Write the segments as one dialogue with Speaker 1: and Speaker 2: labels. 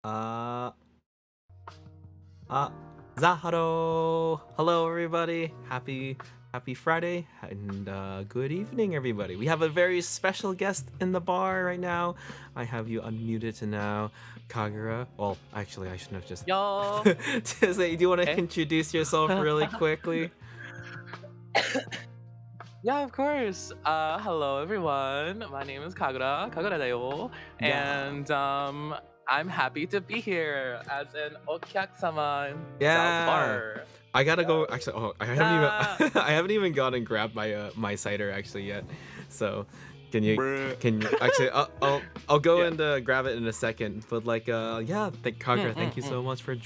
Speaker 1: Uh, uh, Zaharo. Hello, everybody. Happy Friday and good evening, everybody. We have a very special guest in the bar right now. I have you unmuted to now, Kagura. Well, actually, I shouldn't have just
Speaker 2: Yo.
Speaker 1: to say. Do you want to
Speaker 2: Okay.
Speaker 1: introduce yourself really quickly?
Speaker 2: Yeah, of course. Hello everyone. My name is Kaguraaa dayo.
Speaker 1: Yeah,
Speaker 2: And I'm happy to be here as an okyakusama in Zal's
Speaker 1: yeah.
Speaker 2: bar.
Speaker 1: I gotta
Speaker 2: Yeah.
Speaker 1: go. Actually, oh, I haven't even
Speaker 2: Yeah.
Speaker 1: I haven't even gone and grabbed my cider actually yet. So, can you
Speaker 2: Bruh.
Speaker 1: can you actually? I'll go
Speaker 2: Yeah.
Speaker 1: and grab it in a second. But like yeah, Kagura, thank you so
Speaker 2: Mm.
Speaker 1: much for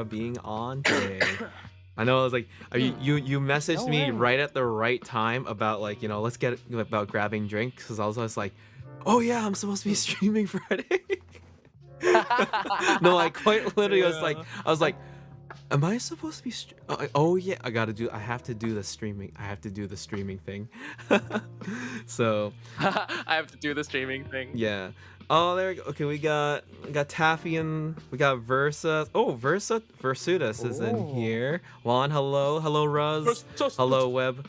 Speaker 1: being on today. I know I was like you messaged
Speaker 2: No
Speaker 1: me
Speaker 2: worries.
Speaker 1: right at the right time about like let's get about grabbing drinks because I was just like, oh yeah, I'm supposed to be
Speaker 2: Mm.
Speaker 1: streaming Friday. No, I quite literally was like
Speaker 2: Yeah.
Speaker 1: I was like. Am I supposed to be? Oh yeah, I have to do the streaming. I have to do the streaming thing. So
Speaker 2: I have to do the streaming thing.
Speaker 1: yeah. Oh, there we go. Okay, we got Taffy and we got Versa. Oh, Versutus is in
Speaker 2: Oh.
Speaker 1: here. Juan, hello, Ruz,
Speaker 2: Just.
Speaker 1: hello, Web,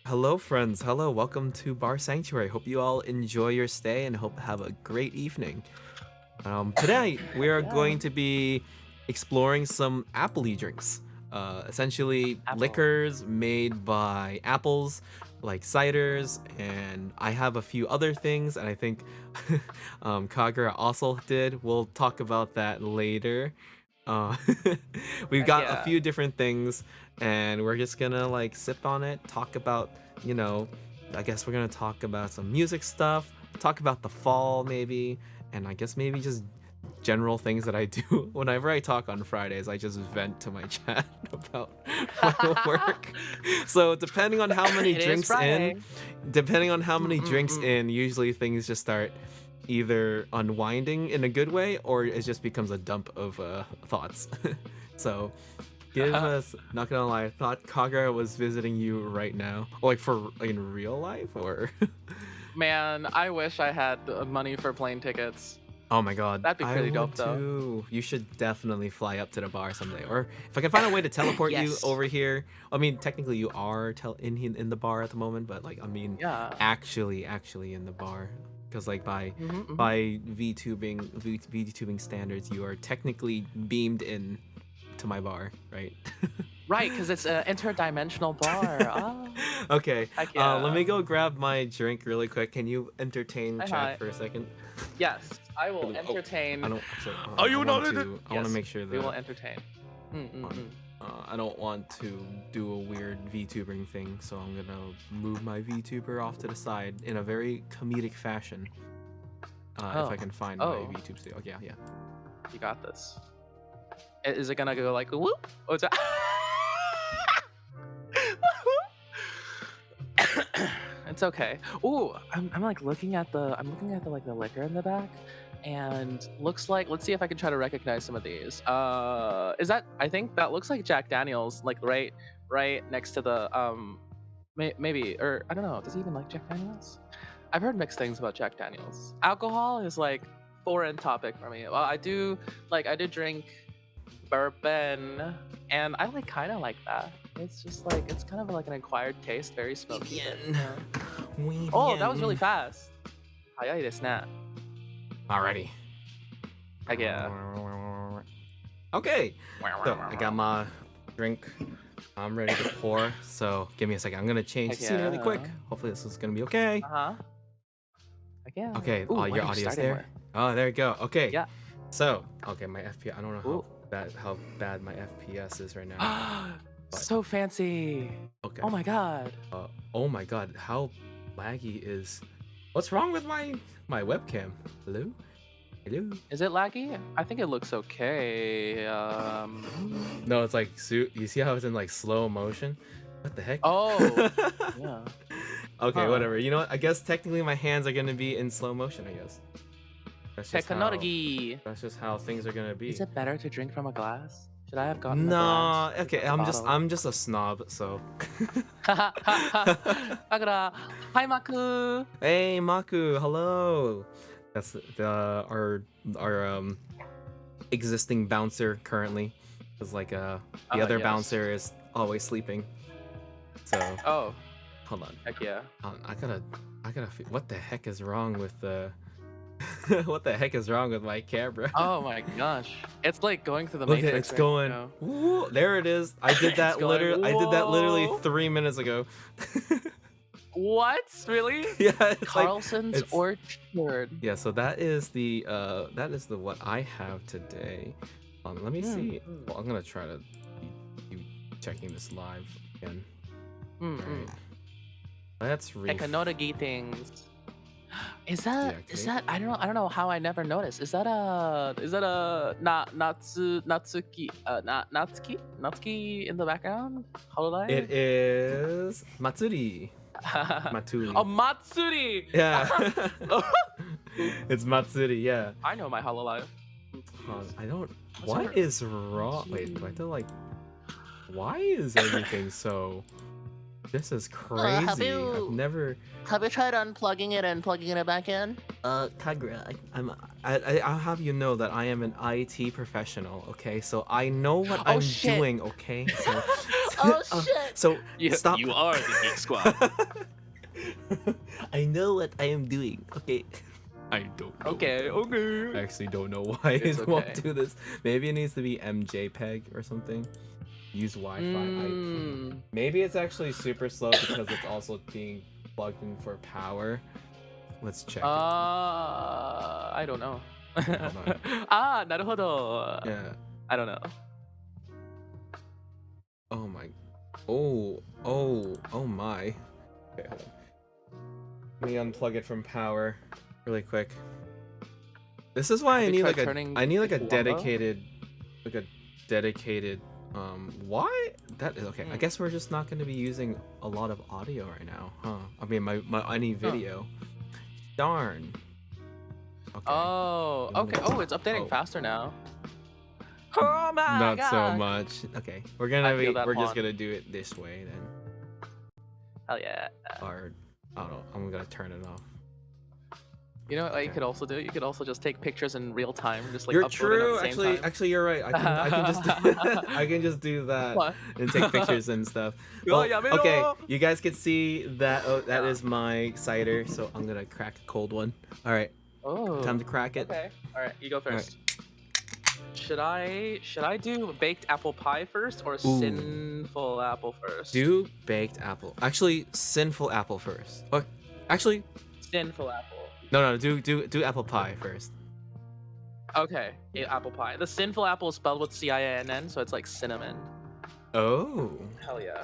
Speaker 1: hello, friends, hello. Welcome to Bar Sanctuary. Hope you all enjoy your stay and hope have a great evening. Today we are
Speaker 2: Yeah.
Speaker 1: going to be exploring some appley drinks. Essentially
Speaker 2: Apple.
Speaker 1: liquors made by apples, like ciders, and I have a few other things, and I think Kagura also did. We'll talk about that later. Uh, we've
Speaker 2: Heck
Speaker 1: got a
Speaker 2: yeah.
Speaker 1: few different things, and we're just gonna like sip on it, talk about, you know, I guess we're gonna talk about some music stuff, talk about the fall maybe, and I guess maybe just general things that I do whenever I talk on Fridays. I just vent to my chat about my work. So
Speaker 2: It is Friday.
Speaker 1: depending on how many drinks
Speaker 2: Mm.
Speaker 1: in, usually things just start either unwinding in a good way or it just becomes a dump of thoughts. So give us, not gonna lie, I thought Kagura was visiting you right now, like for in real life or
Speaker 2: Man, I wish I had money for plane tickets.
Speaker 1: Oh my god,
Speaker 2: That'd be
Speaker 1: I
Speaker 2: pretty
Speaker 1: would
Speaker 2: dope, though.
Speaker 1: too. You should definitely fly up to the bar someday. Or if I can find a way to teleport you
Speaker 2: Yes.
Speaker 1: over here. I mean, technically you are in the bar at the moment, but like I mean,
Speaker 2: Yeah.
Speaker 1: actually in the bar. Because like
Speaker 2: Hmm.
Speaker 1: by VTubing standards, you are technically beamed in to my bar, right?
Speaker 2: Right, because it's an interdimensional bar. Ah,
Speaker 1: Okay,
Speaker 2: heck
Speaker 1: let
Speaker 2: yeah.
Speaker 1: me go grab my drink really quick. Can you entertain
Speaker 2: Hi,
Speaker 1: chat
Speaker 2: hi.
Speaker 1: for a second?
Speaker 2: Yes, I will
Speaker 1: Oh, I
Speaker 2: entertain.
Speaker 1: don't actually.
Speaker 2: Are
Speaker 1: I
Speaker 2: you
Speaker 1: want
Speaker 2: not in it?
Speaker 1: to. I want to
Speaker 2: Yes,
Speaker 1: make sure
Speaker 2: we will
Speaker 1: that
Speaker 2: entertain. Mm.
Speaker 1: I don't want to do a weird VTubing thing, so I'm gonna move my VTuber off to the side in a very comedic fashion. If I
Speaker 2: Oh,
Speaker 1: can find my
Speaker 2: oh,
Speaker 1: VTube studio. Yeah, yeah.
Speaker 2: you got this. Is it gonna go like whoop? Or is it... It's okay. Ooh, I'm like looking at the like the liquor in the back, and looks like, let's see if I can try to recognize some of these. Is that, I think that looks like Jack Daniels, like right next to the maybe, or I don't know. Does he even like Jack Daniels? I've heard mixed things about Jack Daniels. Alcohol is like foreign topic for me. Well, I do drink bourbon, and I like kind of like that. It's just like, it's kind of like an acquired taste, very smoky. But,
Speaker 1: Weedian.
Speaker 2: oh, that was really
Speaker 1: Weedian.
Speaker 2: fast. Hayai desu ne.
Speaker 1: Alrighty.
Speaker 2: Heck yeah.
Speaker 1: Okay. So I got my drink. I'm ready to pour. So give me a second. I'm gonna change
Speaker 2: Heck
Speaker 1: the scene really quick.
Speaker 2: yeah.
Speaker 1: Hopefully this is gonna be okay.
Speaker 2: Uh-huh. Heck yeah.
Speaker 1: Okay.
Speaker 2: Ooh, what
Speaker 1: Your
Speaker 2: are you
Speaker 1: audio's
Speaker 2: starting
Speaker 1: there. Oh, there you go. Okay.
Speaker 2: Yeah.
Speaker 1: So, okay, my FPS. I don't know
Speaker 2: Ooh.
Speaker 1: how bad my FPS is right now. But
Speaker 2: So fancy.
Speaker 1: okay.
Speaker 2: Oh my god.
Speaker 1: Oh my god, how laggy is? What's wrong with my webcam? Hello? Hello?
Speaker 2: Is it laggy? I think it looks okay.
Speaker 1: No, it's like you see how it's in like slow motion? What the heck?
Speaker 2: Oh. Yeah.
Speaker 1: Okay,
Speaker 2: Huh.
Speaker 1: whatever. You know what? I guess technically my hands are gonna be in slow motion, I guess.
Speaker 2: Technology.
Speaker 1: That's just how things are gonna be.
Speaker 2: Is it better to drink from a glass? Should I have gotten a
Speaker 1: No,
Speaker 2: glass?
Speaker 1: okay,
Speaker 2: Like a bottle?
Speaker 1: I'm just a snob, so
Speaker 2: Kagura, hi Maku.
Speaker 1: Hey Maku, hello. That's our existing bouncer currently, because like the other
Speaker 2: Yes.
Speaker 1: bouncer is always sleeping. So
Speaker 2: Oh,
Speaker 1: hold on.
Speaker 2: heck yeah.
Speaker 1: What the heck is wrong with the what the heck is wrong with my camera?
Speaker 2: Oh my gosh. It's like going through the
Speaker 1: Look at
Speaker 2: Matrix
Speaker 1: it's
Speaker 2: right
Speaker 1: going.
Speaker 2: now.
Speaker 1: Ooh, there it is. I did
Speaker 2: It's
Speaker 1: that
Speaker 2: going,
Speaker 1: literally. I did that literally
Speaker 2: whoa.
Speaker 1: 3 minutes ago.
Speaker 2: What? Really?
Speaker 1: Yeah, it's like
Speaker 2: Carlson's
Speaker 1: it's
Speaker 2: Orchard.
Speaker 1: yeah. So that is the what I have today. Let me see. Well, I'm gonna try to be checking this live again. All right. Let's read.
Speaker 2: Econoda Is that
Speaker 1: Deactivate.
Speaker 2: I don't know how I never noticed. Is that a Natsuki in the background? Hololive?
Speaker 1: It is Matsuri.
Speaker 2: Oh,
Speaker 1: Matuli.
Speaker 2: Matsuri!
Speaker 1: Yeah. It's Matsuri, yeah.
Speaker 2: I know my Hololive.
Speaker 1: I don't.
Speaker 2: What's her-
Speaker 1: What is wrong? Wait, do I have to like. Why is everything so. This is crazy. I've never.
Speaker 3: Have you tried unplugging it and plugging it back in?
Speaker 1: Kaguraaa, I'll have you know that I am an IT professional, okay? So I know what I'm
Speaker 2: shit.
Speaker 1: doing, okay? So,
Speaker 3: Oh shit!
Speaker 1: so
Speaker 2: You,
Speaker 1: stop.
Speaker 2: you are the Geek Squad.
Speaker 1: I know what I am doing, okay? I don't know.
Speaker 2: Okay, okay.
Speaker 1: I actually don't know why
Speaker 2: It's
Speaker 1: it won't
Speaker 2: okay.
Speaker 1: do this. Maybe it needs to be MJPEG or something. Use Wi-Fi IP. Maybe it's actually super slow because it's also being plugged in for power. Let's check.
Speaker 2: I don't know.
Speaker 1: Hold on.
Speaker 2: naruhodo.
Speaker 1: Yeah.
Speaker 2: I don't know.
Speaker 1: Oh my. Oh my. Okay, hold on. Let me unplug it from power really quick. This is why I need like a dedicated why? That is okay. I guess we're just not going to be using a lot of audio right now, huh? I mean, any video. Darn. Okay.
Speaker 2: Oh, okay. Oh, it's updating faster now. Oh my
Speaker 1: Not
Speaker 2: god.
Speaker 1: so much. Okay, we're just gonna do it this way then.
Speaker 2: Hell yeah.
Speaker 1: Or I don't know. I'm gonna turn it off.
Speaker 2: You know what you could also do? You could also just take pictures in real time, just like
Speaker 1: You're
Speaker 2: upload
Speaker 1: true.
Speaker 2: it at the same time.
Speaker 1: Actually, you're right. I can just I can just do that
Speaker 2: What?
Speaker 1: and take pictures and stuff.
Speaker 2: Oh,
Speaker 1: Well,
Speaker 2: yeah,
Speaker 1: okay, you guys can see that. Oh, that is my cider. So I'm gonna crack a cold one. All right,
Speaker 2: Oh.
Speaker 1: time to crack it.
Speaker 2: Okay. All right, you go
Speaker 1: right.
Speaker 2: first. Should I do baked apple pie first or sinful apple first?
Speaker 1: Do baked apple. Actually, sinful apple first. Or actually,
Speaker 2: Sinful apple.
Speaker 1: no. Do apple pie first.
Speaker 2: Okay, apple pie. The sinful apple is spelled with C-I-N-N, so it's like cinnamon.
Speaker 1: Oh,
Speaker 2: Hell yeah.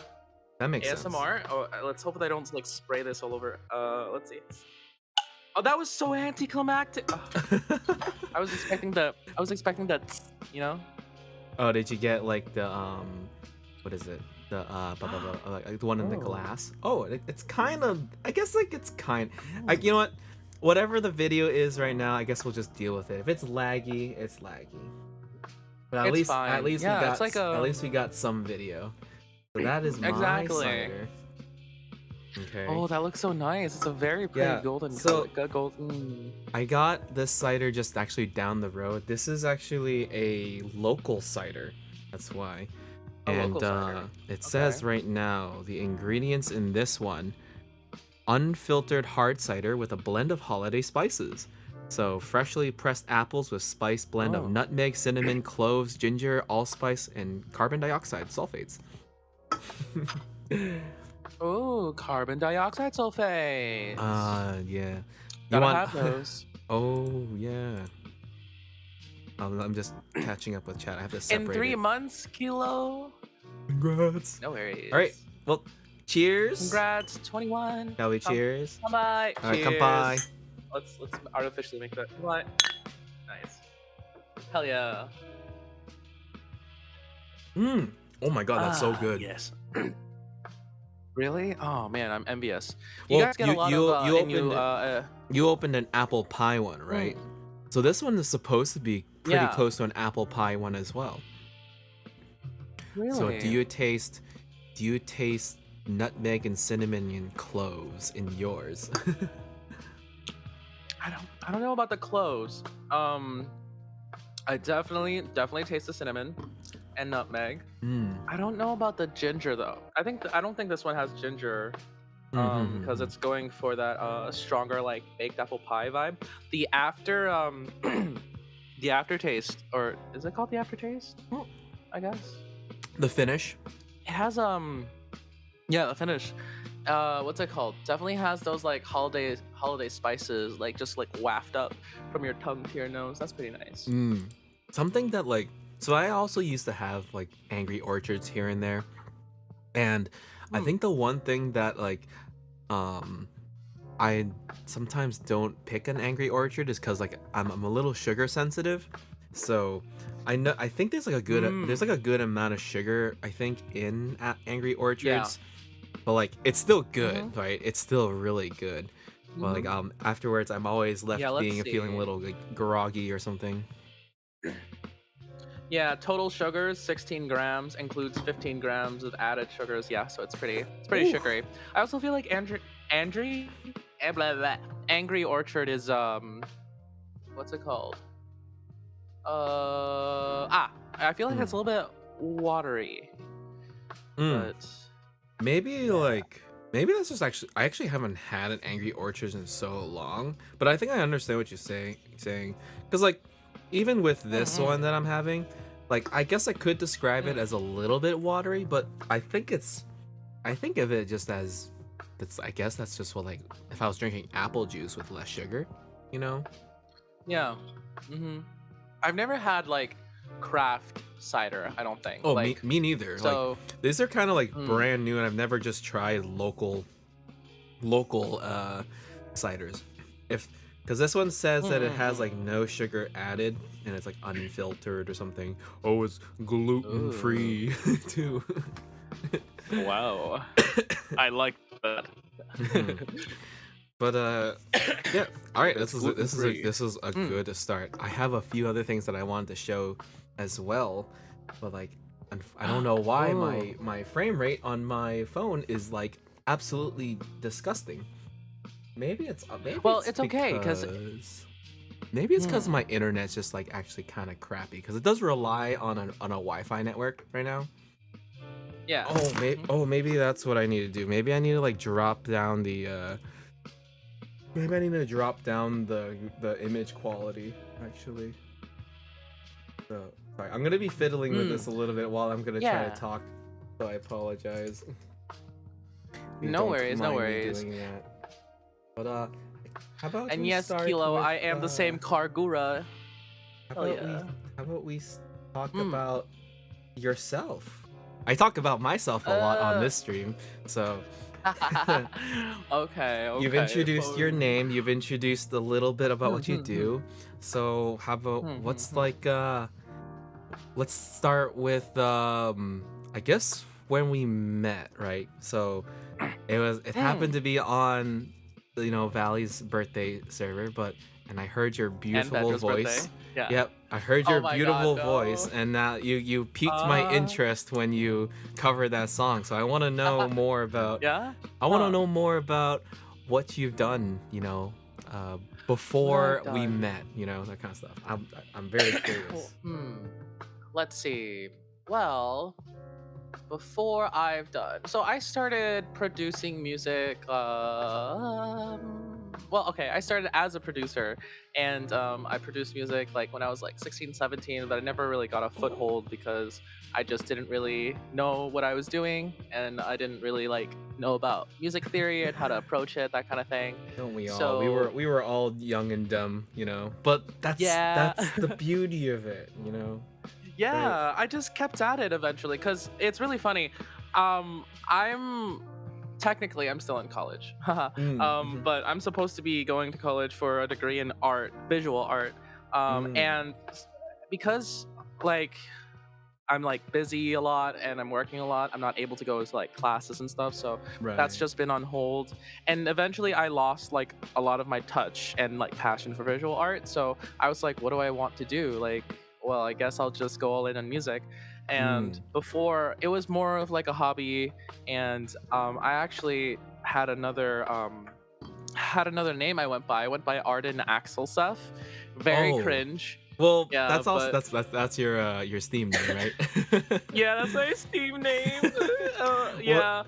Speaker 1: that makes sense.
Speaker 2: ASMR. Oh, let's hope that I don't like spray this all over. Let's see. Oh, that was so anticlimactic. Oh, I was expecting the, you know?
Speaker 1: Oh, did you get like the what is it? The like the one in the glass? Oh, it's kind of. I guess like it's kind. Like you know what? Whatever the video is right now, I guess we'll just deal with it. If it's laggy, it's laggy. But at
Speaker 2: It's
Speaker 1: least
Speaker 2: fine.
Speaker 1: at least
Speaker 2: Yeah,
Speaker 1: we got
Speaker 2: it's like
Speaker 1: at least we got some video. So that is my
Speaker 2: Exactly.
Speaker 1: cider. Okay.
Speaker 2: Oh, that looks so nice. It's a very pretty
Speaker 1: Yeah,
Speaker 2: golden
Speaker 1: so-
Speaker 2: color. Golden.
Speaker 1: I got this cider just actually down the road. This is actually a local cider. That's why.
Speaker 2: A
Speaker 1: And
Speaker 2: local cider.
Speaker 1: it says
Speaker 2: Okay.
Speaker 1: right now the ingredients in this one: unfiltered hard cider with a blend of holiday spices. So freshly pressed apples with spice blend
Speaker 2: Oh.
Speaker 1: of nutmeg, cinnamon, cloves, ginger, allspice, and carbon dioxide sulfates.
Speaker 2: Oh, carbon dioxide sulfate.
Speaker 1: Yeah.
Speaker 2: Gotta have those.
Speaker 1: Oh yeah. I'm just catching up with chat. I have to
Speaker 2: In
Speaker 1: separate
Speaker 2: 3
Speaker 1: it.
Speaker 2: months, Kilo.
Speaker 1: Congrats.
Speaker 2: No worries.
Speaker 1: All right. Well, cheers.
Speaker 2: Congrats, 21.
Speaker 1: Shall we cheers?
Speaker 2: Bye.
Speaker 1: All right, come by.
Speaker 2: Let's artificially make that. Bye. Nice. Hell yeah.
Speaker 1: Oh my god, that's so good.
Speaker 2: Yes. Really? Oh man, I'm envious. You
Speaker 1: Well,
Speaker 2: guys get a lot of
Speaker 1: You opened an apple pie one, right? So this one is supposed to be pretty
Speaker 2: Yeah.
Speaker 1: close to an apple pie one as well.
Speaker 2: really?
Speaker 1: So do you taste nutmeg and cinnamon and cloves in yours?
Speaker 2: I don't know about the cloves. I definitely taste the cinnamon and nutmeg.
Speaker 1: Mm.
Speaker 2: I don't know about the ginger though. I don't think this one has ginger because
Speaker 1: Mm-hmm.
Speaker 2: it's going for that stronger like baked apple pie vibe. The after the aftertaste, or is it called the aftertaste? I guess.
Speaker 1: The finish.
Speaker 2: It has yeah, the finish. What's it called? Definitely has those like holiday spices like just like waft up from your tongue to your nose. That's pretty nice.
Speaker 1: Mm. Something that like so I also used to have like Angry Orchards here and there. And I
Speaker 2: Hmm.
Speaker 1: think the one thing that like um I sometimes don't pick an Angry Orchard is because like I'm a little sugar sensitive. So I think there's like a good amount of sugar I think in Angry
Speaker 2: Yeah.
Speaker 1: Orchards, but like it's still
Speaker 2: Mhm.
Speaker 1: good, right? It's still really good. But like
Speaker 2: Mhm.
Speaker 1: afterwards I'm always
Speaker 2: Yeah,
Speaker 1: left
Speaker 2: let's
Speaker 1: being feeling a
Speaker 2: see.
Speaker 1: little like groggy or something.
Speaker 2: Yeah, total sugars 16 grams includes 15 grams of added sugars. Yeah, so it's pretty
Speaker 1: Ooh.
Speaker 2: sugary. I also feel like Blah, blah. Angry Orchard is what's it called? I feel like
Speaker 1: Mm.
Speaker 2: it's a little bit watery,
Speaker 1: Mm.
Speaker 2: but
Speaker 1: Maybe
Speaker 2: yeah.
Speaker 1: like maybe that's just actually I actually haven't had an Angry Orchards in so long, but I think I understand what you're saying because like even with this
Speaker 2: Mm-mm.
Speaker 1: one that I'm having, like I guess I could describe it
Speaker 2: Mm.
Speaker 1: as a little bit watery, but I think of it just as that's I guess that's just what like if I was drinking apple juice with less sugar, you know?
Speaker 2: Yeah. Mm-hmm. I've never had like craft cider, I don't think.
Speaker 1: Oh,
Speaker 2: Like
Speaker 1: me neither. Like
Speaker 2: so
Speaker 1: these are kind of like
Speaker 2: mm,
Speaker 1: brand new, and I've never just tried local ciders. If because this one says that it has
Speaker 2: mm-mm-mm.
Speaker 1: like no sugar added and it's like unfiltered or something. Oh, it's gluten
Speaker 2: Ooh.
Speaker 1: free too.
Speaker 2: Wow. I like that.
Speaker 1: Mhm. But yeah. All right,
Speaker 2: It's gluten free.
Speaker 1: this is a
Speaker 2: Mm.
Speaker 1: good start. I have a few other things that I wanted to show as well, but like I don't know why
Speaker 2: Oh.
Speaker 1: my frame rate on my phone is like absolutely disgusting.
Speaker 2: Well, it's okay because
Speaker 1: Maybe it's because
Speaker 2: hmm.
Speaker 1: my internet's just like actually kind of crappy because it does rely on a Wi-Fi network right now.
Speaker 2: Yeah. Hmm.
Speaker 1: Maybe that's what I need to do. Maybe I need to like drop down the maybe I need to drop down the image quality actually. So sorry, I'm gonna be fiddling with
Speaker 2: Mm.
Speaker 1: this a little bit while I'm gonna try to
Speaker 2: Yeah.
Speaker 1: talk. So I apologize. You
Speaker 2: No
Speaker 1: don't
Speaker 2: worries, no
Speaker 1: mind me
Speaker 2: worries.
Speaker 1: doing that. But how about
Speaker 2: And
Speaker 1: we
Speaker 2: yes,
Speaker 1: start
Speaker 2: Kilo,
Speaker 1: with
Speaker 2: I am the same Kaguraaa.
Speaker 1: how
Speaker 2: Hell
Speaker 1: about we
Speaker 2: yeah.
Speaker 1: how about we talk
Speaker 2: Mm.
Speaker 1: about yourself? I talk about myself a lot on
Speaker 2: Uh.
Speaker 1: this stream, so
Speaker 2: Okay,
Speaker 1: you've
Speaker 2: okay.
Speaker 1: introduced your name, you've introduced a little bit about what you
Speaker 2: Hmm.
Speaker 1: do. So how about
Speaker 2: Hmm, hmm,
Speaker 1: what's
Speaker 2: hmm.
Speaker 1: like let's start with I guess when we met, right? So it happened
Speaker 2: Mm.
Speaker 1: to be on Valley's birthday server, but and I heard your
Speaker 2: And
Speaker 1: beautiful
Speaker 2: Vedra's
Speaker 1: voice.
Speaker 2: birthday. Yeah.
Speaker 1: Yep, I heard
Speaker 2: Oh
Speaker 1: your
Speaker 2: my god,
Speaker 1: beautiful voice,
Speaker 2: no.
Speaker 1: and you piqued my
Speaker 2: Uh.
Speaker 1: interest when you covered that song. So I want to know more about
Speaker 2: Yeah?
Speaker 1: I want to
Speaker 2: Huh.
Speaker 1: know more about what you've done, uh,
Speaker 2: What I've
Speaker 1: before we
Speaker 2: done.
Speaker 1: met, that kind of stuff. I'm very
Speaker 2: Well,
Speaker 1: curious.
Speaker 2: let's see. Well, before I've done. So I started producing music. Well, okay, I started as a producer and I produced music like when I was like 16, 17, but I never really got a foothold because I just didn't really know what I was doing and I didn't really like know about music theory and how to approach it, that kind of thing.
Speaker 1: Don't we all?
Speaker 2: So,
Speaker 1: We were all young and dumb, But
Speaker 2: yeah.
Speaker 1: that's the beauty of it, right?
Speaker 2: Yeah, I just kept at it eventually because it's really funny. I'm technically I'm still in college,
Speaker 1: Mm, mhm,
Speaker 2: but I'm supposed to be going to college for a degree in art, visual art,
Speaker 1: mm,
Speaker 2: and because like I'm like busy a lot and I'm working a lot, I'm not able to go to like classes and stuff, so that's
Speaker 1: right.
Speaker 2: just been on hold. And eventually I lost like a lot of my touch and like passion for visual art, so I was like, what do I want to do? Like, well, I guess I'll just go all in on music. And
Speaker 1: Mm.
Speaker 2: before it was more of like a hobby, and I actually had another name I went by. I went by Arden Axel Seth. Very
Speaker 1: Oh,
Speaker 2: cringe.
Speaker 1: Well,
Speaker 2: Yeah,
Speaker 1: that's also
Speaker 2: but
Speaker 1: that's your Steam name, right?
Speaker 2: yeah, that's my Steam name.
Speaker 1: Well,
Speaker 2: Yeah.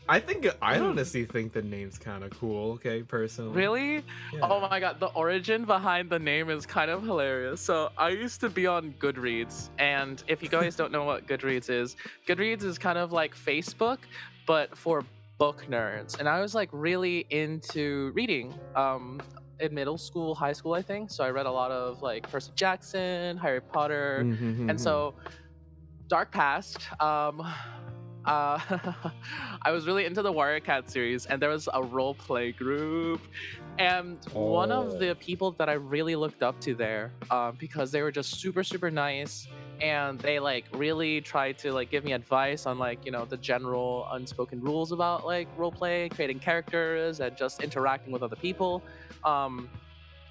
Speaker 1: I honestly think the name's kind of cool. Okay, personally.
Speaker 2: Really? Oh
Speaker 1: Yeah.
Speaker 2: my god, the origin behind the name is kind of hilarious. So I used to be on Goodreads, and if you guys don't know what Goodreads is kind of like Facebook, but for book nerds. And I was like really into reading. In middle school, high school, I think. So I read a lot of like Percy Jackson, Harry Potter, and
Speaker 1: Mm-hmm.
Speaker 2: so Dark Past. Uh, I was really into the Warrior Cat series, and there was a role play group, and one of
Speaker 1: Oh.
Speaker 2: the people that I really looked up to there, because they were just super super nice, and they like really tried to like give me advice on like the general unspoken rules about like role play, creating characters, and just interacting with other people. Um,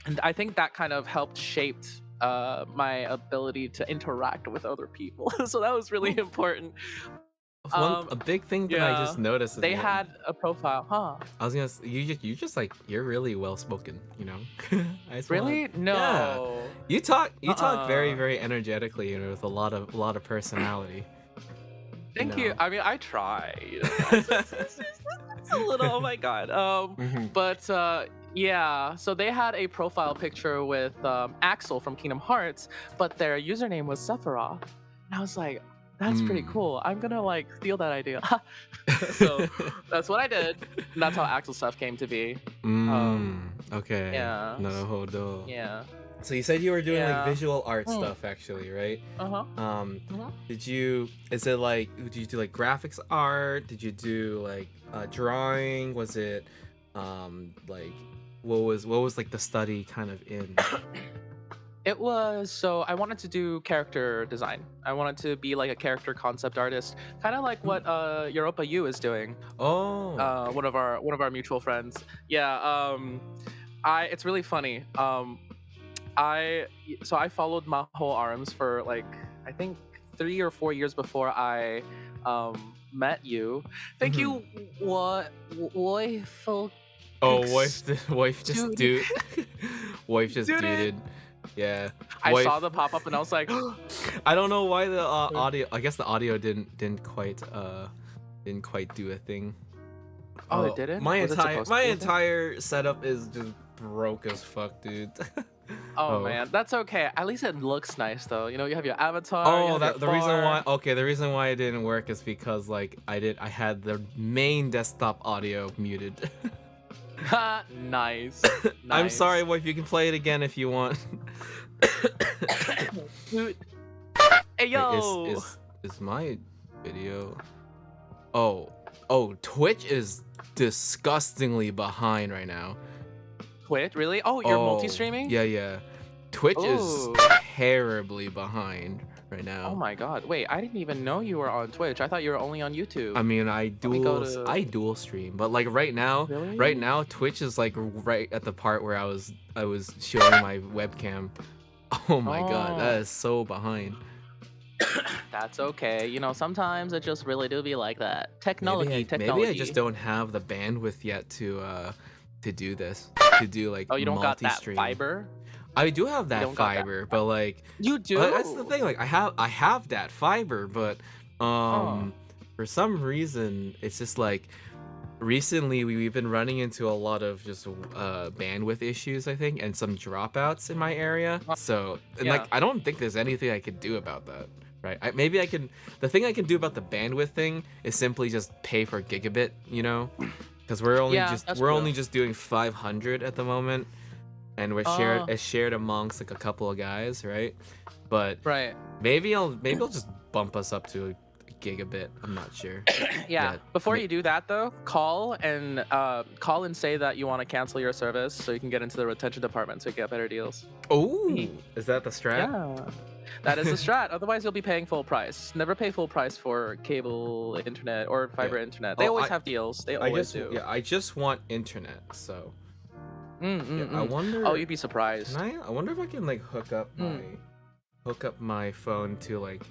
Speaker 2: and I think that kind of helped shaped my ability to interact with other people. So that was really important.
Speaker 1: A
Speaker 2: Um,
Speaker 1: big thing that I
Speaker 2: yeah,
Speaker 1: just noticed is
Speaker 2: they had a profile, huh?
Speaker 1: I was gonna you just like you're really well spoken, you know. I just want
Speaker 2: Really?
Speaker 1: yeah.
Speaker 2: No.
Speaker 1: You talk very
Speaker 2: Uh-uh.
Speaker 1: very energetically, with a lot of personality, you
Speaker 2: Thank you.
Speaker 1: know.
Speaker 2: I mean, I try. It's a little. Oh my god.
Speaker 1: Mhm.
Speaker 2: But yeah. So they had a profile picture with Axel from Kingdom Hearts, but their username was Sephiroth. And I was like, that's pretty
Speaker 1: Mm.
Speaker 2: cool. I'm gonna like steal that idea. So that's what I did. And that's how Axel stuff came to be. Um,
Speaker 1: Okay.
Speaker 2: yeah.
Speaker 1: Naruhodo.
Speaker 2: Yeah.
Speaker 1: So you said you were doing like
Speaker 2: Yeah.
Speaker 1: visual art
Speaker 2: Mm,
Speaker 1: stuff actually, right?
Speaker 2: uh-huh. Uh-huh.
Speaker 1: Is it like, did you do like graphics art? Did you do like drawing? Was it, like, what was like the study kind of in?
Speaker 2: It was so I wanted to do character design. I wanted to be like a character concept artist, kind of like what Europa U is doing.
Speaker 1: Oh.
Speaker 2: One of our mutual friends. Yeah. I it's really funny. I I followed Maho Arms for like I think 3 or 4 years before I met you. Thank
Speaker 1: Hmm.
Speaker 2: you. What? Wonderful.
Speaker 1: Oh,
Speaker 2: Ex-
Speaker 1: wife just
Speaker 2: dude.
Speaker 1: dude, wife just
Speaker 2: Dude it.
Speaker 1: duded. Yeah,
Speaker 2: I saw
Speaker 1: wife.
Speaker 2: the pop up and I was like,
Speaker 1: I don't know why the audio. I guess the audio didn't quite do a thing.
Speaker 2: oh, it
Speaker 1: Oh,
Speaker 2: didn't. Was it supposed to
Speaker 1: my
Speaker 2: do a thing?
Speaker 1: entire setup is just broke as fuck, dude.
Speaker 2: Oh
Speaker 1: Oh.
Speaker 2: man, that's okay. At least it looks nice though. You have your avatar, you
Speaker 1: Oh,
Speaker 2: have your
Speaker 1: that the reason why.
Speaker 2: bar.
Speaker 1: Okay, the reason why it didn't work is because like I had the main desktop audio muted.
Speaker 2: Ha, nice,
Speaker 1: I'm sorry,
Speaker 2: nice.
Speaker 1: wife. You can play it again if you want.
Speaker 2: Dude, hey
Speaker 1: Wait,
Speaker 2: yo,
Speaker 1: is my video? Oh, oh, Twitch is disgustingly behind right now.
Speaker 2: Twitch, really? Oh, you're
Speaker 1: Oh,
Speaker 2: multi-streaming?
Speaker 1: yeah, yeah. Twitch is
Speaker 2: Oh,
Speaker 1: terribly behind right
Speaker 2: oh
Speaker 1: now.
Speaker 2: my God. Wait, I didn't even know you were on Twitch. I thought you were only on
Speaker 1: I
Speaker 2: YouTube.
Speaker 1: mean,
Speaker 2: Let me go to.
Speaker 1: I dual stream, but like right
Speaker 2: Really?
Speaker 1: now, Twitch is like right at the part where I was showing my webcam. Oh my god, that
Speaker 2: Oh,
Speaker 1: is so behind.
Speaker 2: that's okay. Sometimes it just really do be like that. Technology,
Speaker 1: Maybe I just
Speaker 2: technology.
Speaker 1: don't have the bandwidth yet to do this, to do like
Speaker 2: Oh, you don't got that
Speaker 1: multi-stream.
Speaker 2: fiber?
Speaker 1: I do have
Speaker 2: You
Speaker 1: that
Speaker 2: don't got that.
Speaker 1: fiber, but like
Speaker 2: You
Speaker 1: that's the
Speaker 2: do?
Speaker 1: thing. Like I have that fiber, but
Speaker 2: Oh.
Speaker 1: for some reason it's just like recently we've been running into a lot of just bandwidth issues, I think, and some dropouts in my area. So and like
Speaker 2: Yeah.
Speaker 1: I don't think there's anything I could do about that. Right? Maybe I can. The thing I can do about the bandwidth thing is simply just pay for gigabit, because
Speaker 2: Yeah, that's
Speaker 1: we're
Speaker 2: true.
Speaker 1: only just doing 500 at the moment, and
Speaker 2: Oh,
Speaker 1: it's shared amongst like a couple of guys, right? But
Speaker 2: right.
Speaker 1: maybe I'll just bump us up to a gigabit. I'm not sure
Speaker 2: Yeah.
Speaker 1: yet.
Speaker 2: Before you do that though, call and say that you want to cancel your service so you can get into the retention department so you get better deals.
Speaker 1: Oh, is that the strat?
Speaker 2: Yeah. That is the strat. Otherwise you'll be paying full price. Never pay full price for cable internet or
Speaker 1: Yeah.
Speaker 2: fiber internet. They
Speaker 1: Oh,
Speaker 2: always have deals. They always do.
Speaker 1: I just want internet. So
Speaker 2: Mm,
Speaker 1: yeah,
Speaker 2: mm, mm. Oh, you'd be surprised.
Speaker 1: I wonder if I can like
Speaker 2: Mm.
Speaker 1: hook up my phone to like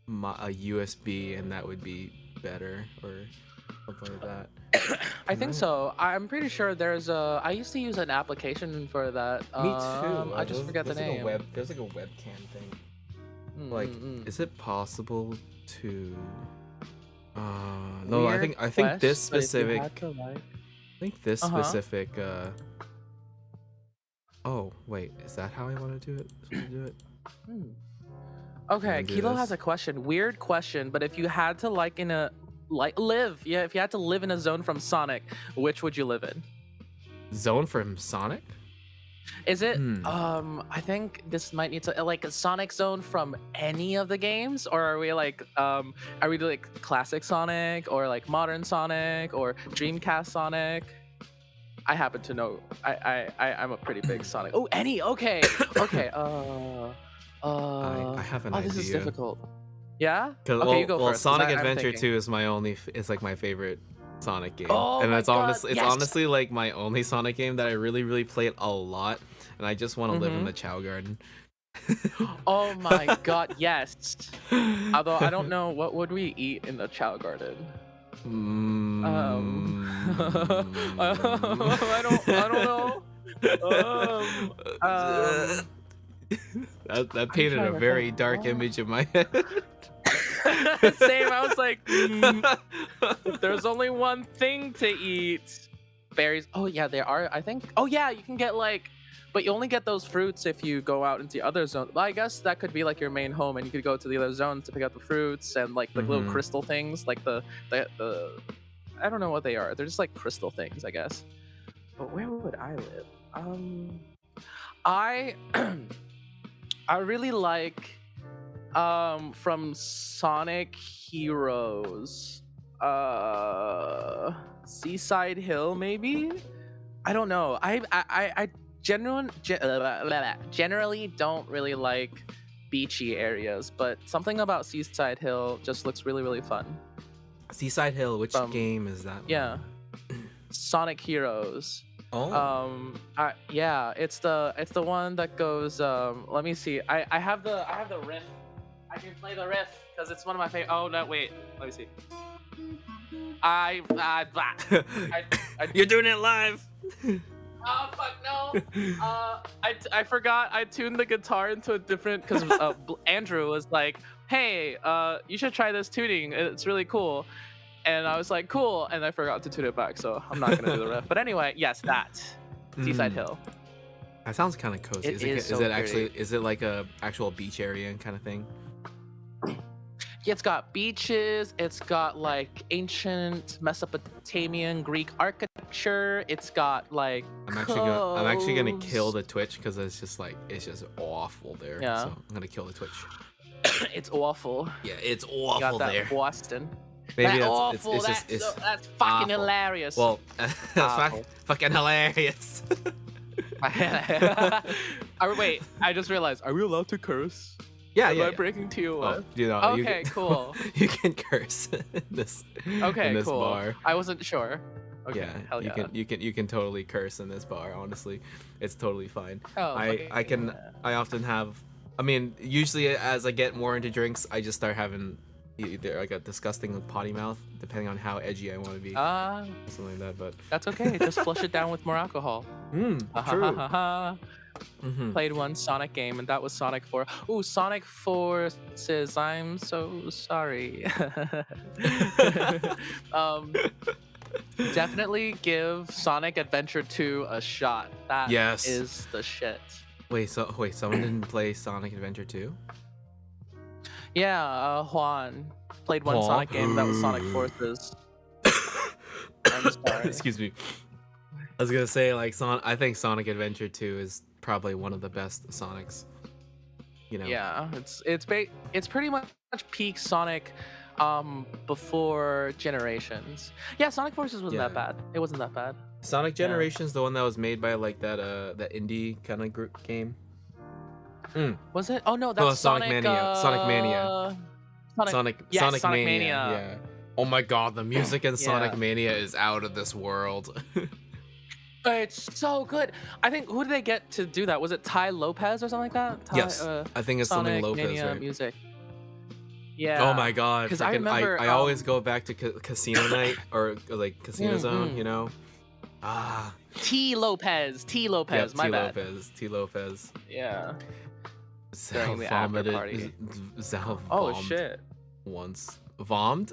Speaker 1: a USB, and that would be better or something like that.
Speaker 2: I think
Speaker 1: Alright.
Speaker 2: so. I'm pretty sure there's a. I used to use an application for that.
Speaker 1: Me too.
Speaker 2: I just forget the
Speaker 1: There's like a
Speaker 2: name.
Speaker 1: there's like a webcam thing. Like,
Speaker 2: Mm-mm-mm.
Speaker 1: is it possible to? No,
Speaker 2: Weird
Speaker 1: I think this
Speaker 2: quest, but if you
Speaker 1: specific.
Speaker 2: had to like.
Speaker 1: I think this
Speaker 2: Uh-huh.
Speaker 1: specific. Oh wait, is that how I want to do it? Supposed to do it?
Speaker 2: Hmm. Okay,
Speaker 1: do
Speaker 2: Kilo has
Speaker 1: this.
Speaker 2: a question. Weird question, but if you had to like in a like live, yeah, if you had to live in a zone from Sonic, which would you live in?
Speaker 1: Zone from Sonic?
Speaker 2: Is it
Speaker 1: Hmm.
Speaker 2: I think this might need to like a Sonic zone from any of the games, or are we like are we like classic Sonic or like modern Sonic or Dreamcast Sonic? I happen to know I'm a pretty big Sonic. Oh, any okay. Okay.
Speaker 1: I have an
Speaker 2: this is
Speaker 1: idea.
Speaker 2: difficult. Yeah?
Speaker 1: Cause
Speaker 2: Okay, you go
Speaker 1: well,
Speaker 2: first. 'cause
Speaker 1: Sonic
Speaker 2: I'm
Speaker 1: Adventure
Speaker 2: thinking.
Speaker 1: 2 is my only. It's like my favorite Sonic game,
Speaker 2: Oh
Speaker 1: and
Speaker 2: my
Speaker 1: it's
Speaker 2: god,
Speaker 1: honestly,
Speaker 2: yes.
Speaker 1: like my only Sonic game that I really played a lot, and I just want to live in
Speaker 2: Mhm.
Speaker 1: the Chow Garden.
Speaker 2: Oh my god, yes. Although I don't know what would we eat in the Chow Garden. I don't know.
Speaker 1: That painted a
Speaker 2: trying to
Speaker 1: very
Speaker 2: think.
Speaker 1: dark image in my head.
Speaker 2: Same. I was like, if there's only one thing to eat, berries. Oh yeah, there are. I think. Oh yeah, you can get like, but you only get those fruits if you go out into the other zone. Well, I guess that could be like your main home, and you could go to the other zones to pick up the fruits and like the little
Speaker 1: Mhm.
Speaker 2: crystal things, like the I don't know what they are. They're just like crystal things, I guess. But where would I live? I I really like from Sonic Heroes Seaside Hill maybe. I don't know. I generally don't really like beachy areas, but something about Seaside Hill just looks really fun.
Speaker 1: Seaside Hill, which
Speaker 2: From-
Speaker 1: game is that?
Speaker 2: Yeah. Sonic Heroes.
Speaker 1: Oh.
Speaker 2: Yeah, it's the one that goes let me see. I have the riff. I can play the riff because it's one of my favorite. Oh no, wait. Let me see.
Speaker 1: You're doing it live.
Speaker 2: Oh fuck no. I forgot I tuned the guitar into a different because Andrew was like, "Hey, you should try this tuning. It's really cool." And I was like, "Cool," and I forgot to tune it back, so I'm not gonna do the riff. But anyway, yes, that Seaside Hill.
Speaker 1: That sounds kind of cozy.
Speaker 2: It
Speaker 1: Is
Speaker 2: is so
Speaker 1: it actually?
Speaker 2: pretty.
Speaker 1: Is it like a actual beach area kind of thing?
Speaker 2: Yeah, it's got beaches. It's got like ancient Mesopotamian Greek architecture. It's got like
Speaker 1: I'm actually gonna kill
Speaker 2: coves.
Speaker 1: the Twitch because it's just awful there.
Speaker 2: Yeah.
Speaker 1: So I'm gonna kill the Twitch.
Speaker 2: It's awful.
Speaker 1: Yeah, it's
Speaker 2: You got
Speaker 1: awful
Speaker 2: that
Speaker 1: there.
Speaker 2: Boston.
Speaker 1: Maybe
Speaker 2: That
Speaker 1: that's
Speaker 2: awful.
Speaker 1: it's just
Speaker 2: That's fucking
Speaker 1: awful.
Speaker 2: hilarious.
Speaker 1: Well, that's
Speaker 2: Awful.
Speaker 1: fucking hilarious.
Speaker 2: Wait, I just realized. Are we allowed to curse?
Speaker 1: Yeah,
Speaker 2: Am
Speaker 1: yeah.
Speaker 2: I
Speaker 1: yeah.
Speaker 2: breaking TOS?
Speaker 1: You know,
Speaker 2: Okay, cool.
Speaker 1: You can curse in this.
Speaker 2: Okay,
Speaker 1: in this
Speaker 2: cool.
Speaker 1: bar.
Speaker 2: I wasn't sure. Okay,
Speaker 1: Yeah,
Speaker 2: hell yeah.
Speaker 1: you can totally curse in this bar. Honestly, it's totally fine.
Speaker 2: Oh,
Speaker 1: I can.
Speaker 2: yeah.
Speaker 1: I often have. I mean, usually as I get more into drinks, I just start having either like a disgusting potty mouth, depending on how edgy I want to be, something like that. But
Speaker 2: That's okay. Just flush it down with more alcohol.
Speaker 1: true.
Speaker 2: Played one Sonic game, and that was Sonic 4. Ooh, Sonic 4 says, "I'm so sorry." Definitely give Sonic Adventure 2 a shot. That
Speaker 1: Yes.
Speaker 2: is the shit.
Speaker 1: Wait, someone didn't play Sonic Adventure 2?
Speaker 2: Yeah, Juan played one
Speaker 1: Juan?
Speaker 2: Sonic game that was Sonic Forces. I'm sorry.
Speaker 1: Excuse me. I was gonna say I think Sonic Adventure 2 is probably one of the best Sonics. You know.
Speaker 2: Yeah, it's pretty much peak Sonic before Generations. Yeah, Sonic Forces wasn't that
Speaker 1: Yeah.
Speaker 2: bad. It wasn't that bad.
Speaker 1: Sonic Generations, the one that was made by like that indie kind of group game.
Speaker 2: Was it? Oh no, that's
Speaker 1: Sonic Mania. Sonic Mania. Sonic
Speaker 2: Mania.
Speaker 1: Yeah. Oh my god, the music in Sonic
Speaker 2: Yeah.
Speaker 1: Mania is out of this world.
Speaker 2: It's so good. I think who did they get to do that? Was it Ty Lopez or something like that?
Speaker 1: Yes. I think it's something
Speaker 2: Sonic
Speaker 1: Lopez,
Speaker 2: Mania
Speaker 1: right?
Speaker 2: music.
Speaker 1: Oh
Speaker 2: Yeah,
Speaker 1: my god,
Speaker 2: because I
Speaker 1: freaking!
Speaker 2: remember.
Speaker 1: I always go back to casino night or like casino zone.
Speaker 2: Mm.
Speaker 1: Ah,
Speaker 2: T Lopez. T
Speaker 1: yep.
Speaker 2: Lopez. My bad.
Speaker 1: T Lopez.
Speaker 2: Yeah,
Speaker 1: Zal
Speaker 2: during the after
Speaker 1: vomited.
Speaker 2: party.
Speaker 1: Zal
Speaker 2: Oh
Speaker 1: vomed
Speaker 2: shit.
Speaker 1: once. Vomed?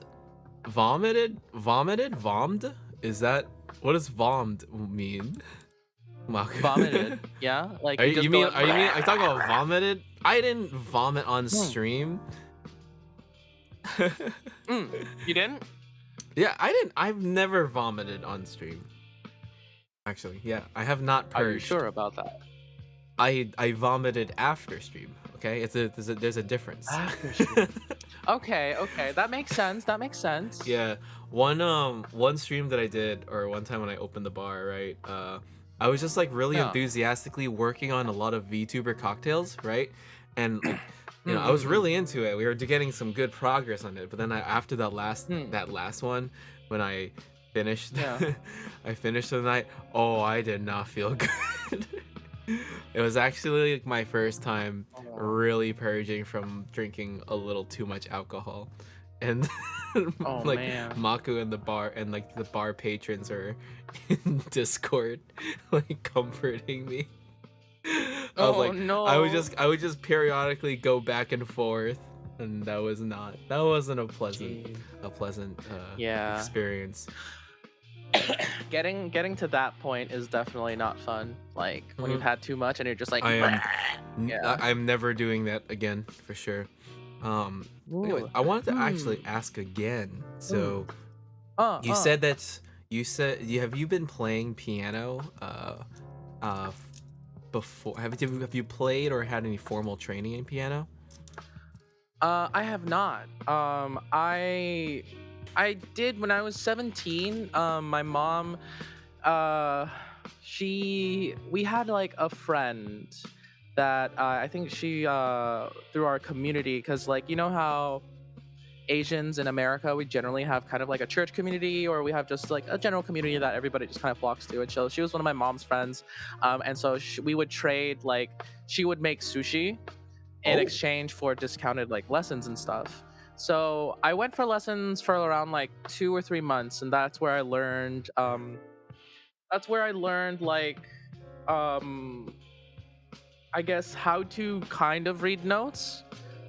Speaker 1: Vomited? Vomited? Vommed? Is that what does vommed mean?
Speaker 2: Vomited. Yeah, like
Speaker 1: Are
Speaker 2: you
Speaker 1: you,
Speaker 2: just go like.
Speaker 1: are you mean I talk about vomited? I didn't vomit on
Speaker 2: Hmm.
Speaker 1: stream.
Speaker 2: You didn't?
Speaker 1: Yeah, I didn't. I've never vomited on stream. Actually, yeah, I have not purged.
Speaker 2: Are you sure about that?
Speaker 1: I vomited after stream. Okay, there's a difference.
Speaker 2: After stream. Okay, that makes sense. That makes sense.
Speaker 1: Yeah, one stream that I did, or one time when I opened the bar, right? I was just like really
Speaker 2: Yeah.
Speaker 1: enthusiastically working on a lot of VTuber cocktails, right? And like, I was really into it. We were getting some good progress on it. But then after that last one, when I finished,
Speaker 2: Yeah.
Speaker 1: I finished the night. Oh, I did not feel good. It was actually like my first time really purging from drinking a little too much alcohol, and
Speaker 2: Oh,
Speaker 1: like
Speaker 2: man.
Speaker 1: Maku and the bar and like the bar patrons are in Discord, like comforting me. I was
Speaker 2: Oh,
Speaker 1: like,
Speaker 2: no.
Speaker 1: I would just periodically go back and forth, and that wasn't a pleasant
Speaker 2: Yeah.
Speaker 1: experience.
Speaker 2: Getting to that point is definitely not fun. Like when you've had too much and you're just like. Yeah.
Speaker 1: I'm never doing that again for sure. Anyway, I wanted to actually ask again. So you said that have you been playing piano before? Have you played or had any formal training in piano?
Speaker 2: I have not. I did when I was 17. My mom, we had like a friend that I think she through our community, because like you know how Asians in America, we generally have kind of like a church community, or we have just like a general community that everybody just kind of flocks to. And so she was one of my mom's friends, and so we would trade. Like she would make sushi in exchange for discounted like lessons and stuff. So I went for lessons for around like 2 or 3 months, and that's where I learned. Like, I guess how to kind of read notes,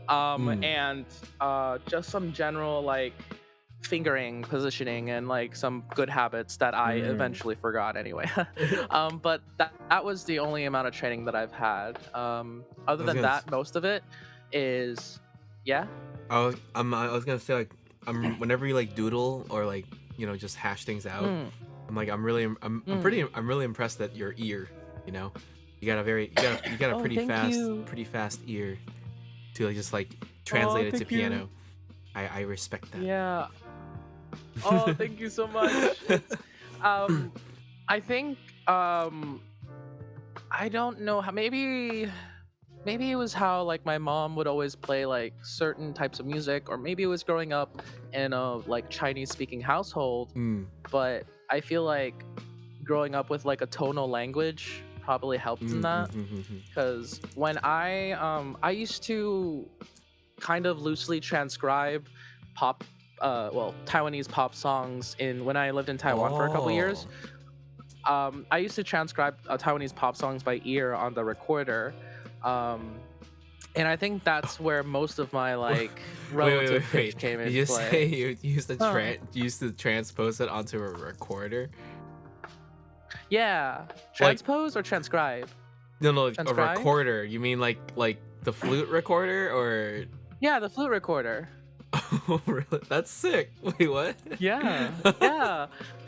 Speaker 2: and just some general like fingering, positioning, and like some good habits that I eventually forgot anyway. But that was the only amount of training that I've had. Other than that, most of it is, yeah.
Speaker 1: I was gonna say like whenever you like doodle or like just hash things out, I'm really impressed at your ear. You got a pretty fast ear to like, just like translate it to piano. I respect that.
Speaker 2: Yeah. Oh, thank you so much. I think I don't know how, maybe it was how like my mom would always play like certain types of music, or maybe it was growing up in a like Chinese speaking household. But I feel like growing up with like a tonal language probably helped in that, because when I used to kind of loosely transcribe Taiwanese pop songs when I lived in Taiwan for a couple years. I used to transcribe Taiwanese pop songs by ear on the recorder, and I think that's where most of my like relative pitch came into play.
Speaker 1: Say you used to transpose it onto a recorder?
Speaker 2: Yeah, transpose or transcribe?
Speaker 1: No,
Speaker 2: transcribe?
Speaker 1: A recorder. You mean like the flute recorder, or?
Speaker 2: Yeah, the flute recorder.
Speaker 1: Oh, really? That's sick. Wait, what?
Speaker 2: Yeah.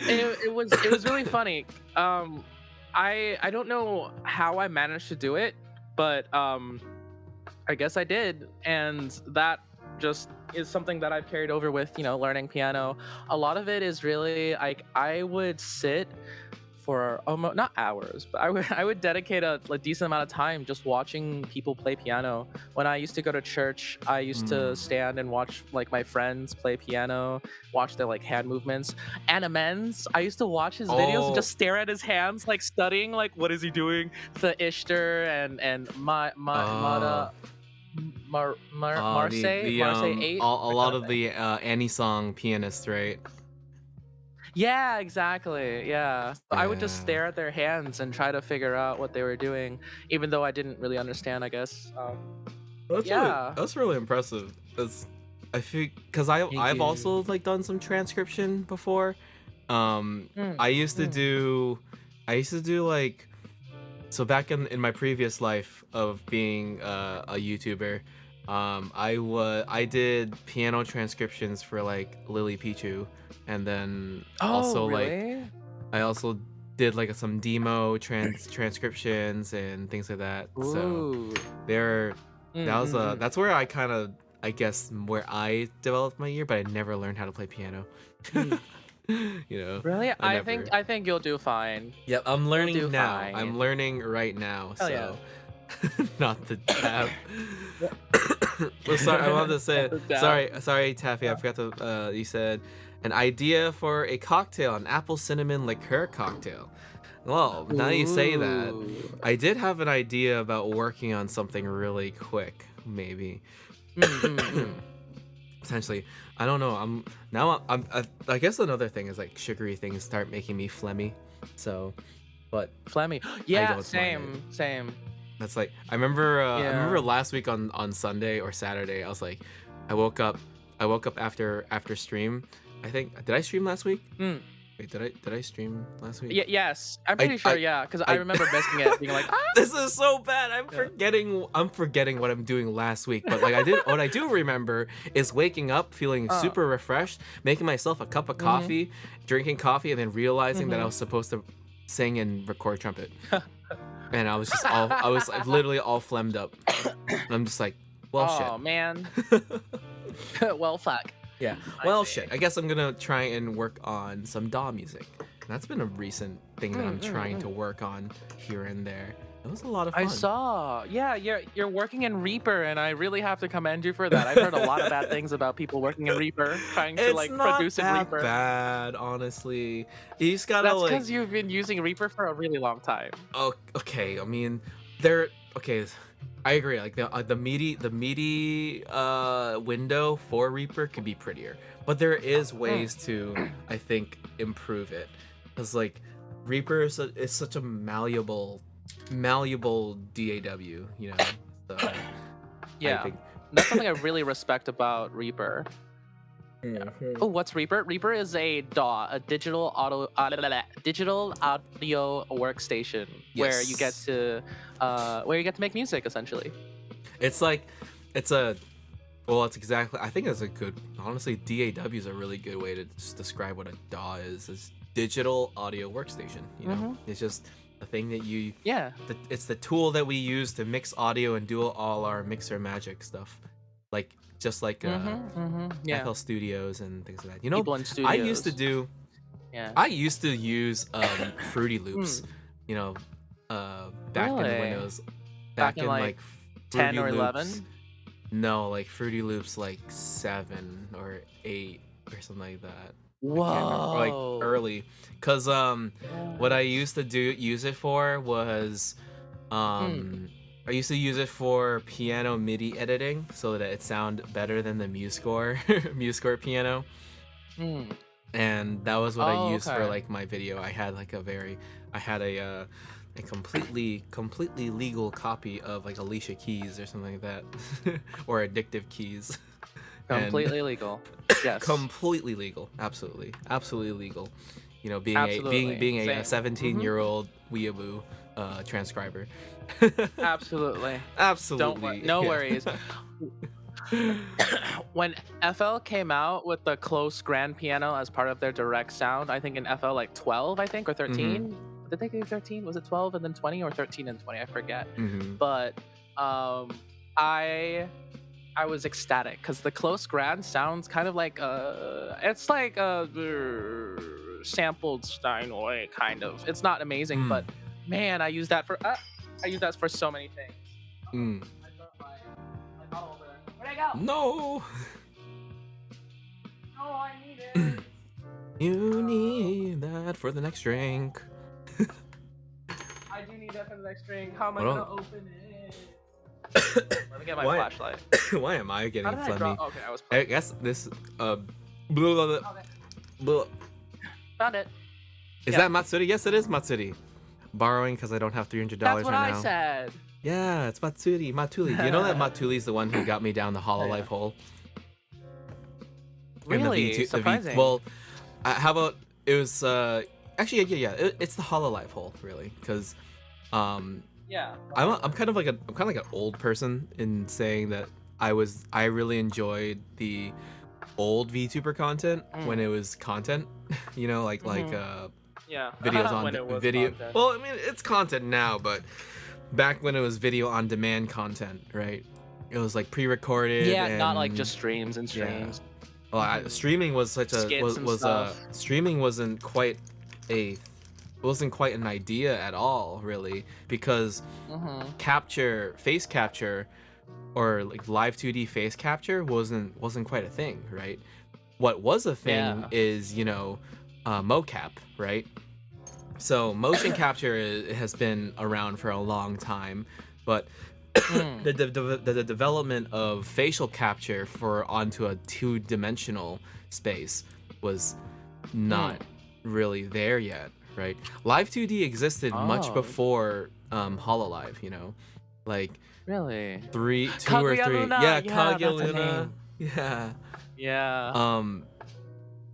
Speaker 2: It was really funny. I don't know how I managed to do it, but I guess I did, and that just is something that I've carried over with learning piano. A lot of it is really like I would sit for almost not hours, but I would dedicate a decent amount of time just watching people play piano. When I used to go to church, I used to stand and watch like my friends play piano, watch their like hand movements. Anamen's, I used to watch his videos and just stare at his hands, like studying like what is he doing. The Ishtar and Mada. Marseille 8,
Speaker 1: a
Speaker 2: that
Speaker 1: lot
Speaker 2: kind of
Speaker 1: of
Speaker 2: thing.
Speaker 1: the Annie song pianists, right?
Speaker 2: Yeah, exactly. Yeah. So I would just
Speaker 1: Yeah.
Speaker 2: stare at their hands and try to figure out what they were doing, even though I didn't really understand, I guess. Yeah.
Speaker 1: That's really impressive. That's I feel because
Speaker 2: Thank
Speaker 1: I've
Speaker 2: you.
Speaker 1: also like done some transcription before.
Speaker 2: Mm,
Speaker 1: I used to
Speaker 2: mm.
Speaker 1: do like so back in my previous life of being a YouTuber, I did piano transcriptions for like Lily Pichu, and then
Speaker 2: Oh,
Speaker 1: also like
Speaker 2: really?
Speaker 1: I also did like some demo transcriptions and things like that. So
Speaker 2: Ooh.
Speaker 1: there,
Speaker 2: Mm, mm, mm.
Speaker 1: that's where I kind of I guess where I developed my ear, but I never learned how to play piano.
Speaker 2: Mm.
Speaker 1: You know,
Speaker 2: Really?
Speaker 1: I never.
Speaker 2: I think you'll do fine.
Speaker 1: Yep, I'm
Speaker 2: You'll do
Speaker 1: learning now. I'm
Speaker 2: fine.
Speaker 1: learning right now,
Speaker 2: Hell yeah.
Speaker 1: so not the tab.
Speaker 2: Yep.
Speaker 1: Well, sorry, I wanted to say
Speaker 2: The dab.
Speaker 1: sorry, Taffy. I forgot to. You said an idea for a cocktail, an apple cinnamon liqueur cocktail. Well, now that you say that,
Speaker 2: Ooh.
Speaker 1: I did have an idea about working on something really quick, maybe.
Speaker 2: Mm, mm, mm.
Speaker 1: Potentially, I don't know. I guess another thing is like sugary things start making me phlegmy, so, but
Speaker 2: Flemmy.
Speaker 1: I
Speaker 2: Yeah,
Speaker 1: don't mind it.
Speaker 2: same.
Speaker 1: That's like I remember
Speaker 2: Yeah.
Speaker 1: last week on Sunday or Saturday. I was like, I woke up after stream. I think did I stream last week?
Speaker 2: Mm.
Speaker 1: Wait, did I stream last week?
Speaker 2: Yes, I'm
Speaker 1: I
Speaker 2: pretty sure. Yeah, because I
Speaker 1: I
Speaker 2: remember missing it, being like, ah.
Speaker 1: this is so bad.
Speaker 2: Yeah.
Speaker 1: I'm forgetting what I'm doing last week. But like what I do remember is waking up feeling
Speaker 2: Uh,
Speaker 1: super refreshed, making myself a cup of
Speaker 2: mhm,
Speaker 1: coffee, drinking coffee, and then realizing that I
Speaker 2: mhm.
Speaker 1: was supposed to sing and record trumpet. And I was just I was like, literally all phlegmed up. And I'm just like, well,
Speaker 2: Oh man.
Speaker 1: shit.
Speaker 2: Well, fuck.
Speaker 1: Yeah.
Speaker 2: I
Speaker 1: Well,
Speaker 2: see.
Speaker 1: shit. I guess I'm gonna try and work on some DAW music. That's been a recent thing that I'm trying to work on here and there. It was a lot of
Speaker 2: I
Speaker 1: fun.
Speaker 2: saw. Yeah, you're working in Reaper, and I really have to commend you for that. I've heard a lot of bad things about people working in Reaper, trying to
Speaker 1: It's
Speaker 2: like
Speaker 1: not
Speaker 2: produce in
Speaker 1: that
Speaker 2: Reaper.
Speaker 1: bad, honestly. You just gotta
Speaker 2: That's
Speaker 1: like,
Speaker 2: because you've been using Reaper for a really long time.
Speaker 1: oh, okay. I mean, there. Okay, I agree. Like the meaty window for Reaper could be prettier, but there is
Speaker 2: Mm.
Speaker 1: ways to, I think, improve it. Cause like Reaper is such a malleable DAW, you know. So I
Speaker 2: Yeah,
Speaker 1: think.
Speaker 2: that's something I really respect about Reaper. Oh, what's Reaper? Reaper is a DAW, a digital audio workstation
Speaker 1: Yes.
Speaker 2: where you get to make music essentially.
Speaker 1: It's like, it's a, well, it's exactly, I think it's a good, honestly, DAW is a really good way to just describe what a DAW is. It's digital audio workstation, you know?
Speaker 2: Mhm.
Speaker 1: It's just the thing that
Speaker 2: Yeah.
Speaker 1: it's the tool that we use to mix audio and do all our mixer magic stuff. Like, just like
Speaker 2: Yeah.
Speaker 1: FL Studios and things like that. You know,
Speaker 2: People in
Speaker 1: I used to
Speaker 2: studios.
Speaker 1: do,
Speaker 2: Yeah.
Speaker 1: I used to use Fruity Loops,
Speaker 2: Mm.
Speaker 1: you know, back in
Speaker 2: Really?
Speaker 1: Windows,
Speaker 2: Back
Speaker 1: back
Speaker 2: in
Speaker 1: in
Speaker 2: like
Speaker 1: like
Speaker 2: 10
Speaker 1: Fruity
Speaker 2: or
Speaker 1: Loops.
Speaker 2: 11?
Speaker 1: No, like Fruity Loops like 7 or 8 or something like that. I can't remember. Or, like
Speaker 2: Whoa.
Speaker 1: early. Cause what I used to use it for was
Speaker 2: Mm.
Speaker 1: I used to use it for piano MIDI editing so that it sound better than the MuseScore MuseScore piano.
Speaker 2: Mm.
Speaker 1: And that was what I
Speaker 2: Oh,
Speaker 1: used for
Speaker 2: okay.
Speaker 1: like my video. I had like a completely legal copy of like Alicia Keys or something like that, or Addictive Keys, and
Speaker 2: Completely legal. Yes.
Speaker 1: completely legal, absolutely legal. You know, being
Speaker 2: Absolutely.
Speaker 1: being a
Speaker 2: Same.
Speaker 1: 17-year-old weeaboo transcriber.
Speaker 2: Absolutely.
Speaker 1: Absolutely.
Speaker 2: No
Speaker 1: yeah.
Speaker 2: worries. When FL came out with the close grand piano as part of their direct sound, I think in FL like 12, I think, or 13. Did they do 13? Was it 12 and then 20 or 13 and 20? I forget.
Speaker 1: Mhm.
Speaker 2: But I was ecstatic because the close grand sounds kind of like it's like a sampled Steinway kind of. It's not amazing, but man, I use that for so many things.
Speaker 1: Mm.
Speaker 2: I dropped my bottle over there. Where'd I go?
Speaker 1: No.
Speaker 2: No, I need it.
Speaker 1: You need that for the next drink.
Speaker 2: I do need that for the next drink. How am I
Speaker 1: Hold
Speaker 2: gonna
Speaker 1: on.
Speaker 2: open it? Let me get my
Speaker 1: Why?
Speaker 2: flashlight.
Speaker 1: Why am I
Speaker 2: How
Speaker 1: getting
Speaker 2: did I
Speaker 1: phlegmy?
Speaker 2: draw? Okay, I was
Speaker 1: I
Speaker 2: playing.
Speaker 1: guess this blah, blah, blah,
Speaker 2: Okay,
Speaker 1: blah.
Speaker 2: found it.
Speaker 1: Is
Speaker 2: Yeah.
Speaker 1: that Matsuri? Yes, it is Matsuri. Borrowing because I don't have $300
Speaker 2: That's what
Speaker 1: right
Speaker 2: I
Speaker 1: now.
Speaker 2: said.
Speaker 1: Yeah, it's Matsuri. Matuli. Do you know that Matuli's the one who got me down the
Speaker 2: Oh,
Speaker 1: Hololive
Speaker 2: yeah.
Speaker 1: hole?
Speaker 2: Really? Surprising.
Speaker 1: Well, how about it was actually yeah it's the Hololive hole really because
Speaker 2: Yeah.
Speaker 1: I'm kind of like an old person in saying that I really enjoyed the old VTuber content when it was content, you know, like
Speaker 2: Yeah.
Speaker 1: videos on
Speaker 2: When it was
Speaker 1: video.
Speaker 2: content.
Speaker 1: Well, I mean it's content now, but back when it was video on demand content, right? It was like pre-recorded.
Speaker 2: Yeah, not like
Speaker 1: and-
Speaker 2: just streams and
Speaker 1: yeah.
Speaker 2: streams.
Speaker 1: Well, streaming was such a
Speaker 2: Skits and
Speaker 1: was
Speaker 2: stuff.
Speaker 1: streaming wasn't quite an idea at all really because face capture or like live 2D face capture wasn't quite a thing, right? What was a thing is, you know, mocap, right? So motion capture has been around for a long time, but the development of facial capture for onto a two-dimensional space was not really there yet, right? Live 2D existed much before Hololive, you know, like
Speaker 2: Really?
Speaker 1: 2 or 3.
Speaker 2: Kaguraaa,
Speaker 1: Yeah,
Speaker 2: yeah,
Speaker 1: Kaguraaa.
Speaker 2: that's a name.
Speaker 1: Yeah.
Speaker 2: Yeah.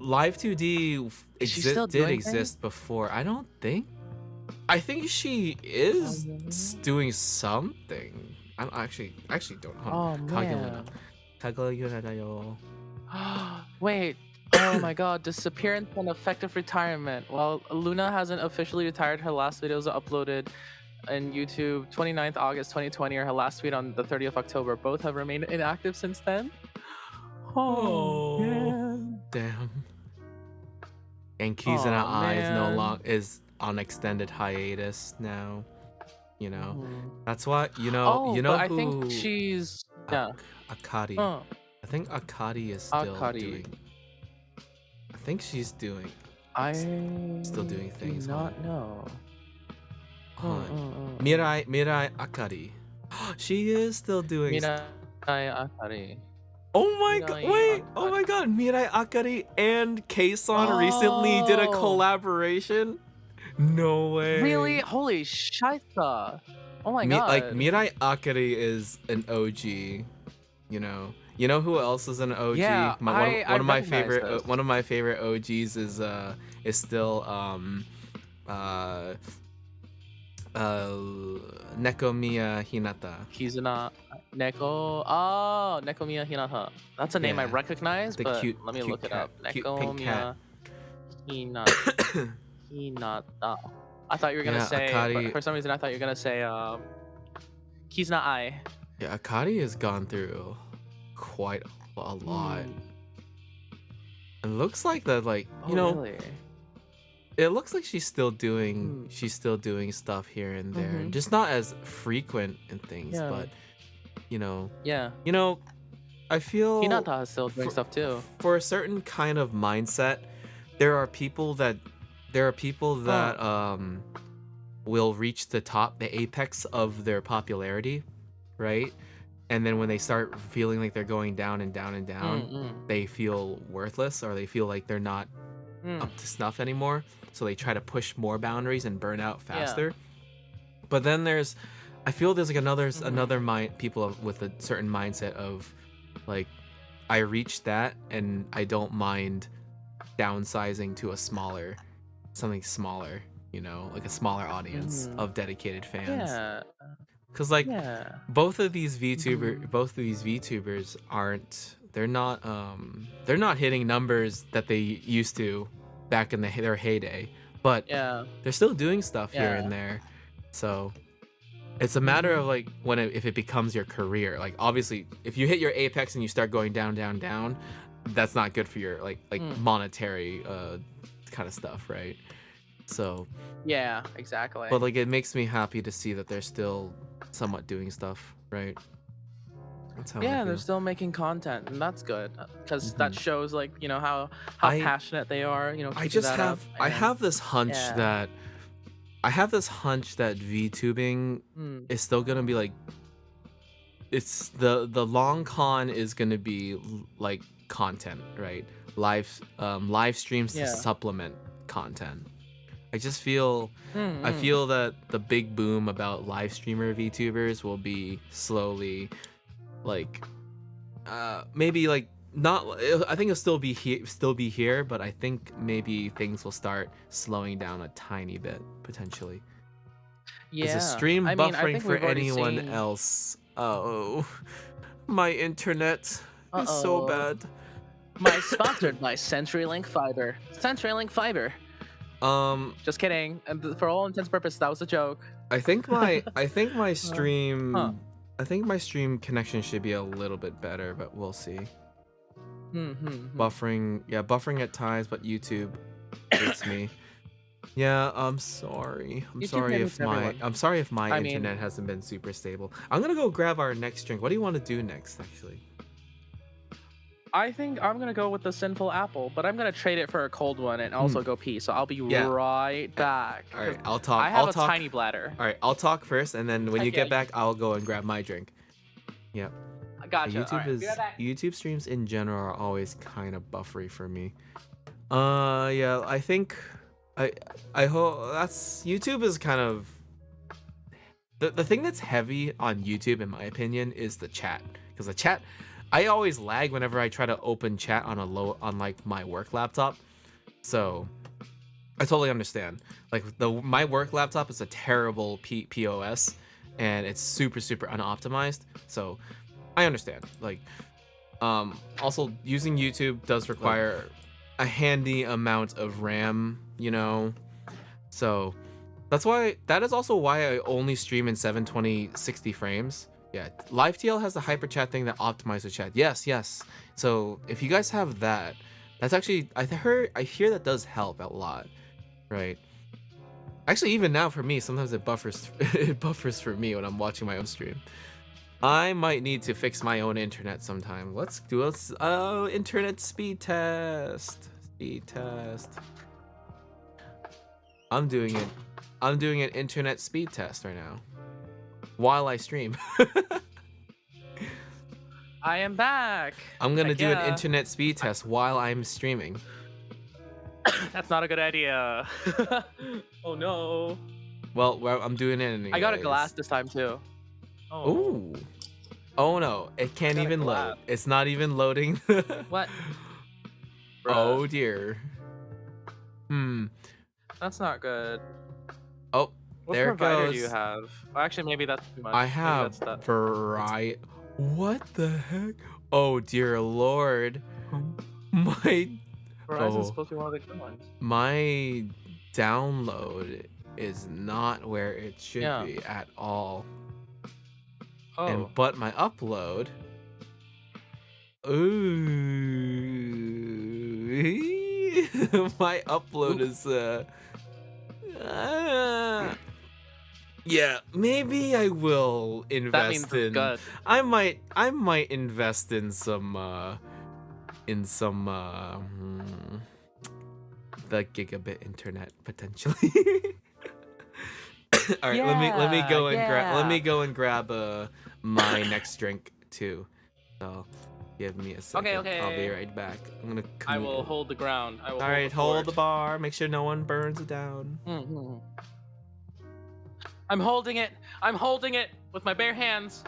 Speaker 1: Live 2D
Speaker 2: Is she still doing
Speaker 1: exist before. I think she is doing something. I actually don't know.
Speaker 2: Oh man.
Speaker 1: Kaguraaa da yo.
Speaker 2: Wait. Oh my god, disappearance and effective retirement. Well, Luna hasn't officially retired. Her last videos are uploaded in YouTube 29th August 2020 or her last tweet on the 30th October. Both have remained inactive since then. Oh, man.
Speaker 1: Damn. And Kizuna Eyes no
Speaker 2: man.
Speaker 1: long is on extended hiatus now. You know. That's why you know
Speaker 2: but I
Speaker 1: who
Speaker 2: think she's
Speaker 1: Akari.
Speaker 2: Huh.
Speaker 1: I think Akari is still
Speaker 2: Akari.
Speaker 1: doing. I think she's doing.
Speaker 2: I
Speaker 1: still doing things.
Speaker 2: do not know.
Speaker 1: Mirai Akari. She is still doing.
Speaker 2: Mirai Akari.
Speaker 1: Oh my god!
Speaker 2: Mirai
Speaker 1: Wait! Oh
Speaker 2: Akari.
Speaker 1: my god! Mirai Akari and K-san recently did a
Speaker 2: Oh.
Speaker 1: collaboration. No way.
Speaker 2: Really? Holy shita. Oh my god.
Speaker 1: Like Mirai Akari is an OG. You know. You know who else is an OG?
Speaker 2: Yeah, I
Speaker 1: one of my
Speaker 2: recognize
Speaker 1: favorite
Speaker 2: this.
Speaker 1: one of my favorite OGs is still Nekomiya Hinata.
Speaker 2: Kizuna Neko. Oh, Nekomiya Hinata. That's a name I
Speaker 1: Yeah.
Speaker 2: recognize,
Speaker 1: The
Speaker 2: but
Speaker 1: cute-
Speaker 2: let me
Speaker 1: cute
Speaker 2: look it
Speaker 1: cat.
Speaker 2: up.
Speaker 1: Cute pink cat.
Speaker 2: Nekomiya Hinata. I thought you were gonna
Speaker 1: Yeah,
Speaker 2: say,
Speaker 1: Akari-
Speaker 2: but for some reason I thought you were gonna say Kizuna Ai.
Speaker 1: Yeah, Akari has gone through quite a lot. It looks like that, like
Speaker 2: Oh,
Speaker 1: you know,
Speaker 2: really?
Speaker 1: it looks like she's still doing stuff here and there, just not as frequent in things,
Speaker 2: Yeah.
Speaker 1: but you know,
Speaker 2: Yeah.
Speaker 1: I feel
Speaker 2: Hinata is still doing
Speaker 1: for-
Speaker 2: stuff too.
Speaker 1: for a certain kind of mindset, there are people that will reach the top, the apex of their popularity, right? And then when they start feeling like they're going down and down and down, they feel worthless or they feel like they're not up to snuff anymore. So they try to push more boundaries and burn out faster. But then I feel there's like another people with a certain mindset of like, I reached that and I don't mind downsizing to something smaller, you know, like a smaller audience of dedicated fans.
Speaker 2: Yeah.
Speaker 1: Cause like
Speaker 2: Yeah.
Speaker 1: both of these VTubers they're not hitting numbers that they used to back in their heyday, but
Speaker 2: Yeah.
Speaker 1: they're still doing stuff here
Speaker 2: Yeah.
Speaker 1: and there. So it's a matter of like if it becomes your career. Like obviously if you hit your apex and you start going down, that's not good for your like monetary kind of stuff, right? So
Speaker 2: Yeah, exactly.
Speaker 1: but like it makes me happy to see that they're still somewhat doing stuff, right? That's how I
Speaker 2: yeah, they're
Speaker 1: feel.
Speaker 2: still making content, and that's good because that shows like how
Speaker 1: I-
Speaker 2: passionate they are.
Speaker 1: I
Speaker 2: keeping
Speaker 1: just
Speaker 2: that
Speaker 1: have
Speaker 2: up,
Speaker 1: I
Speaker 2: and-
Speaker 1: have this hunch
Speaker 2: yeah.
Speaker 1: that VTubing
Speaker 2: Mm.
Speaker 1: is still gonna be like it's the long con is gonna be like content, right? Live streams to
Speaker 2: Yeah.
Speaker 1: supplement content. I just feel I
Speaker 2: Mm-hmm.
Speaker 1: feel that the big boom about live streamer VTubers will be slowly like maybe like not I think it'll still be here, but I think maybe things will start slowing down a tiny bit potentially. Is the
Speaker 2: Yeah.
Speaker 1: stream
Speaker 2: I mean, I
Speaker 1: buffering
Speaker 2: think
Speaker 1: for
Speaker 2: we've already
Speaker 1: anyone
Speaker 2: seen.
Speaker 1: else? Oh, my internet is so
Speaker 2: Uh-oh.
Speaker 1: bad.
Speaker 2: My sponsored by CenturyLink Fiber. CenturyLink Fiber.
Speaker 1: Um,
Speaker 2: Just kidding. And for all intents and purposes, that was a joke.
Speaker 1: I think my
Speaker 2: Huh.
Speaker 1: stream I think my stream connection should be a little bit better, but we'll see.
Speaker 2: Mm-hmm.
Speaker 1: Buffering at times, but YouTube hates me. Yeah, I'm sorry.
Speaker 2: YouTube hates everyone.
Speaker 1: I'm sorry if my
Speaker 2: I
Speaker 1: internet
Speaker 2: mean,
Speaker 1: hasn't been super stable. I'm gonna go grab our next drink. What do you want to do next, actually?
Speaker 2: I think I'm gonna go with the sinful apple, but I'm gonna trade it for a cold one and also go pee. So I'll be
Speaker 1: Yeah.
Speaker 2: right back.
Speaker 1: All right, I'll talk.
Speaker 2: I have
Speaker 1: I'll
Speaker 2: a
Speaker 1: talk.
Speaker 2: tiny bladder.
Speaker 1: All right, I'll talk first, and then when you
Speaker 2: Yeah,
Speaker 1: get back, I'll go and grab my drink. Yep.
Speaker 2: I gotcha.
Speaker 1: YouTube
Speaker 2: All right,
Speaker 1: is
Speaker 2: be right back.
Speaker 1: YouTube streams in general are always kind of buffery for me. Yeah, I think I hope that's YouTube is kind of the thing that's heavy on YouTube in my opinion is the chat, because the chat I always lag whenever I try to open chat on like my work laptop. So I totally understand. Like my work laptop is a terrible POS and it's super unoptimized. So I understand. Like also using YouTube does require a handy amount of RAM, you know. So that is also why I only stream in 720 60 frames. Yeah, LiveTL has the hyper chat thing that optimizes chat. Yes. So if you guys have that, that's actually I hear that does help a lot, right? Actually, even now for me, sometimes it buffers it buffers for me when I'm watching my own stream. I might need to fix my own internet sometime. Let's do internet speed test. Speed test. I'm doing an internet speed test right now while I stream.
Speaker 2: I am back.
Speaker 1: I'm gonna
Speaker 2: Heck
Speaker 1: do
Speaker 2: yeah.
Speaker 1: an internet speed test while I'm streaming.
Speaker 2: That's not a good idea. Oh no.
Speaker 1: Well, I'm doing it anyways.
Speaker 2: I got a glass this time too. Oh.
Speaker 1: Ooh. Oh no, it can't
Speaker 2: Got a
Speaker 1: even
Speaker 2: glass.
Speaker 1: load. It's not even loading.
Speaker 2: What?
Speaker 1: Oh
Speaker 2: Bruh.
Speaker 1: dear.
Speaker 2: That's not good.
Speaker 1: Oh,
Speaker 2: What
Speaker 1: there it
Speaker 2: provider
Speaker 1: goes.
Speaker 2: do you have? Well, actually, maybe that's too much.
Speaker 1: I
Speaker 2: Maybe
Speaker 1: have
Speaker 2: that's that.
Speaker 1: variety. What the heck? Oh dear lord. My
Speaker 2: Verizon's
Speaker 1: oh.
Speaker 2: supposed to be one of the good ones.
Speaker 1: My download is not where it should
Speaker 2: Yeah.
Speaker 1: be at all.
Speaker 2: Oh.
Speaker 1: But my upload. Ooh. My upload is yeah, maybe I will invest
Speaker 2: That means it's good.
Speaker 1: I might invest in some the gigabit internet potentially. All right, let me go and grab my next drink too. So give me a second.
Speaker 2: Okay.
Speaker 1: I'll be right back. I'm gonna.
Speaker 2: I will hold the ground. I will.
Speaker 1: All right, hold the bar. Make sure no one burns it down.
Speaker 2: Mm-hmm. I'm holding it. I'm holding it with my bare hands.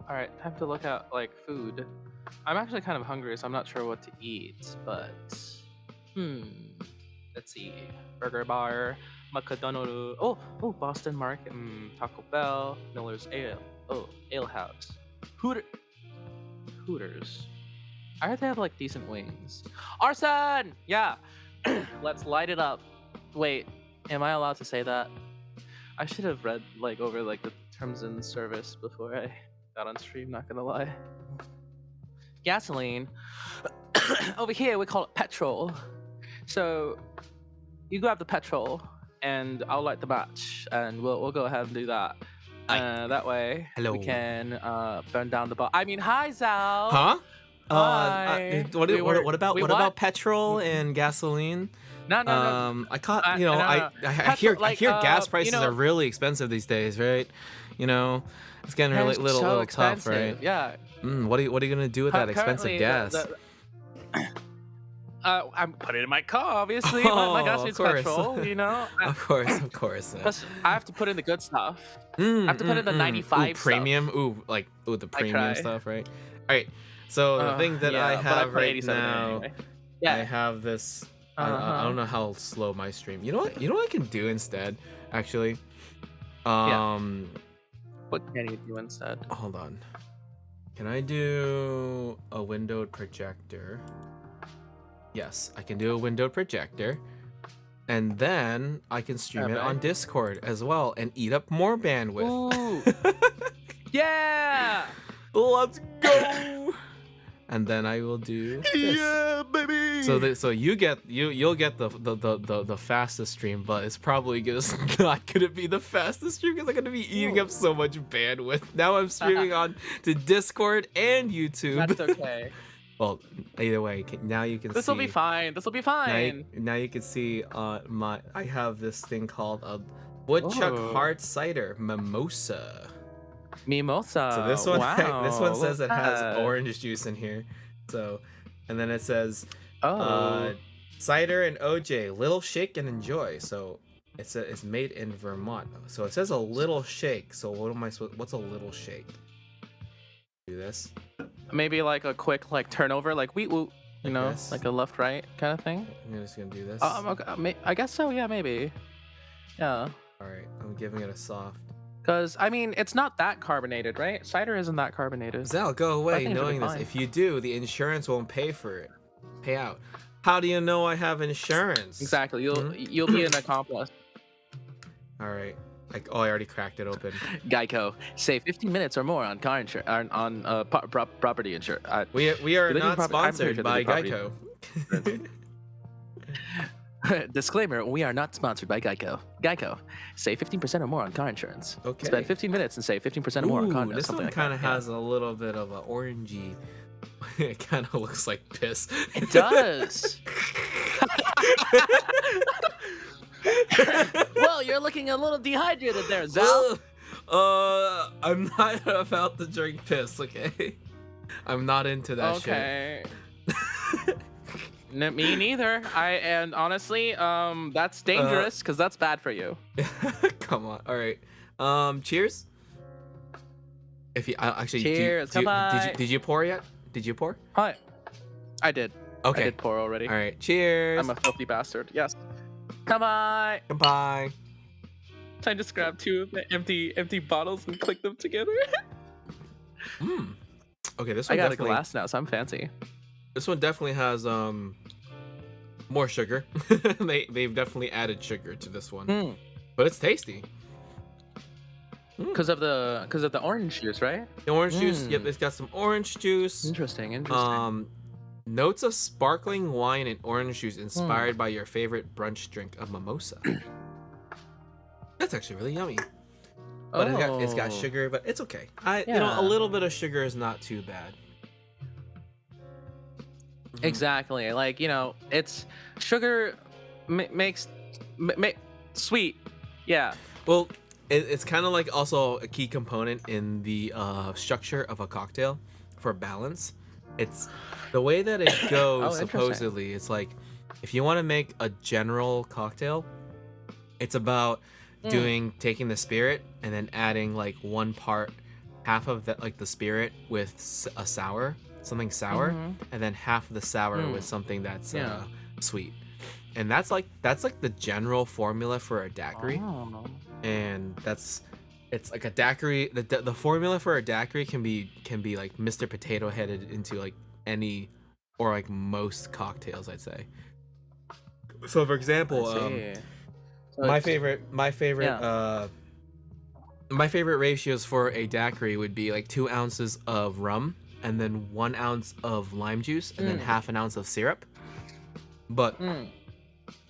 Speaker 2: All right, time to look at like food. I'm actually kind of hungry, so I'm not sure what to eat. But let's see. Burger bar, McDonald's. Oh, Boston Market. Taco Bell, Miller's Ale. Oh, Ale House. Hooters. I heard they have like decent wings. Arson! Yeah. Let's light it up. Wait, am I allowed to say that? I should have read like over like the terms and service before I got on stream, not gonna lie. Gasoline. Over here we call it petrol. So you grab the petrol and I'll light the match and we'll go ahead and do that. That way
Speaker 1: Hello.
Speaker 2: we can burn down the bar. I mean, hi Zal.
Speaker 1: Huh?
Speaker 2: Hi.
Speaker 1: What about petrol and gasoline?
Speaker 2: No, no, no.
Speaker 1: I caught,
Speaker 2: No, no, no.
Speaker 1: I hear gas
Speaker 2: You
Speaker 1: prices
Speaker 2: know,
Speaker 1: are really expensive these days, right? You know, it's getting really
Speaker 2: it's so
Speaker 1: little tough, right?
Speaker 2: expensive. Yeah.
Speaker 1: What are you gonna do with that expensive
Speaker 2: Currently,
Speaker 1: gas?
Speaker 2: I'm putting it in my car. Obviously, my gas
Speaker 1: Oh, of
Speaker 2: needs
Speaker 1: course,
Speaker 2: petrol. You know,
Speaker 1: of course.
Speaker 2: plus I have to put in the good stuff. I have to put in the
Speaker 1: Ooh,
Speaker 2: 95 stuff.
Speaker 1: premium. Ooh, the
Speaker 2: I
Speaker 1: premium
Speaker 2: cry.
Speaker 1: stuff, right? All right. So the thing that I
Speaker 2: Yeah, but I
Speaker 1: have
Speaker 2: put
Speaker 1: right
Speaker 2: 87 in it
Speaker 1: now,
Speaker 2: anyway.
Speaker 1: I
Speaker 2: Yeah.
Speaker 1: have this. I
Speaker 2: Uh-huh.
Speaker 1: don't know how slow my stream. You know what? You know what I can do instead, actually.
Speaker 2: Yeah.
Speaker 1: Um,
Speaker 2: What can you do instead?
Speaker 1: hold on. Can I do a windowed projector? Yes, I can do a windowed projector. And then I can stream it on
Speaker 2: Okay.
Speaker 1: Discord as well and eat up more bandwidth.
Speaker 2: Ooh. Yeah.
Speaker 1: Let's go. And then I will do this.
Speaker 3: Yeah, baby.
Speaker 1: So you'll get the fastest stream, but it's probably just not gonna be the fastest stream because I'm gonna be eating up so much bandwidth. Now I'm streaming on to Discord and YouTube.
Speaker 2: That's okay.
Speaker 1: Well, either way, now you can
Speaker 2: This
Speaker 1: see.
Speaker 2: will be fine. This will be fine.
Speaker 1: Now you can see I have this thing called a woodchuck
Speaker 2: Ooh.
Speaker 1: hard cider mimosa.
Speaker 2: Mimosa.
Speaker 1: So this one
Speaker 2: Wow.
Speaker 1: this one says
Speaker 2: look
Speaker 1: it
Speaker 2: at
Speaker 1: has
Speaker 2: that.
Speaker 1: orange juice in here. So and then it says
Speaker 2: Oh.
Speaker 1: cider and OJ, little shake and enjoy. So it's made in Vermont. So it says a little shake. So what's a little shake? Do this.
Speaker 2: Maybe like a quick like turnover, like wheat woot, you know,
Speaker 1: Yes.
Speaker 2: like a left right kind of thing.
Speaker 1: I'm just gonna do this.
Speaker 2: Okay, I guess so. Yeah, maybe. Yeah.
Speaker 1: All right, I'm giving it a soft.
Speaker 2: Because I mean, it's not that carbonated, right? Cider isn't that carbonated.
Speaker 1: Zal, go away
Speaker 2: think it'll be
Speaker 1: knowing this.
Speaker 2: fine.
Speaker 1: If you do, the insurance won't pay for it. Pay out. How do you know I have insurance?
Speaker 2: Exactly.
Speaker 1: Hmm?
Speaker 2: You'll be an accomplice.
Speaker 1: All right. I already cracked it open.
Speaker 2: Geico, save 15 minutes or more on car insurance, on property insurance.
Speaker 1: We are
Speaker 2: Do they do
Speaker 1: not
Speaker 2: I'm pretty
Speaker 1: sponsored
Speaker 2: sure
Speaker 1: by
Speaker 2: they do
Speaker 1: Geico.
Speaker 2: Disclaimer: we are not sponsored by Geico. Geico, save 15% or more on car insurance.
Speaker 1: Okay.
Speaker 2: Spend 15 minutes and save 15% or more on
Speaker 1: Ooh,
Speaker 2: condos.
Speaker 1: this
Speaker 2: something
Speaker 1: one
Speaker 2: like
Speaker 1: kind of
Speaker 2: that. Yeah.
Speaker 1: has a little bit of an orangey. It kind of looks like piss.
Speaker 2: It does. Well, you're looking a little dehydrated there, Zal.
Speaker 1: I'm not about to drink piss, okay? I'm not into that shit.
Speaker 2: Okay. Me neither. And honestly, that's dangerous because that's bad for you.
Speaker 1: Come on. All right. Cheers. If you actually
Speaker 2: Cheers.
Speaker 1: did you pour yet? Did you pour?
Speaker 2: Hi. I did. I
Speaker 1: Okay.
Speaker 2: did pour already.
Speaker 1: All right. Cheers.
Speaker 2: I'm a filthy bastard. Yes. Come on.
Speaker 1: Goodbye.
Speaker 2: I just grabbed two of the empty bottles and click them together.
Speaker 1: Okay, this
Speaker 2: I
Speaker 1: one
Speaker 2: got a
Speaker 1: definitely
Speaker 2: glass now, so I'm fancy.
Speaker 1: this one definitely has more sugar. They've definitely added sugar to this one. But it's tasty.
Speaker 2: Because of the orange juice, right?
Speaker 1: The orange juice, yep, it's got some orange juice.
Speaker 2: Interesting.
Speaker 1: Notes of sparkling wine and orange juice inspired by your favorite brunch drink, a mimosa. That's actually really yummy. But it's got sugar, but it's okay. You know,
Speaker 2: Yeah.
Speaker 1: a little bit of sugar is not too bad.
Speaker 2: Exactly. Like, you know, it's sugar makes sweet. Yeah.
Speaker 1: Well, it's kind of like also a key component in the structure of a cocktail for balance. It's the way that it goes.
Speaker 2: Interesting.
Speaker 1: Supposedly, it's like if you want to make a general cocktail, it's about taking the spirit and then adding like half of the spirit with something sour, and then half of the sour with something that's sweet. And that's like the general formula for a daiquiri.
Speaker 2: Oh.
Speaker 1: And it's like a daiquiri. The formula for a daiquiri can be like Mr. Potato Headed into like any or like most cocktails, I'd say. So for example, my favorite ratios for a daiquiri would be like 2 ounces of rum and then 1 ounce of lime juice and then half an ounce of syrup. But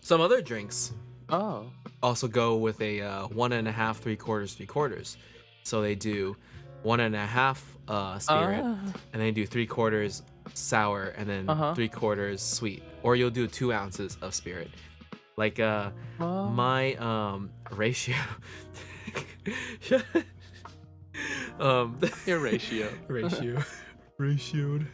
Speaker 1: some other drinks also go with a 1.5, 3/4. So they do 1.5 spirit, and they do 3/4 sour, and then 3/4 sweet. Or you'll do 2 ounces of spirit, Like
Speaker 2: Oh,
Speaker 1: my ratio. um
Speaker 2: your ratio.
Speaker 1: ratio ratioed.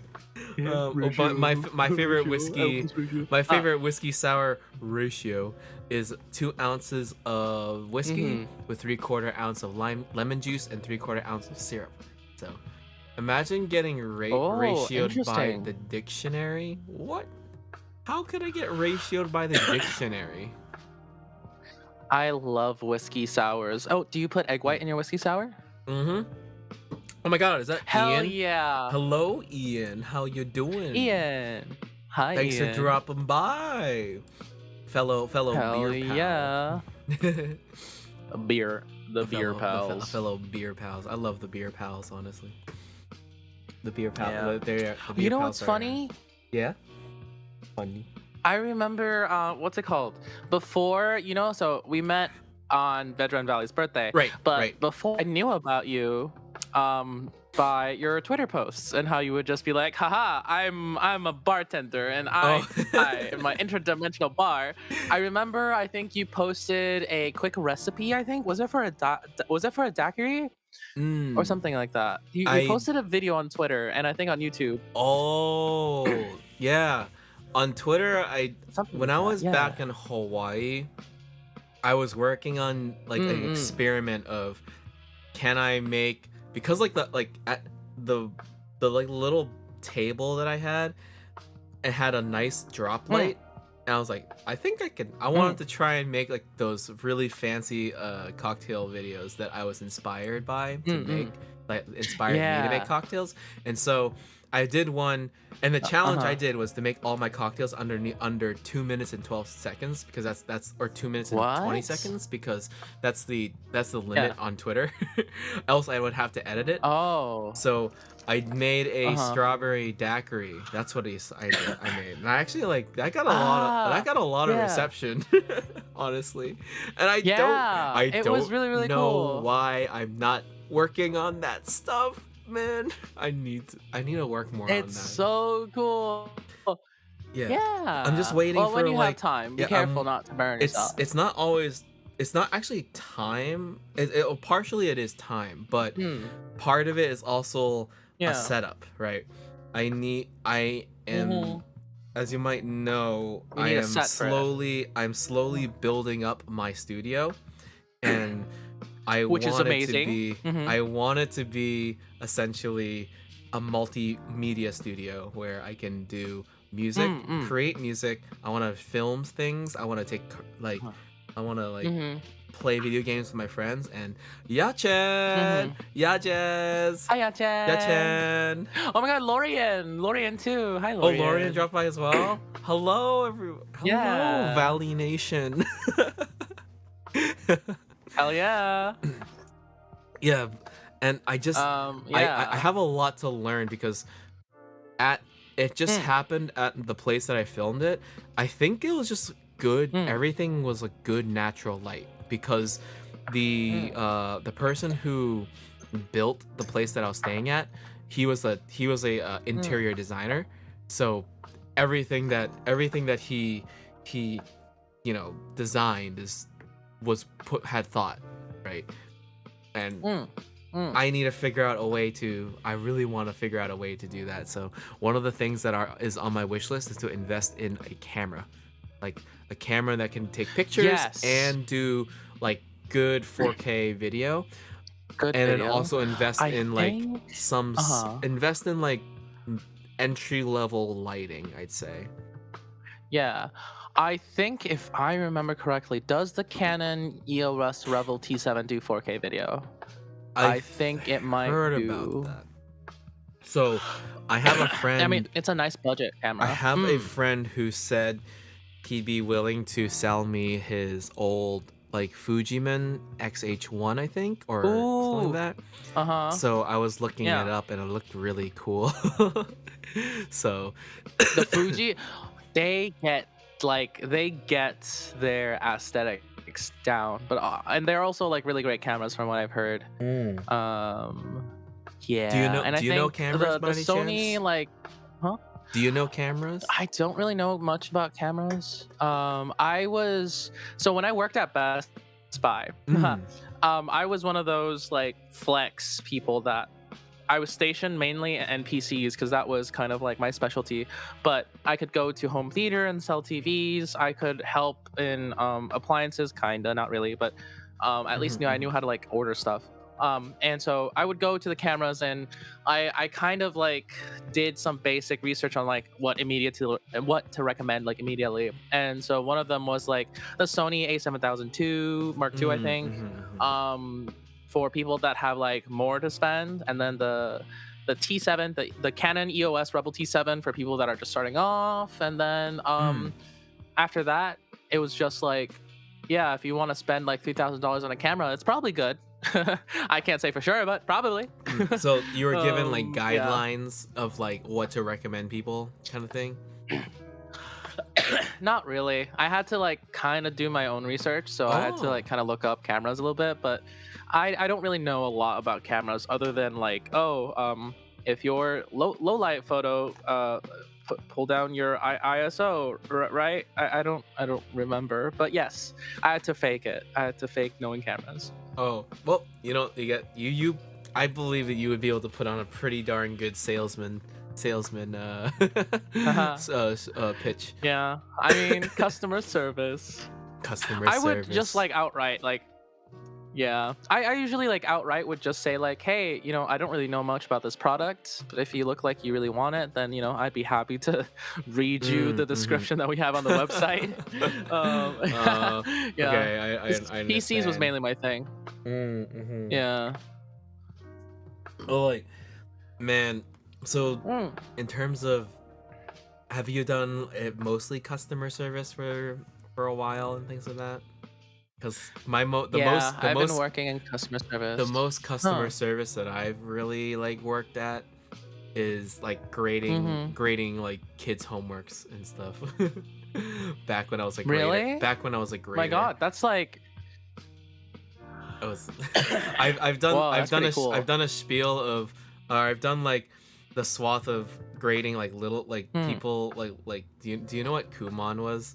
Speaker 2: Yeah,
Speaker 1: Oh, but my
Speaker 2: ratio,
Speaker 1: my favorite
Speaker 2: ratio,
Speaker 1: whiskey,
Speaker 2: alcohol's ratio.
Speaker 1: my
Speaker 2: Ah,
Speaker 1: favorite whiskey sour ratio is 2 ounces of whiskey
Speaker 2: mm-hmm.
Speaker 1: with 3/4 ounce of lemon juice and 3/4 ounce of syrup. So imagine getting
Speaker 2: Oh,
Speaker 1: ratioed by
Speaker 2: interesting.
Speaker 1: the dictionary. What? How could I get ratioed by the dictionary?
Speaker 2: I love whiskey sours. Oh, do you put egg white in your whiskey sour?
Speaker 1: Mm-hmm. Oh my God, is that
Speaker 2: Hell
Speaker 1: Ian?
Speaker 2: yeah.
Speaker 1: Hello, Ian. How you doing?
Speaker 2: Ian. Hi,
Speaker 1: Thanks for
Speaker 2: Ian.
Speaker 1: dropping by, fellow
Speaker 2: Hell
Speaker 1: beer pal.
Speaker 2: yeah. Beer. The
Speaker 1: a
Speaker 2: beer
Speaker 1: fellow the fe- a
Speaker 2: pals.
Speaker 1: fellow beer pals. I love the beer pals, honestly. The beer pal,
Speaker 2: Yeah.
Speaker 1: the
Speaker 2: You
Speaker 1: beer
Speaker 2: know
Speaker 1: pals
Speaker 2: what's
Speaker 1: are
Speaker 2: funny?
Speaker 1: yeah, funny.
Speaker 2: I remember, what's it called? Before, so we met on Vedran Valley's birthday,
Speaker 1: Right,
Speaker 2: but
Speaker 1: right.
Speaker 2: before I knew about you, by your Twitter posts and how you would just be like, haha, I'm a bartender and
Speaker 1: Oh,
Speaker 2: I in my interdimensional bar. I remember I think you posted a quick recipe, I think. Was it for a daiquiri or
Speaker 1: mm,
Speaker 2: something like that? You
Speaker 1: I
Speaker 2: posted a video on Twitter and I think on YouTube.
Speaker 1: oh yeah. On Twitter,
Speaker 2: Something
Speaker 1: when
Speaker 2: like
Speaker 1: I
Speaker 2: that.
Speaker 1: was
Speaker 2: Yeah.
Speaker 1: back in Hawaii, I was working on like an
Speaker 2: Mm-mm.
Speaker 1: experiment of can I make, because like the like at the like little table that I had, it had a nice drop
Speaker 2: Mm,
Speaker 1: light, and I was like, I think I
Speaker 2: mm,
Speaker 1: wanted to try and make like those really fancy cocktail videos that I was inspired by to make,
Speaker 2: mm-mm.
Speaker 1: like inspired me to make
Speaker 2: Yeah.
Speaker 1: cocktails. And so I did one, and the challenge I
Speaker 2: Uh-huh.
Speaker 1: did was to make all my cocktails under 2 minutes and 12 seconds, because that's or 2 minutes and 20
Speaker 2: What?
Speaker 1: seconds because that's the limit
Speaker 2: Yeah.
Speaker 1: on Twitter. Else I would have to edit it.
Speaker 2: Oh.
Speaker 1: So I made a
Speaker 2: Uh-huh.
Speaker 1: strawberry daiquiri. That's what I made. And I actually like that
Speaker 2: Ah.
Speaker 1: got a lot of
Speaker 2: Yeah.
Speaker 1: reception, honestly. And
Speaker 2: Yeah.
Speaker 1: I
Speaker 2: It was
Speaker 1: don't
Speaker 2: really, really
Speaker 1: know
Speaker 2: cool.
Speaker 1: why I'm not working on that stuff, man. I need to work more on
Speaker 2: It's
Speaker 1: that.
Speaker 2: so cool.
Speaker 1: Yeah. I'm just
Speaker 2: Yeah.
Speaker 1: waiting
Speaker 2: Well, when
Speaker 1: for
Speaker 2: you have
Speaker 1: like
Speaker 2: time, be
Speaker 1: yeah,
Speaker 2: careful not to burn yourself.
Speaker 1: it's not always, it's not actually time. Partially it is time, but
Speaker 2: Hmm.
Speaker 1: part of it is also a
Speaker 2: Yeah.
Speaker 1: setup, right? I am,
Speaker 2: Mm-hmm.
Speaker 1: as you might know,
Speaker 2: You need a set for it,
Speaker 1: I'm slowly building up my studio, and
Speaker 2: which is amazing.
Speaker 1: I want it to be essentially a multimedia studio where I can do music,
Speaker 2: Mm-hmm.
Speaker 1: create music. I want to film things. I want to take like I want to like
Speaker 2: Mm-hmm.
Speaker 1: play video games with my friends, and
Speaker 2: Mm-hmm.
Speaker 1: Yachan, Yajaz,
Speaker 2: Hi, Achan.
Speaker 1: Yachan.
Speaker 2: Oh my God, Lorian. Lorian too. Hi,
Speaker 1: Oh, Lorian
Speaker 2: Lorian.
Speaker 1: dropped by as well. Hello, hello,
Speaker 2: Yeah.
Speaker 1: Valley Nation.
Speaker 2: Hell yeah.
Speaker 1: Yeah, and I
Speaker 2: Yeah.
Speaker 1: have a lot to learn because at it just
Speaker 2: Mm,
Speaker 1: happened at the place that I filmed it. I think it was just good.
Speaker 2: mm,
Speaker 1: Everything was a good natural light because
Speaker 2: mm,
Speaker 1: the person who built the place that I was staying at, he was a
Speaker 2: mm.
Speaker 1: interior designer. So everything that he designed was put had thought, right? And
Speaker 2: Mm, mm.
Speaker 1: I really want to figure out a way to do that. So one of the things that is on my wish list is to invest in a camera, like a camera that can take pictures
Speaker 2: Yes.
Speaker 1: and do like good 4K video,
Speaker 2: Good
Speaker 1: and then
Speaker 2: video.
Speaker 1: also invest
Speaker 2: I
Speaker 1: in like
Speaker 2: think. Uh-huh.
Speaker 1: invest in like entry level lighting, I'd say.
Speaker 2: Yeah. I think if I remember correctly, does the Canon EOS Revel T7 do 4K video? I
Speaker 1: I've
Speaker 2: think it might
Speaker 1: heard about
Speaker 2: do.
Speaker 1: that. So I have a
Speaker 2: I mean,
Speaker 1: friend
Speaker 2: it's a nice budget
Speaker 1: I
Speaker 2: camera.
Speaker 1: have a friend who said he'd be willing to sell me his old like Fujiman XH1, I think, or something
Speaker 2: Ooh.
Speaker 1: like that.
Speaker 2: Uh-huh.
Speaker 1: So I was looking it
Speaker 2: Yeah.
Speaker 1: up and it looked really cool. So
Speaker 2: The Fuji, they get their aesthetics down, but and they're also like really great cameras from what I've heard. Um, yeah, and I
Speaker 1: do you know
Speaker 2: think
Speaker 1: cameras
Speaker 2: the
Speaker 1: by any
Speaker 2: Sony
Speaker 1: chance?
Speaker 2: like, huh?
Speaker 1: Do you know cameras?
Speaker 2: I don't really know much about cameras. So when I worked at Best Buy,
Speaker 1: Mm.
Speaker 2: I was one of those like flex people that I was stationed mainly in PCs because that was kind of like my specialty. But I could go to home theater and sell TVs. I could help in appliances, kinda, not really, but at least
Speaker 1: Mhm,
Speaker 2: I knew
Speaker 1: mhm.
Speaker 2: how to like order stuff. And so I would go to the cameras and I kind of like did some basic research on like what to recommend like immediately. And so one of them was like the Sony A7002 Mark II, I
Speaker 1: Mm,
Speaker 2: think.
Speaker 1: mhm, mhm.
Speaker 2: Um, for people that have like more to spend, and then the T7, the Canon EOS Rebel T7 for people that are just starting off, and then
Speaker 1: Mm.
Speaker 2: after that it was just like, yeah, if you want to spend like $3,000 on a camera, it's probably good. I can't say for sure, but probably.
Speaker 1: So you were given like
Speaker 2: Yeah.
Speaker 1: guidelines of like what to recommend people, kind of thing.
Speaker 2: Not really. I had to like kind of do my own research, so I had to
Speaker 1: Oh.
Speaker 2: like kind of look up cameras a little bit, but I don't really know a lot about cameras other than like, if your low light photo pull down your ISO, right? I don't remember, but yes, I had to fake it. I had to fake knowing cameras.
Speaker 1: Oh. Well, you get you. I believe that you would be able to put on a pretty darn good salesman
Speaker 2: Haha.
Speaker 1: pitch.
Speaker 2: Yeah. I mean, customer service.
Speaker 1: Customer
Speaker 2: I would just
Speaker 1: service.
Speaker 2: like outright like, yeah. I usually like outright would just say like, hey, I don't really know much about this product, but if you look like you really want it, then I'd be happy to read you the
Speaker 1: Mm-hmm.
Speaker 2: description that we have on the website.
Speaker 1: uh,
Speaker 2: Yeah.
Speaker 1: okay, I
Speaker 2: PCs was
Speaker 1: understand.
Speaker 2: mainly my thing.
Speaker 1: Mm-hmm.
Speaker 2: Yeah.
Speaker 1: Oh, like, man. So,
Speaker 2: Mm.
Speaker 1: in terms of, have you done mostly customer service for a while and things like that? Because
Speaker 2: Yeah, I've been working in customer
Speaker 1: the
Speaker 2: service.
Speaker 1: most customer
Speaker 2: Huh.
Speaker 1: service that I've really like worked at is like
Speaker 2: Mm-hmm.
Speaker 1: grading like kids' homeworks and stuff. Back when I was a grader.
Speaker 2: Really?
Speaker 1: Back when I was a
Speaker 2: My
Speaker 1: grader.
Speaker 2: God, that's like,
Speaker 1: I was I've done
Speaker 2: whoa, that's pretty
Speaker 1: I've
Speaker 2: cool.
Speaker 1: done a spiel of I've done like the swath of grading like little like
Speaker 2: Hmm.
Speaker 1: people like do you know what Kumon was?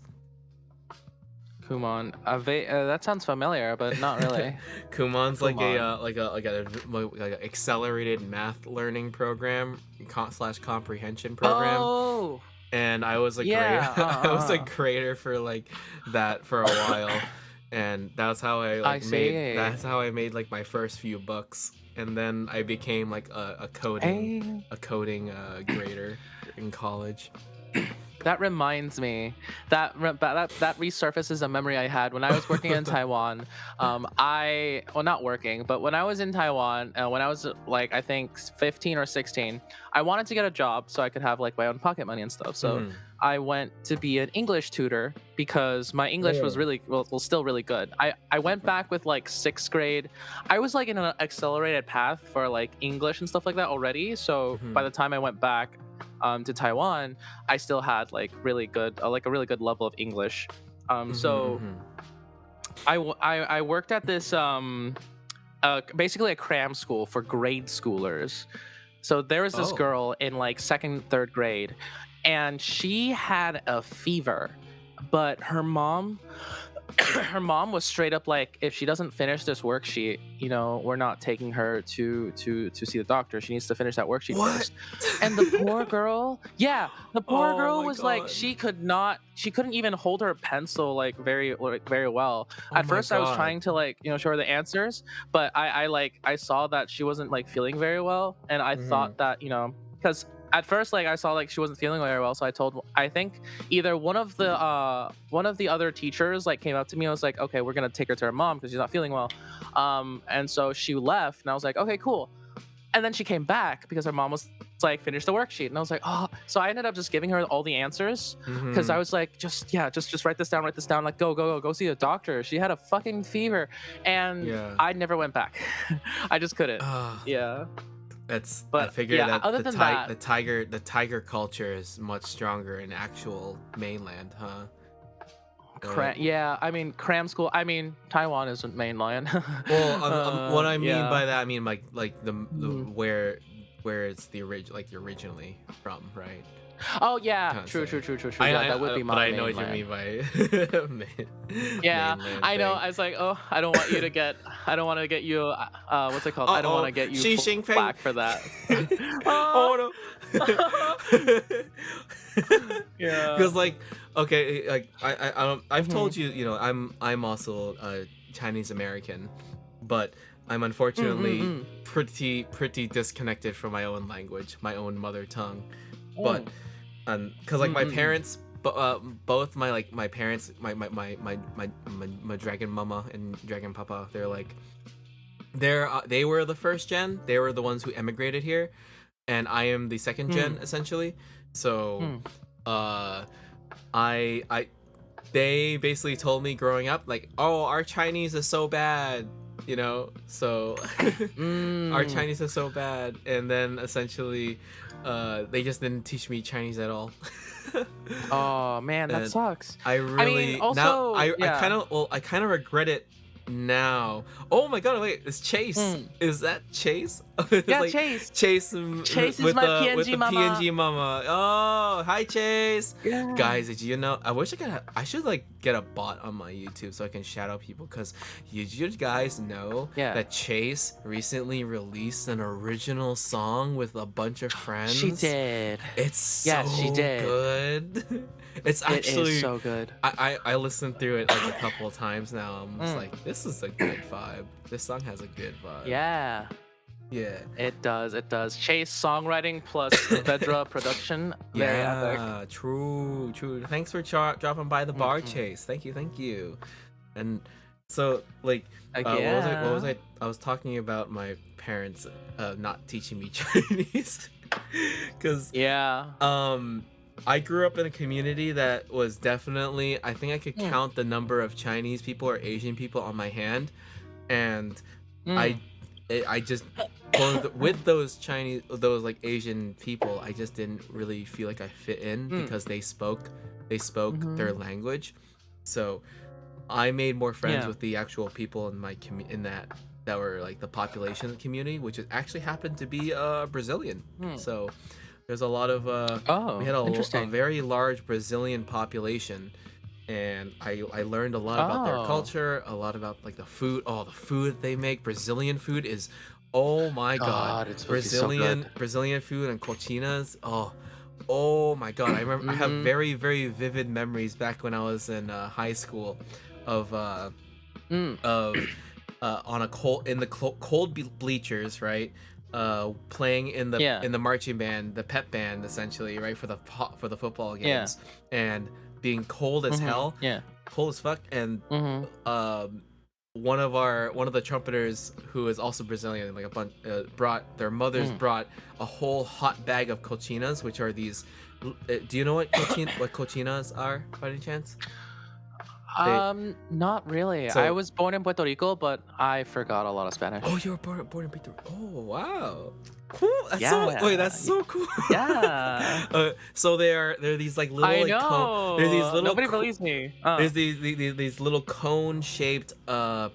Speaker 2: Kumon. That sounds familiar, but not really.
Speaker 1: Kumon's like a
Speaker 2: Kumon.
Speaker 1: like a accelerated math learning program slash comprehension program,
Speaker 2: Oh,
Speaker 1: and I was a grade
Speaker 2: yeah.
Speaker 1: I was a grader for like that for a while, and
Speaker 2: I see.
Speaker 1: that's how I made like my first few bucks, and then I became like
Speaker 2: Hey,
Speaker 1: a coding grader in college.
Speaker 2: that reminds me that resurfaces a memory I had when I was working in Taiwan. Not working, but when I was in Taiwan, when I was like I think 15 or 16, I wanted to get a job so I could have like my own pocket money and stuff. So
Speaker 1: Mhm.
Speaker 2: I went to be an English tutor because my English was
Speaker 1: Mm.
Speaker 2: really well, still really good. I went back with like sixth grade. I was like in an accelerated path for like English and stuff like that already. So by
Speaker 1: Mhm.
Speaker 2: the time I went back to Taiwan, I still had like really good, like a really good level of English.
Speaker 1: Mhm.
Speaker 2: So
Speaker 1: Mhm.
Speaker 2: I worked at this basically a cram school for grade schoolers. So there was this
Speaker 1: Oh.
Speaker 2: girl in like second, third grade, and she had a fever, but her mom her mom was straight up like, if she doesn't finish this worksheet, we're not taking her to see the doctor. She needs to finish that worksheet
Speaker 1: What?
Speaker 2: first. And the poor girl, yeah, the poor
Speaker 1: Oh
Speaker 2: girl
Speaker 1: my
Speaker 2: was like,
Speaker 1: god.
Speaker 2: she couldn't even hold her pencil very well.
Speaker 1: Oh
Speaker 2: At
Speaker 1: my
Speaker 2: first I was
Speaker 1: god.
Speaker 2: trying to like, show her the answers, but I saw that she wasn't like feeling very well, and I
Speaker 1: Mhm.
Speaker 2: thought that, because at first like I saw like she wasn't feeling very well, so I think either one of the other teachers like came up to me and was like, okay, we're gonna take her to her mom because she's not feeling well. And so she left, and I was like, okay, cool. And then she came back because her mom was like, finish the worksheet, and I was like, oh. So I ended up just giving her all the answers because I
Speaker 1: Mhm.
Speaker 2: was like, just write this down, like go see the doctor. She had a fucking fever, and
Speaker 1: Yeah.
Speaker 2: I never went back. I just couldn't.
Speaker 1: Ah,
Speaker 2: Yeah,
Speaker 1: I
Speaker 2: but
Speaker 1: figure
Speaker 2: yeah,
Speaker 1: that
Speaker 2: other than that,
Speaker 1: the tiger culture is much stronger in actual mainland, huh?
Speaker 2: Yeah, I mean, cram school. I mean, Taiwan isn't mainland.
Speaker 1: Well, what I mean
Speaker 2: Yeah.
Speaker 1: by that, I mean like the
Speaker 2: Mhm.
Speaker 1: where it's the originally from, right?
Speaker 2: Oh yeah,
Speaker 1: Can't
Speaker 2: true,
Speaker 1: say.
Speaker 2: true, true, true, true. Yeah, that would be
Speaker 1: But
Speaker 2: my
Speaker 1: I know what you mean
Speaker 2: mainland.
Speaker 1: by
Speaker 2: Yeah,
Speaker 1: mainland
Speaker 2: I know.
Speaker 1: thing.
Speaker 2: I was like, oh, I don't want you to get, I don't want to get you, what's it called? I don't want
Speaker 1: Uh-oh.
Speaker 2: to get you
Speaker 1: Xi Jinping.
Speaker 2: flack for that. Oh,
Speaker 1: Oh no.
Speaker 2: yeah.
Speaker 1: Because like, okay, like I've
Speaker 2: Mm-hmm.
Speaker 1: told you, I'm also Chinese American, but I'm unfortunately
Speaker 2: Mm-mm-mm.
Speaker 1: pretty disconnected from my own language, my own mother tongue. But
Speaker 2: Mm.
Speaker 1: because like my
Speaker 2: Mm-mm-mm.
Speaker 1: parents, both my parents, my dragon mama and dragon papa, they were the first gen. They were the ones who emigrated here, and I am the second gen
Speaker 2: Mm.
Speaker 1: essentially. So,
Speaker 2: Mm.
Speaker 1: uh, I they basically told me growing up like, oh, our Chinese is so bad, so our
Speaker 2: Mm.
Speaker 1: Chinese is so bad, and then essentially, they just didn't teach me Chinese at all.
Speaker 2: Oh man, that
Speaker 1: And
Speaker 2: sucks.
Speaker 1: I
Speaker 2: I mean,
Speaker 1: really now
Speaker 2: also,
Speaker 1: I
Speaker 2: yeah.
Speaker 1: kind of I kind of regret it now. Oh my god, wait, it's Chase.
Speaker 2: Mm.
Speaker 1: Is that Chase? It's
Speaker 2: Yeah,
Speaker 1: like
Speaker 2: Chase.
Speaker 1: Chase
Speaker 2: Chase is
Speaker 1: with
Speaker 2: my
Speaker 1: the
Speaker 2: PNG mama.
Speaker 1: PNG mama. Oh, hi Chase.
Speaker 2: Yeah.
Speaker 1: Guys, did you know? I wish I should like get a bot on my YouTube so I can shout out people, because did you guys know
Speaker 2: Yeah.
Speaker 1: that Chase recently released an original song with a bunch of
Speaker 2: She
Speaker 1: friends?
Speaker 2: did.
Speaker 1: It's so
Speaker 2: Yes, she did.
Speaker 1: good. It's
Speaker 2: It is
Speaker 1: actually
Speaker 2: so good.
Speaker 1: I listened through it like a couple of times now. I'm just
Speaker 2: Mm.
Speaker 1: like, this is a good vibe. This song has a good vibe.
Speaker 2: Yeah,
Speaker 1: Yeah.
Speaker 2: it does. It does. Chase songwriting plus Vedra production. Very epic.
Speaker 1: Yeah. True. True. Thanks for dropping by the bar,
Speaker 2: Mm-mm.
Speaker 1: Chase. Thank you. Thank you. And so like,
Speaker 2: Like,
Speaker 1: what was I? What
Speaker 2: yeah.
Speaker 1: was I? I was talking about my parents not teaching me Chinese, because
Speaker 2: Yeah.
Speaker 1: I grew up in a community that was definitely, I think I could
Speaker 2: Mm.
Speaker 1: count the number of Chinese people or Asian people on my hand, and
Speaker 2: Mm.
Speaker 1: I just with those like Asian people, I just didn't really feel like I fit in
Speaker 2: Mm.
Speaker 1: because they spoke their
Speaker 2: Mhm.
Speaker 1: language. So I made more friends
Speaker 2: Yeah.
Speaker 1: with the actual people in my in that were like the population community, which actually happened to be Brazilian.
Speaker 2: Mm.
Speaker 1: So there's a lot of we
Speaker 2: Oh,
Speaker 1: had a
Speaker 2: interesting.
Speaker 1: very large Brazilian population, and I learned a lot about their
Speaker 2: Oh,
Speaker 1: culture, a lot about like the food. Oh, the food they make. Brazilian food is, oh my god,
Speaker 2: God, it's supposed to be so good.
Speaker 1: Brazilian food and cochinas. Oh my god, I remember. I have
Speaker 2: Mm-hmm.
Speaker 1: very vivid memories back when I was in high school, of
Speaker 2: Mm.
Speaker 1: of on a cold bleachers, right? Playing
Speaker 2: Yeah.
Speaker 1: in the marching band, the pep band, essentially, right, for the football
Speaker 2: Yeah.
Speaker 1: games, and being cold as
Speaker 2: Mm-hmm.
Speaker 1: hell,
Speaker 2: Yeah.
Speaker 1: cold as fuck, and
Speaker 2: Mm-hmm.
Speaker 1: one of the trumpeters, who is also Brazilian, like a bunch, brought their mothers
Speaker 2: Mm.
Speaker 1: brought a whole hot bag of cochinas, which are these. Do you know what cochinas are, by any chance?
Speaker 2: Not really. I
Speaker 1: So
Speaker 2: was born in Puerto Rico, but I forgot a lot of Spanish.
Speaker 1: Oh, you were born in Puerto Rico. Oh, wow. Cool.
Speaker 2: Yeah.
Speaker 1: That's so cool.
Speaker 2: Yeah.
Speaker 1: So they're these like little
Speaker 2: I
Speaker 1: like there's these
Speaker 2: know.
Speaker 1: little
Speaker 2: Nobody believes me.
Speaker 1: there's these little cone shaped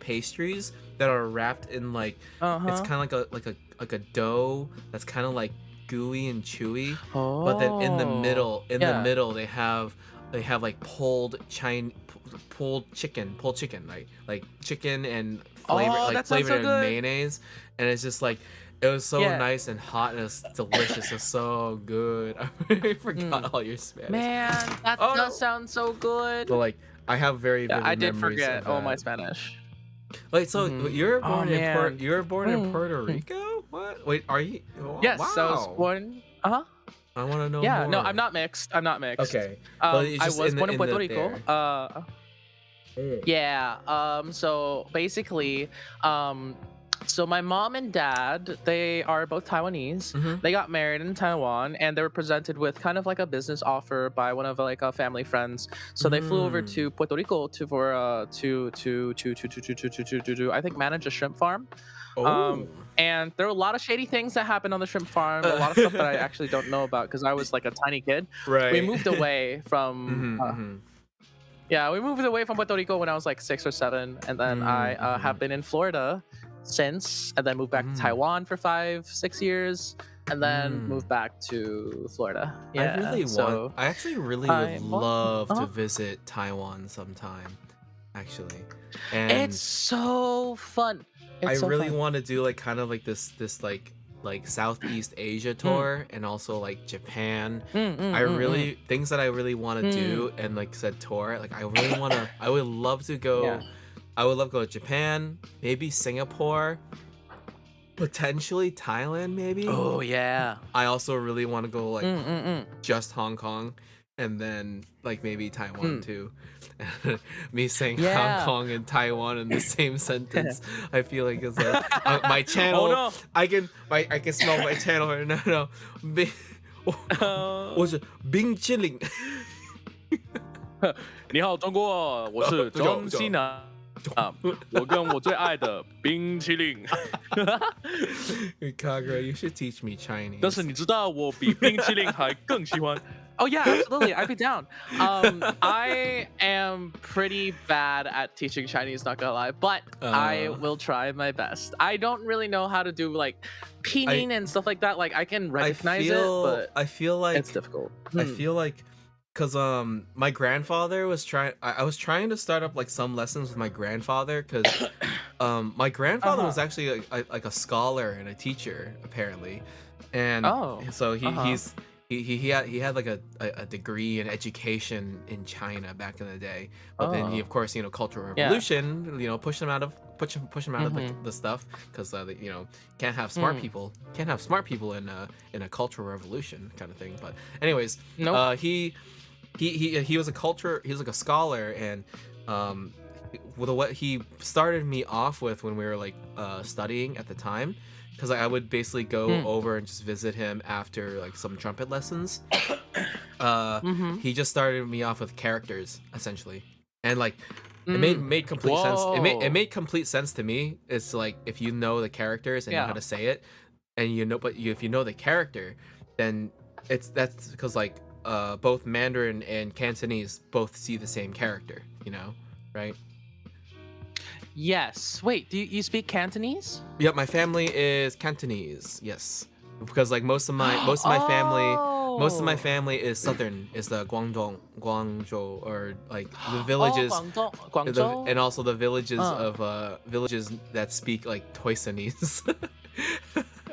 Speaker 1: pastries that are wrapped in like, it's
Speaker 2: Uh-huh.
Speaker 1: kind of like a dough that's kind of like gooey and chewy,
Speaker 2: Oh.
Speaker 1: but then in the
Speaker 2: Yeah.
Speaker 1: middle they have like pulled chicken, like chicken and flavor,
Speaker 2: Oh,
Speaker 1: like
Speaker 2: that sounds
Speaker 1: flavored
Speaker 2: so
Speaker 1: in
Speaker 2: good.
Speaker 1: mayonnaise, and it's just like, it was so
Speaker 2: Yeah.
Speaker 1: nice and hot, and it was delicious. It's so good. I forgot
Speaker 2: Mm.
Speaker 1: all your Spanish.
Speaker 2: Man, that
Speaker 1: Oh,
Speaker 2: does
Speaker 1: no.
Speaker 2: sound so good.
Speaker 1: But like, I have very
Speaker 2: Yeah,
Speaker 1: vivid
Speaker 2: I did
Speaker 1: memories
Speaker 2: forget
Speaker 1: of
Speaker 2: all my
Speaker 1: that.
Speaker 2: Spanish.
Speaker 1: Wait, so
Speaker 2: Mhm.
Speaker 1: you were
Speaker 2: Oh,
Speaker 1: born
Speaker 2: man.
Speaker 1: you were born in
Speaker 2: Mm.
Speaker 1: Puerto
Speaker 2: Mm.
Speaker 1: Rico? What? Wait, are you?
Speaker 2: Yes, I was
Speaker 1: Wow.
Speaker 2: born. Uh-huh.
Speaker 1: I want to know
Speaker 2: Yeah,
Speaker 1: more.
Speaker 2: no, I'm not mixed. I'm not mixed.
Speaker 1: Okay, but it's
Speaker 2: I
Speaker 1: just
Speaker 2: was born in
Speaker 1: in
Speaker 2: Puerto
Speaker 1: the
Speaker 2: Rico.
Speaker 1: there.
Speaker 2: Yeah. So basically, so my mom and dad, they are both Taiwanese.
Speaker 1: Mhm.
Speaker 2: They got married in Taiwan, and they were presented with kind of like a business offer by one of like a family friends. So they flew over to Puerto Rico to I think manage a shrimp farm.
Speaker 1: Oh.
Speaker 2: And there were a lot of shady things that happened on the shrimp farm. A lot of stuff that I actually don't know about because I was like a tiny kid.
Speaker 1: Right.
Speaker 2: We moved away from. Yeah, we moved away from Puerto Rico when I was like 6 or 7, and then I have been in Florida since, and then moved back to Taiwan for 5, 6 years, and then
Speaker 1: Mm.
Speaker 2: move back to Florida.
Speaker 1: I
Speaker 2: Yeah.
Speaker 1: really want.
Speaker 2: So
Speaker 1: I actually really would
Speaker 2: I'm
Speaker 1: love to
Speaker 2: uh,
Speaker 1: visit Taiwan sometime. Actually,
Speaker 2: it's
Speaker 1: and
Speaker 2: so fun.
Speaker 1: I
Speaker 2: It's so
Speaker 1: really
Speaker 2: fun.
Speaker 1: want to do like kind of like this like Southeast Asia tour and also like Japan.
Speaker 2: Mm, mm,
Speaker 1: I
Speaker 2: mm, mm.
Speaker 1: really things that I really want to
Speaker 2: Mm.
Speaker 1: do and like said tour. Like I really want to. I would love to go.
Speaker 2: Yeah.
Speaker 1: I would love to go to Japan, maybe Singapore, potentially Thailand, maybe.
Speaker 2: Oh yeah.
Speaker 1: I also really want to go like
Speaker 2: Mm, mm, mm.
Speaker 1: just Hong Kong and then like maybe Taiwan
Speaker 2: Mm.
Speaker 1: too. Me saying Hong
Speaker 2: Yeah.
Speaker 1: Kong and Taiwan in the same sentence, I feel like it's like my
Speaker 2: Oh
Speaker 1: channel.
Speaker 2: no.
Speaker 1: I can smell my channel right now. No, Bing, what's it? Bing chilling.
Speaker 2: 你好，中国，我是中西南啊，我跟我最爱的冰淇淋。
Speaker 1: Kaguraaa, you should teach me Chinese.
Speaker 2: 但是你知道我比冰淇淋还更喜欢。Oh yeah, absolutely. I'd be down. I am pretty bad at teaching Chinese, not gonna lie, but I will try my best. I don't really know how to do like pinyin and stuff like that. Like I can recognize but
Speaker 1: I feel like
Speaker 2: it's difficult.
Speaker 1: I feel like because my grandfather was trying I was trying to start up like some lessons with my grandfather because my grandfather was actually like a scholar and a teacher apparently, and so he had like a degree in education in China back in the day, but then he of course Cultural Revolution pushed him out of the stuff because can't have smart people in a Cultural Revolution kind of thing. But anyways, he was like a scholar, and with what he started me off with when we were like studying at the time, because I would basically go over and just visit him after like some trumpet lessons. He just started me off with characters essentially, and like it made complete sense. It made complete sense to me. It's like if you know the characters and know how to say it, and if you know the character, then that's because like both Mandarin and Cantonese both see the same character, right?
Speaker 2: Yes. Wait, do you speak Cantonese?
Speaker 1: Yep, my family is Cantonese. Yes, because like most of my family is southern, is the Guangzhou, or like the villages,
Speaker 2: Guangzhou?
Speaker 1: and also the villages of villages that speak like Toisanese.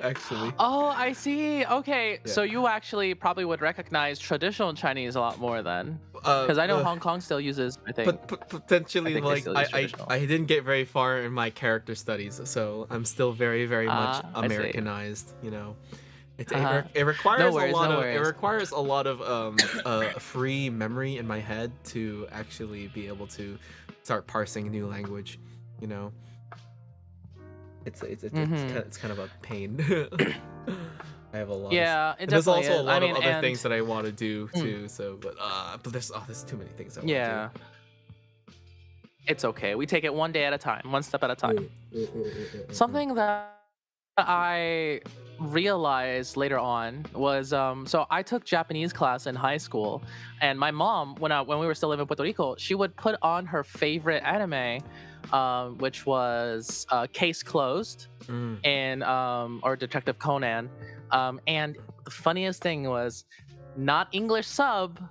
Speaker 1: Actually.
Speaker 2: Oh, I see. Okay, so you actually probably would recognize traditional Chinese a lot more then, because I know Hong Kong still uses. I think.
Speaker 1: But potentially,
Speaker 2: like
Speaker 1: I didn't get very far in my character studies, so I'm still very much Americanized. It requires it requires a lot of free memory in my head to actually be able to start parsing new language. It's kind of a pain. I have a lot.
Speaker 2: Yeah,
Speaker 1: and there's also a lot of other
Speaker 2: and
Speaker 1: things that I want to do too. So, but there's too many things I want to do.
Speaker 2: It's okay. We take it one day at a time, one step at a time. Something that I realized later on was so I took Japanese class in high school, and my mom, when we were still living in Puerto Rico, she would put on her favorite anime, which was Case Closed and or Detective Conan, and the funniest thing was not English sub,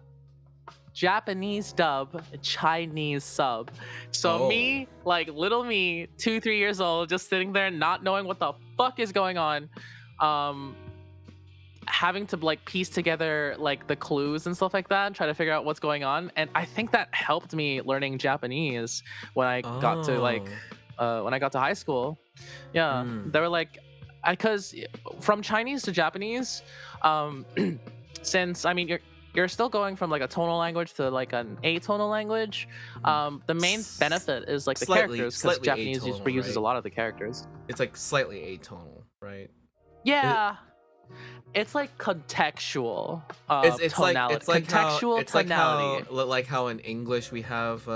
Speaker 2: Japanese dub, Chinese sub. So me, like little me, 2-3 years old, just sitting there not knowing what the fuck is going on, having to like piece together like the clues and stuff like that and try to figure out what's going on. And I think that helped me learning Japanese when I got to when I got to high school. Yeah, they were like, because from Chinese to Japanese, since I mean you're still going from like a tonal language to like an atonal language. The main benefit is like the characters, because Japanese reuses a lot of the characters.
Speaker 1: It's like slightly atonal, right?
Speaker 2: Yeah. It's like contextual
Speaker 1: it's
Speaker 2: tonality.
Speaker 1: like
Speaker 2: contextual tonality.
Speaker 1: Like how in English we have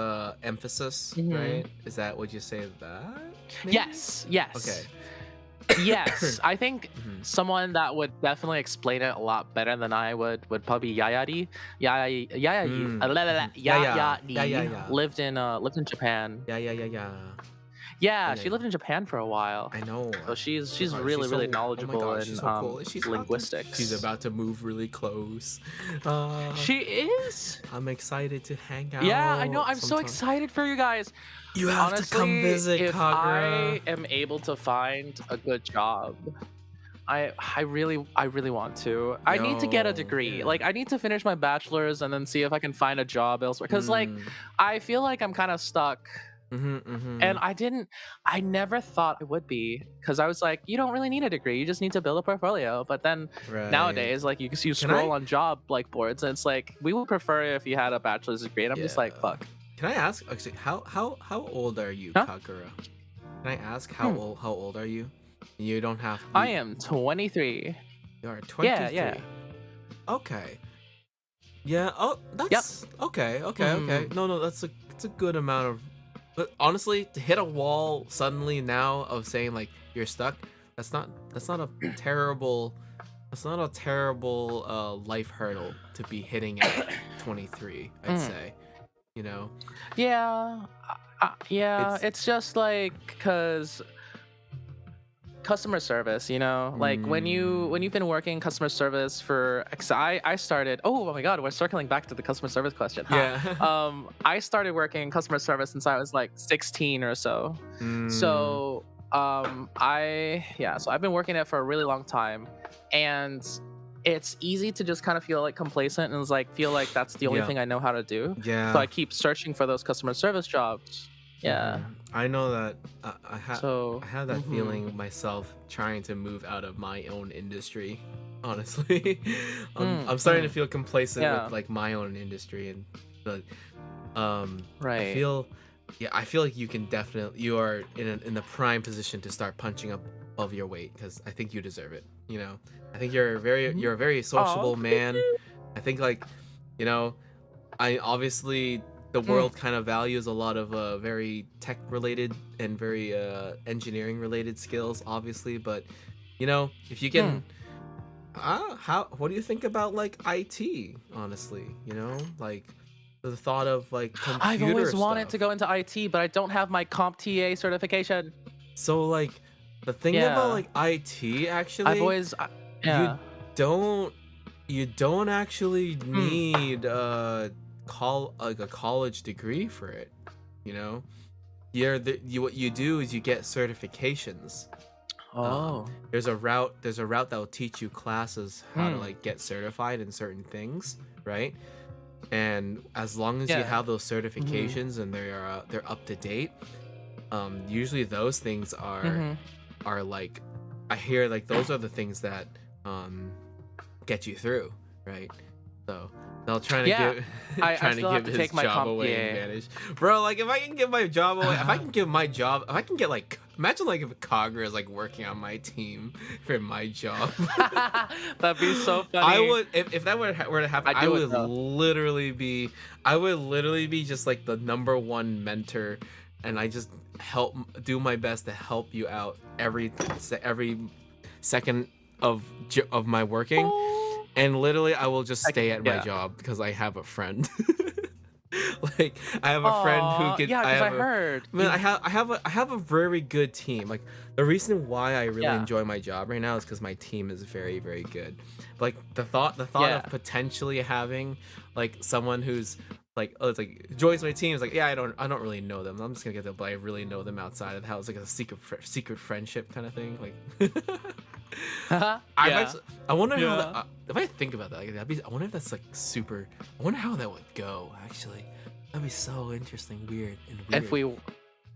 Speaker 1: emphasis, right? Is that, would you say that? Maybe?
Speaker 2: Yes.
Speaker 1: Okay.
Speaker 2: Yes, I think someone that would definitely explain it a lot better than I would probably Yayari. Yayari lived in Japan.
Speaker 1: Yeah.
Speaker 2: Yeah,
Speaker 1: And
Speaker 2: she
Speaker 1: then
Speaker 2: lived in Japan for a while.
Speaker 1: I know.
Speaker 2: So she's
Speaker 1: She's
Speaker 2: really
Speaker 1: so. Oh my
Speaker 2: knowledgeable
Speaker 1: gosh, she's
Speaker 2: in
Speaker 1: so cool. She's
Speaker 2: linguistics.
Speaker 1: about to move really close. Uh,
Speaker 2: She is?
Speaker 1: I'm excited to hang
Speaker 2: Yeah, I know.
Speaker 1: out
Speaker 2: I'm so
Speaker 1: sometime.
Speaker 2: excited for you guys.
Speaker 1: You have to come
Speaker 2: Honestly,
Speaker 1: visit,
Speaker 2: if
Speaker 1: Kagura.
Speaker 2: I am able to find a good job, I really want to. I need to get a
Speaker 1: Yo,
Speaker 2: degree.
Speaker 1: yeah.
Speaker 2: Like I need to finish my bachelor's and then see if I can find a job elsewhere. Cause like
Speaker 1: Mm.
Speaker 2: I feel like I'm kind of stuck. And
Speaker 1: Mm-hmm.
Speaker 2: I never thought I would be, because I was like, you don't really need a degree, you just need to build a portfolio. But then
Speaker 1: Right.
Speaker 2: nowadays, like you
Speaker 1: Can
Speaker 2: scroll
Speaker 1: I?
Speaker 2: on job like boards, and it's like we would prefer if you had a bachelor's degree, and I'm just like,
Speaker 1: Yeah.
Speaker 2: fuck.
Speaker 1: Can I ask? Actually, how old are you,
Speaker 2: Huh?
Speaker 1: Kagura? Can I ask
Speaker 2: Hmm.
Speaker 1: how old are you? You don't have.
Speaker 2: I am 23.
Speaker 1: You are
Speaker 2: Yeah,
Speaker 1: 23.
Speaker 2: yeah.
Speaker 1: Okay. Yeah. Oh,
Speaker 2: Yep.
Speaker 1: that's okay. Okay. No, it's a good amount of. But honestly, to hit a wall suddenly now of saying like you're stuck, that's not a terrible. That's not a terrible life hurdle to be hitting at 23. I'd
Speaker 2: Mm.
Speaker 1: say. You know,
Speaker 2: Yeah. Yeah,
Speaker 1: it's.
Speaker 2: it's just like because customer service, like when you've been working customer service for 'cause I started, oh my god, we're circling back to the customer service question, huh?
Speaker 1: Yeah.
Speaker 2: I started working customer service since I was like 16 or so.
Speaker 1: Mm,
Speaker 2: So so I've been working it for a really long time, and it's easy to just kind of feel like complacent and it's like feel like that's the only
Speaker 1: yeah.
Speaker 2: thing I know how to do.
Speaker 1: Yeah.
Speaker 2: So I keep searching for those customer service jobs. Yeah.
Speaker 1: I know that
Speaker 2: So
Speaker 1: I have that feeling myself trying to move out of my own industry. Honestly, I'm starting to feel complacent
Speaker 2: Yeah.
Speaker 1: with like my own industry, and but
Speaker 2: Right.
Speaker 1: I feel like you are in the prime position to start punching up above your weight because I think you deserve it. You know, I think you're a very sociable man. I think like, you know, I obviously the world kind of values a lot of very tech related and very engineering related skills, obviously. But you know, if you can, what do you think about like IT? Honestly, you know, like the thought of like
Speaker 2: I've
Speaker 1: computer
Speaker 2: always wanted to
Speaker 1: stuff.
Speaker 2: go into IT, but I don't have my CompTIA certification.
Speaker 1: So like the thing about
Speaker 2: Yeah.
Speaker 1: like IT
Speaker 2: I've
Speaker 1: actually,
Speaker 2: always
Speaker 1: you
Speaker 2: yeah.
Speaker 1: don't you don't actually
Speaker 2: Hmm.
Speaker 1: need like a college degree for it, you know. What you do is you get certifications.
Speaker 2: Oh.
Speaker 1: There's a route that will teach you classes how to like get certified in certain things, right? And as long as you
Speaker 2: Yeah.
Speaker 1: have those certifications and they're up to date, usually those things are like, I hear like those are the things that get you through, right? So they'll try to
Speaker 2: Yeah.
Speaker 1: give
Speaker 2: I
Speaker 1: trying to
Speaker 2: still have
Speaker 1: give
Speaker 2: to
Speaker 1: his
Speaker 2: take my
Speaker 1: job away
Speaker 2: CompTIA.
Speaker 1: advantage, bro. Like if I can give my job away, if I can give my job, if I can get like, imagine like if Kagura is like working on my team for my job.
Speaker 2: That'd be so funny.
Speaker 1: I would if that were to happen.
Speaker 2: I'd do it, though.
Speaker 1: I would literally be just like the number one mentor, and I just do my best to help you out every second of my working, and literally I will just stay at my
Speaker 2: yeah.
Speaker 1: job because I have a friend. Like I have a friend who
Speaker 2: Aw,
Speaker 1: could.
Speaker 2: yeah, because I heard.
Speaker 1: Man, I have a very good team. Like the reason why I really
Speaker 2: Yeah.
Speaker 1: enjoy my job right now is because my team is very, very good. Like the thought
Speaker 2: Yeah.
Speaker 1: of potentially having like someone who's like, oh, it's like joins my team. It's like, yeah, I don't really know them. I'm just gonna get them, but I really know them outside of the house, like a secret friendship kind of thing. Like,
Speaker 2: Yeah.
Speaker 1: I wonder how
Speaker 2: Yeah.
Speaker 1: if I think about that, like, I wonder if that's like super. I wonder how that would go. Actually, that'd be so interesting, weird, and weird.
Speaker 2: If we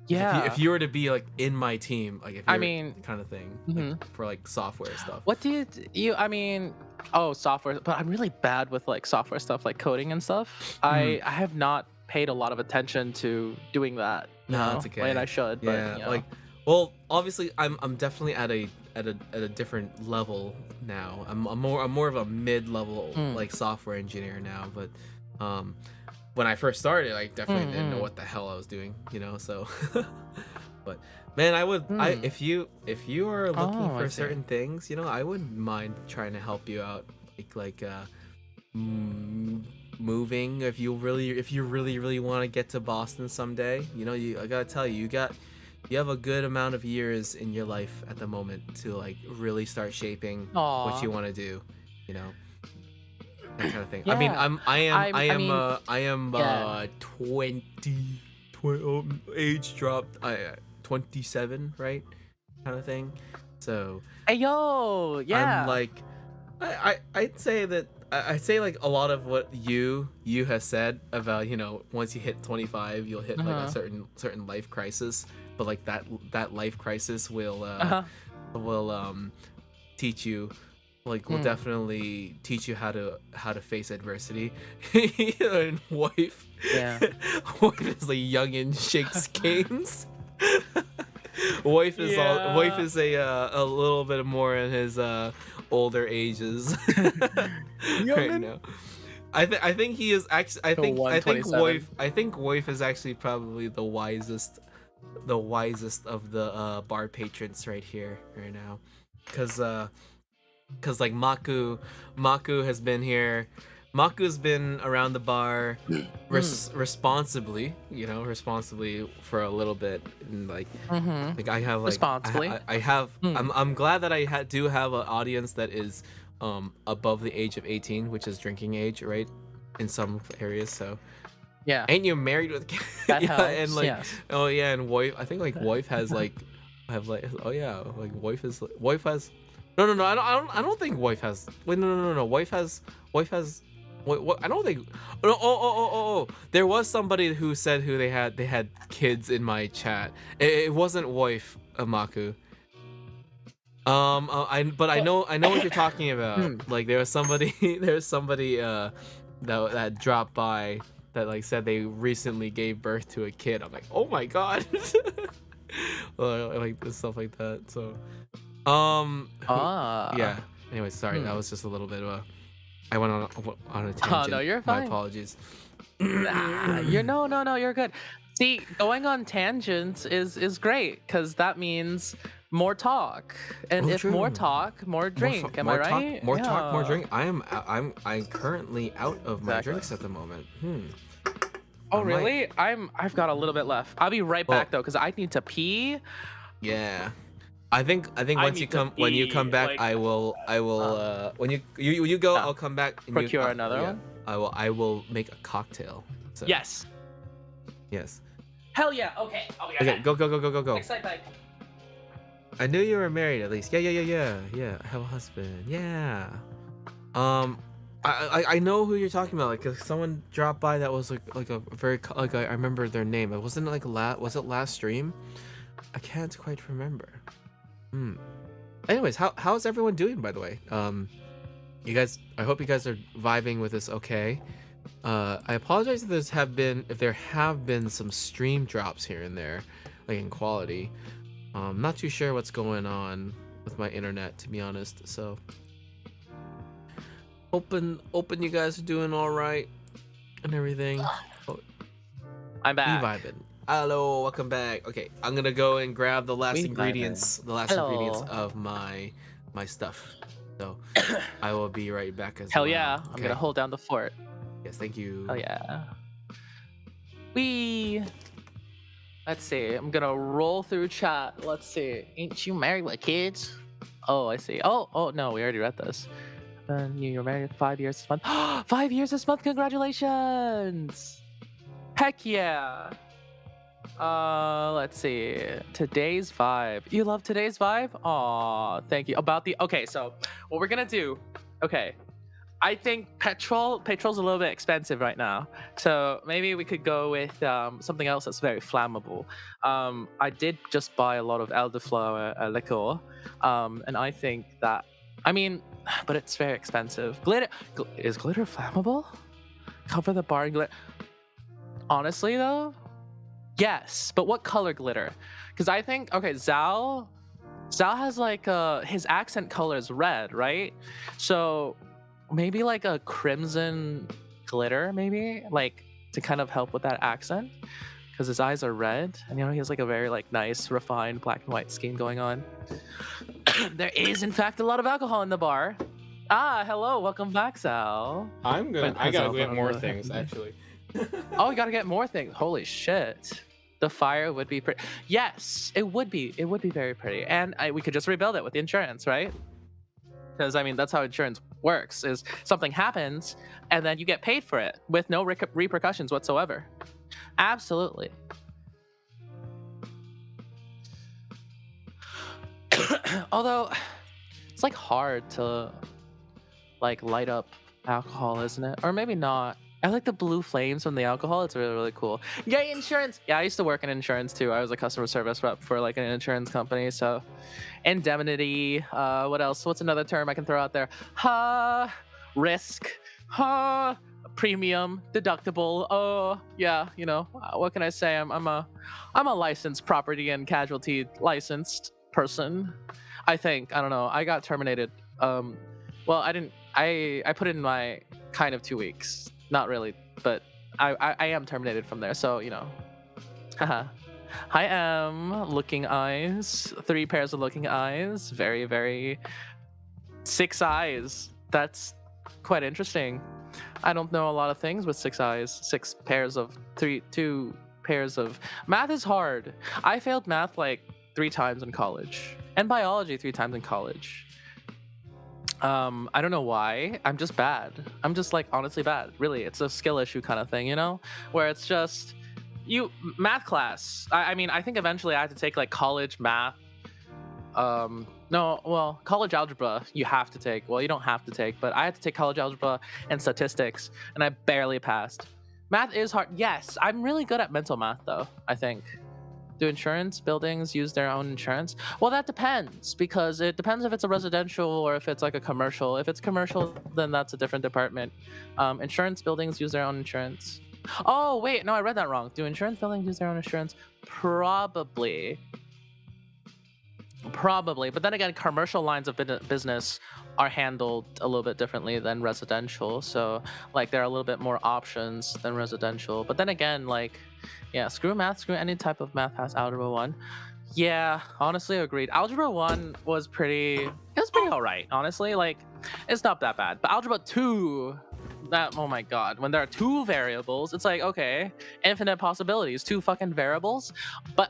Speaker 2: yeah.
Speaker 1: If you were to be like in my team, like if
Speaker 2: I
Speaker 1: you're
Speaker 2: mean,
Speaker 1: kind of thing, like, for like software stuff.
Speaker 2: what did you I mean, oh, software, but I'm really bad with like software stuff like coding and stuff. I have not paid a lot of attention to doing that.
Speaker 1: No, it's okay.
Speaker 2: And I should,
Speaker 1: Yeah,
Speaker 2: but you know.
Speaker 1: like, well, obviously, I'm definitely at a different level now. I'm more of a mid-level like software engineer now, but when I first started, I definitely didn't know what the hell I was doing, you know. So, but man, if you are looking
Speaker 2: Oh, I
Speaker 1: for
Speaker 2: see.
Speaker 1: certain things, you know, I wouldn't mind trying to help you out, moving if you really want to get to Boston someday. You know, I gotta tell you, you have a good amount of years in your life at the moment to like really start shaping what
Speaker 2: Aw.
Speaker 1: you want to do, you know, that kind of thing. I mean,
Speaker 2: Yeah. I mean,
Speaker 1: I am
Speaker 2: yeah.
Speaker 1: 20, age dropped, 27, right, kind of thing. So
Speaker 2: Hey yo,
Speaker 1: I'm
Speaker 2: yeah.
Speaker 1: like, I'd say that I'd say like a lot of what you has said about, you know, once you hit 25 you'll hit like a
Speaker 2: Uh-huh.
Speaker 1: certain life crisis, but like that life crisis
Speaker 2: Uh-huh.
Speaker 1: will teach you, like will
Speaker 2: Mm.
Speaker 1: definitely teach you how to face adversity. And wife
Speaker 2: Yeah.
Speaker 1: wife is like young and shakes games. Wife
Speaker 2: Yeah.
Speaker 1: is a little bit more in his older ages right
Speaker 2: Youngin.
Speaker 1: now. I think he is actually
Speaker 2: To 127.
Speaker 1: I think wife is actually probably the wisest of the bar patrons right here right now, cuz like Maku has been here. Maku's been around the bar
Speaker 2: Mm.
Speaker 1: responsibly, responsibly for a little bit, and
Speaker 2: Mm-hmm.
Speaker 1: I have
Speaker 2: Responsibly.
Speaker 1: I have
Speaker 2: Mm.
Speaker 1: I'm glad that do have an audience that is above the age of 18, which is drinking age, right? In some areas. So
Speaker 2: Yeah.
Speaker 1: ain't you married with
Speaker 2: That
Speaker 1: yeah, and
Speaker 2: helps.
Speaker 1: like,
Speaker 2: Yes.
Speaker 1: oh yeah, and wife, I think like wife has like have like, oh yeah, like wife has no, I don't think wife has, wait, no, wife has what, I don't think, there was somebody who said who they had kids in my chat. It wasn't wife, Amaku. But I know what you're talking about.
Speaker 2: Mm.
Speaker 1: Like there was somebody there was somebody that dropped by that like said they recently gave birth to a kid. I'm like, oh my god. Like stuff like that. So
Speaker 2: Ah.
Speaker 1: yeah. Anyway, sorry, that
Speaker 2: Hmm.
Speaker 1: was just a little bit of a, I went on a
Speaker 2: Oh no,
Speaker 1: tangent.
Speaker 2: you're
Speaker 1: My
Speaker 2: fine.
Speaker 1: apologies.
Speaker 2: Ah, you're no, you're good. See, going on tangents is great because that means more talk, and
Speaker 1: Oh,
Speaker 2: if more
Speaker 1: true.
Speaker 2: talk, more drink. Am I right?
Speaker 1: More talk, more
Speaker 2: Yeah.
Speaker 1: drink. I'm currently out of my
Speaker 2: Exactly.
Speaker 1: drinks at the moment.
Speaker 2: Oh
Speaker 1: I might.
Speaker 2: really? I've got a little bit left. I'll be right
Speaker 1: Well,
Speaker 2: back though because I need to pee.
Speaker 1: yeah. I think
Speaker 2: I
Speaker 1: once
Speaker 2: need to
Speaker 1: when you come
Speaker 2: pee.
Speaker 1: back,
Speaker 2: Like,
Speaker 1: I will when you go,
Speaker 2: uh,
Speaker 1: I'll come back and you
Speaker 2: procure another
Speaker 1: yeah.
Speaker 2: one.
Speaker 1: I will make a cocktail. So,
Speaker 2: Yes.
Speaker 1: yes.
Speaker 2: Hell yeah. Okay. I'll be right
Speaker 1: Okay,
Speaker 2: back.
Speaker 1: go.
Speaker 2: Excite bike.
Speaker 1: I knew you were married at least. Yeah. I have a husband. Yeah. Um, I know who you're talking about. Like, 'cause someone dropped by that was like a very like I remember their name. It wasn't like was it last stream? I can't quite remember. Hmm. Anyways, how's everyone doing, by the way? You guys, I hope you guys are vibing with this okay. I apologize if there have been some stream drops here and there, like in quality. Not too sure what's going on with my internet, to be honest. So, hoping you guys are doing all right and everything. Oh,
Speaker 2: I'm
Speaker 1: we
Speaker 2: back.
Speaker 1: vibing. Hello, welcome back. Okay, I'm gonna go and grab the last
Speaker 2: We
Speaker 1: ingredients,
Speaker 2: Hello.
Speaker 1: of my stuff. So I will be right back as
Speaker 2: Hell
Speaker 1: well.
Speaker 2: yeah. I'm
Speaker 1: Okay.
Speaker 2: gonna hold down the fort.
Speaker 1: Yes, thank you.
Speaker 2: Hell yeah. We. Let's see. I'm gonna roll through chat. Let's see.
Speaker 3: Ain't you married with kids?
Speaker 2: Oh, I see. Oh no, we already read this. You're married 5 years this month. 5 years this month. Congratulations. Heck yeah. Let's see. Today's vibe. You love today's vibe? Aw, thank you. Okay, so what we're gonna do, okay. I think petrol's a little bit expensive right now. So maybe we could go with something else that's very flammable. I did just buy a lot of elderflower liqueur. And I think that, I mean, but it's very expensive. Is glitter flammable? Cover the bar in glitter. Honestly though, yes, but what color glitter? Because I think, okay, Zal has like his accent color is red, right? So maybe like a crimson glitter, maybe like to kind of help with that accent, because his eyes are red, and he has like a very like nice refined black and white scheme going on. There is in fact a lot of alcohol in the bar. Ah, hello, welcome back, Sal.
Speaker 1: I
Speaker 2: Has
Speaker 1: gotta
Speaker 2: alcohol
Speaker 1: get
Speaker 2: in
Speaker 1: more
Speaker 2: the-
Speaker 1: things actually.
Speaker 2: Oh, we gotta get more things. Holy shit. The fire would be pretty. Yes, it would be. It would be very pretty, and we could just rebuild it with the insurance, right? Because I mean, that's how insurance works: is something happens, and then you get paid for it with no repercussions whatsoever. Absolutely. Although it's like hard to like light up alcohol, isn't it? Or maybe not. I like the blue flames from the alcohol. It's really, really cool. Yay, insurance! Yeah, I used to work in insurance too. I was a customer service rep for like an insurance company. So, indemnity. What else? What's another term I can throw out there? Risk. Premium, deductible. Oh, yeah. You know, what can I say? I'm a licensed property and casualty licensed person. I think. I don't know. I got terminated. Well, I didn't. I put in my kind of 2 weeks. Not really, but I am terminated from there. So, you know. Haha. I am looking eyes. 3 pairs of looking eyes. Very, very. 6 eyes. That's quite interesting. I don't know a lot of things with 6 eyes. 6 pairs of 2 pairs of. Math is hard. I failed math like 3 times in college, and biology 3 times in college. I don't know why. I'm just bad. I'm just like honestly bad. Really, it's a skill issue kind of thing, you know, where it's just math class. I mean, I think eventually I had to take like college math. No, well, college algebra you have to take. Well, you don't have to take, but I had to take college algebra and statistics, and I barely passed. Math is hard. Yes, I'm really good at mental math though, I think. Do insurance buildings use their own insurance? Well, that depends, because it depends if it's a residential or if it's like a commercial. If it's commercial, then that's a different department. Insurance buildings use their own insurance. Oh, wait, no, I read that wrong. Do insurance buildings use their own insurance? Probably. But then again, commercial lines of business are handled a little bit differently than residential. So, like, there are a little bit more options than residential. But then again, like, yeah, screw math, screw any type of math past Algebra 1. Yeah, honestly, agreed. Algebra 1 was pretty all right, honestly. Like, it's not that bad. But Algebra 2, oh my god, when there are 2 variables, it's like, okay, infinite possibilities, 2 fucking variables.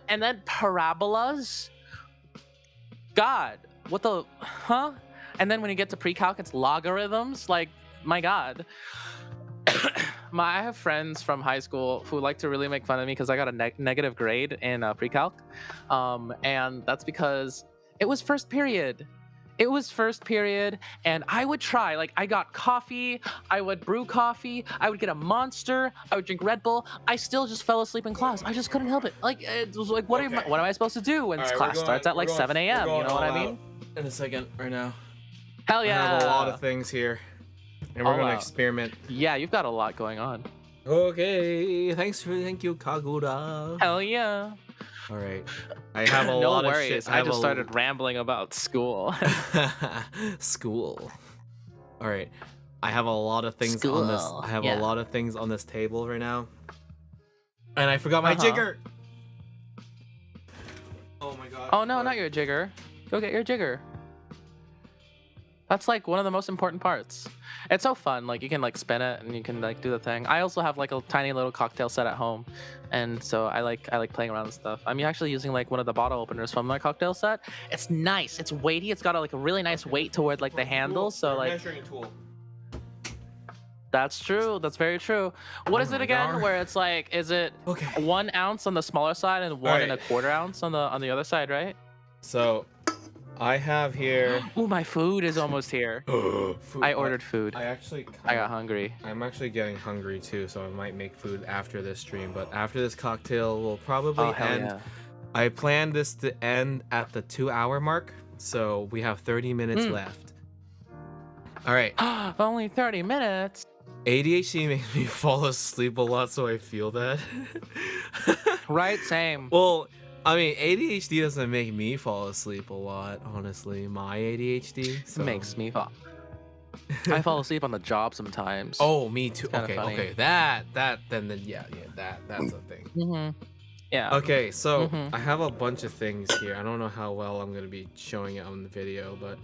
Speaker 2: And then parabolas? God, what the, And then when you get to pre-calc, it's logarithms. Like, my god. I have friends from high school who like to really make fun of me because I got a negative grade in pre-calc, and that's because it was first period. And I would try. Like, I got coffee, I would brew coffee, I would get a Monster, I would drink Red Bull. I still just fell asleep in class. I just couldn't help it. Like, it was like, what am I supposed to do when class starts at like 7 a.m.? You know what I mean?
Speaker 1: In a second, right now.
Speaker 2: Hell yeah!
Speaker 1: I have a lot of things here, and we're gonna experiment.
Speaker 2: Yeah, you've got a lot going on.
Speaker 1: Okay, thank you, Kaguraaa.
Speaker 2: Hell yeah!
Speaker 1: All right, I have a
Speaker 2: no
Speaker 1: lot
Speaker 2: worries.
Speaker 1: of shit.
Speaker 2: I just started rambling about school.
Speaker 1: School. All right, I have a lot of things on this. I have a lot of things on this table right now, and I forgot my jigger. Oh my god.
Speaker 2: Oh no, not your jigger. Go get your jigger. That's like one of the most important parts. It's so fun. Like, you can like spin it and you can like do the thing. I also have like a tiny little cocktail set at home, and so I like playing around with stuff. I'm actually using like one of the bottle openers from my cocktail set. It's nice. It's weighty. It's got a really nice weight toward like the handle. So like.
Speaker 1: Measuring tool.
Speaker 2: That's true. That's very true. What is it again? Where it's like, is it 1 ounce on the smaller side and 1 1/4 ounce on the other side, right?
Speaker 1: I have here.
Speaker 2: Oh, my food is almost here. I ordered food. I got hungry.
Speaker 1: I'm actually getting hungry too, so I might make food after this stream. But after this cocktail will probably end.
Speaker 2: Yeah.
Speaker 1: I planned this to end at the 2-hour mark, so we have 30 minutes left. All right.
Speaker 2: Only 30 minutes.
Speaker 1: ADHD makes me fall asleep a lot, so I feel that.
Speaker 2: Right, same.
Speaker 1: Well, I mean, ADHD doesn't make me fall asleep a lot, honestly. My ADHD
Speaker 2: makes me fall. I fall asleep on the job sometimes.
Speaker 1: Oh, me too.
Speaker 2: Okay.
Speaker 1: That's a thing.
Speaker 2: Mm-hmm. Yeah.
Speaker 1: Okay, so I have a bunch of things here. I don't know how well I'm gonna be showing it on the video, but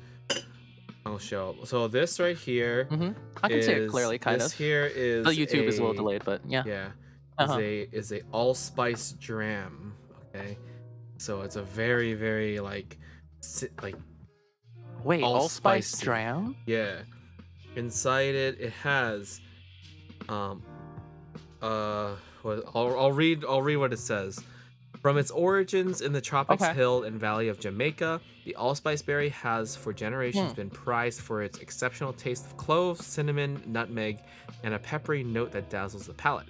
Speaker 1: I'll show. So this right here,
Speaker 2: I can see it clearly, kind of.
Speaker 1: This here is
Speaker 2: the YouTube is a little delayed, but yeah.
Speaker 1: Yeah.
Speaker 2: Uh-huh.
Speaker 1: is a allspice dram. Okay, so it's a very very like
Speaker 2: Wait,
Speaker 1: all
Speaker 2: allspice
Speaker 1: spicy.
Speaker 2: dram?
Speaker 1: Yeah, inside it has um I'll read what it says. From its origins in the tropics
Speaker 2: Okay.
Speaker 1: hill and valley of Jamaica, the allspice berry has for generations
Speaker 2: Hmm.
Speaker 1: been prized for its exceptional taste of cloves, cinnamon, nutmeg, and a peppery note that dazzles the palate.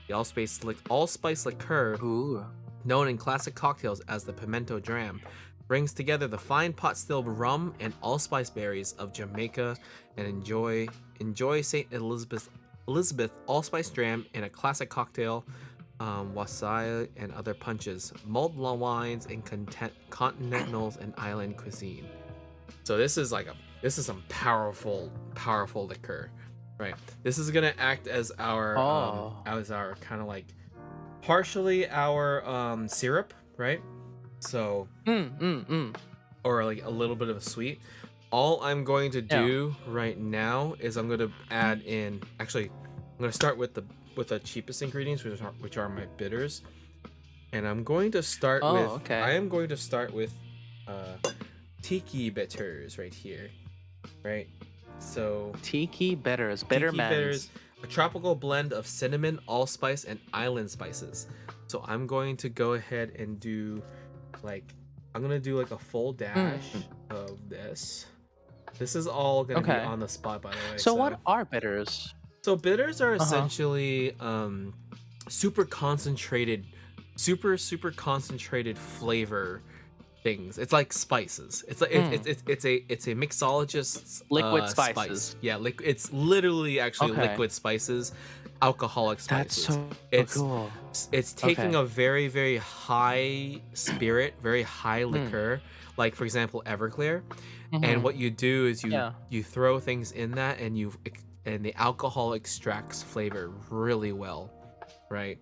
Speaker 1: The allspice liqueur,
Speaker 2: Ooh.
Speaker 1: known in classic cocktails as the pimento dram, brings together the fine pot stilled rum and allspice berries of Jamaica and enjoy St. Elizabeth allspice dram in a classic cocktail, wasai and other punches, mulled wines and continentals and island cuisine. So this is some powerful liquor, right? This is gonna act
Speaker 2: Oh.
Speaker 1: as our kind of like partially our syrup, right? So or like a little bit of a sweet. All I'm going to
Speaker 2: Yeah.
Speaker 1: do right now is I'm going to add in. Actually, I'm going to start with the cheapest ingredients, which are my bitters, and I'm going to start
Speaker 2: Oh,
Speaker 1: with.
Speaker 2: okay.
Speaker 1: I am going to start with tiki bitters right here, right? So
Speaker 2: Tiki bitters,
Speaker 1: tiki
Speaker 2: bittermens.
Speaker 1: bitters, a tropical blend of cinnamon, allspice, and island spices. So I'm going to go ahead and do I'm gonna do like a full dash of this. This is all gonna be
Speaker 2: Okay.
Speaker 1: on the spot, by the way.
Speaker 2: So what are bitters?
Speaker 1: So bitters are
Speaker 2: Uh-huh.
Speaker 1: essentially super concentrated flavor things. It's like spices. It's like it's a mixologist's
Speaker 2: Liquid
Speaker 1: spice.
Speaker 2: spices.
Speaker 1: Yeah, it's literally actually
Speaker 2: Okay.
Speaker 1: liquid spices, alcoholic
Speaker 2: That's
Speaker 1: spices.
Speaker 2: so
Speaker 1: It's
Speaker 2: cool.
Speaker 1: it's taking
Speaker 2: Okay.
Speaker 1: a very very high spirit, very high liquor, like for example Everclear, and what you do is
Speaker 2: Yeah.
Speaker 1: you throw things in that and the alcohol extracts flavor really well, right?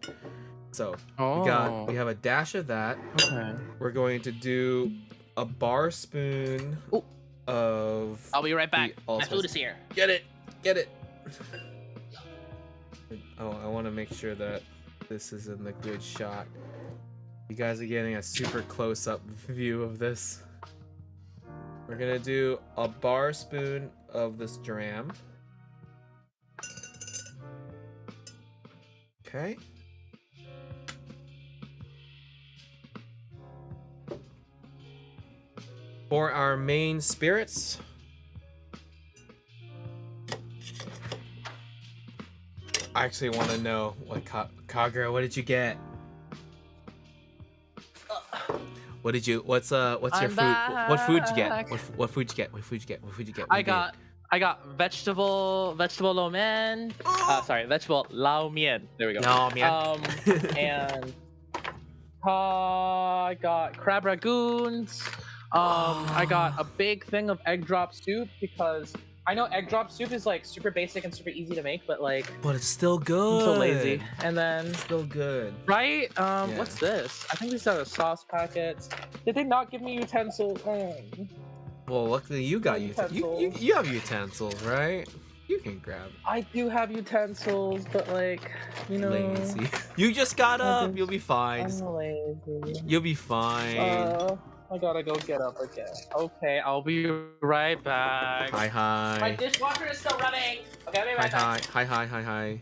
Speaker 1: So
Speaker 2: Oh.
Speaker 1: we have a dash of that.
Speaker 2: Okay.
Speaker 1: We're going to do a bar spoon
Speaker 2: Ooh.
Speaker 1: of
Speaker 3: I'll be right back.
Speaker 1: the
Speaker 3: My
Speaker 1: allspice.
Speaker 3: food is here.
Speaker 1: Get it. Oh, I want to make sure that this is in the good shot. You guys are getting a super close-up view of this. We're gonna do a bar spoon of this dram. Okay. For our main spirits, I actually want to know what Kaguraaa, what did you get? What's your
Speaker 2: I'm
Speaker 1: food? What food you get?
Speaker 2: back.
Speaker 1: What food you get? What food you get? What food you get?
Speaker 2: I got vegetable lo mein. Sorry, vegetable lao mian. There we go.
Speaker 1: No, man.
Speaker 2: And I got crab ragoons. I got a big thing of egg drop soup because I know egg drop soup is like super basic and super easy to make, but like
Speaker 1: But it's still good.
Speaker 2: I'm so lazy. And then
Speaker 1: It's still good.
Speaker 2: right? What's this? I think these are the sauce packets. Did they not give me utensils?
Speaker 1: Well, luckily you got
Speaker 2: Utensils.
Speaker 1: you have utensils, right? You can grab it.
Speaker 2: I do have utensils, but like, you know,
Speaker 1: Lazy. You just got
Speaker 2: I
Speaker 1: up.
Speaker 2: just-
Speaker 1: You'll be fine.
Speaker 2: I'm lazy.
Speaker 1: You'll be fine.
Speaker 2: I gotta go get up again. Okay, I'll be right back.
Speaker 1: Hi hi.
Speaker 3: My dishwasher is still running. Okay, I'll be
Speaker 1: Hi
Speaker 3: right back.
Speaker 1: hi.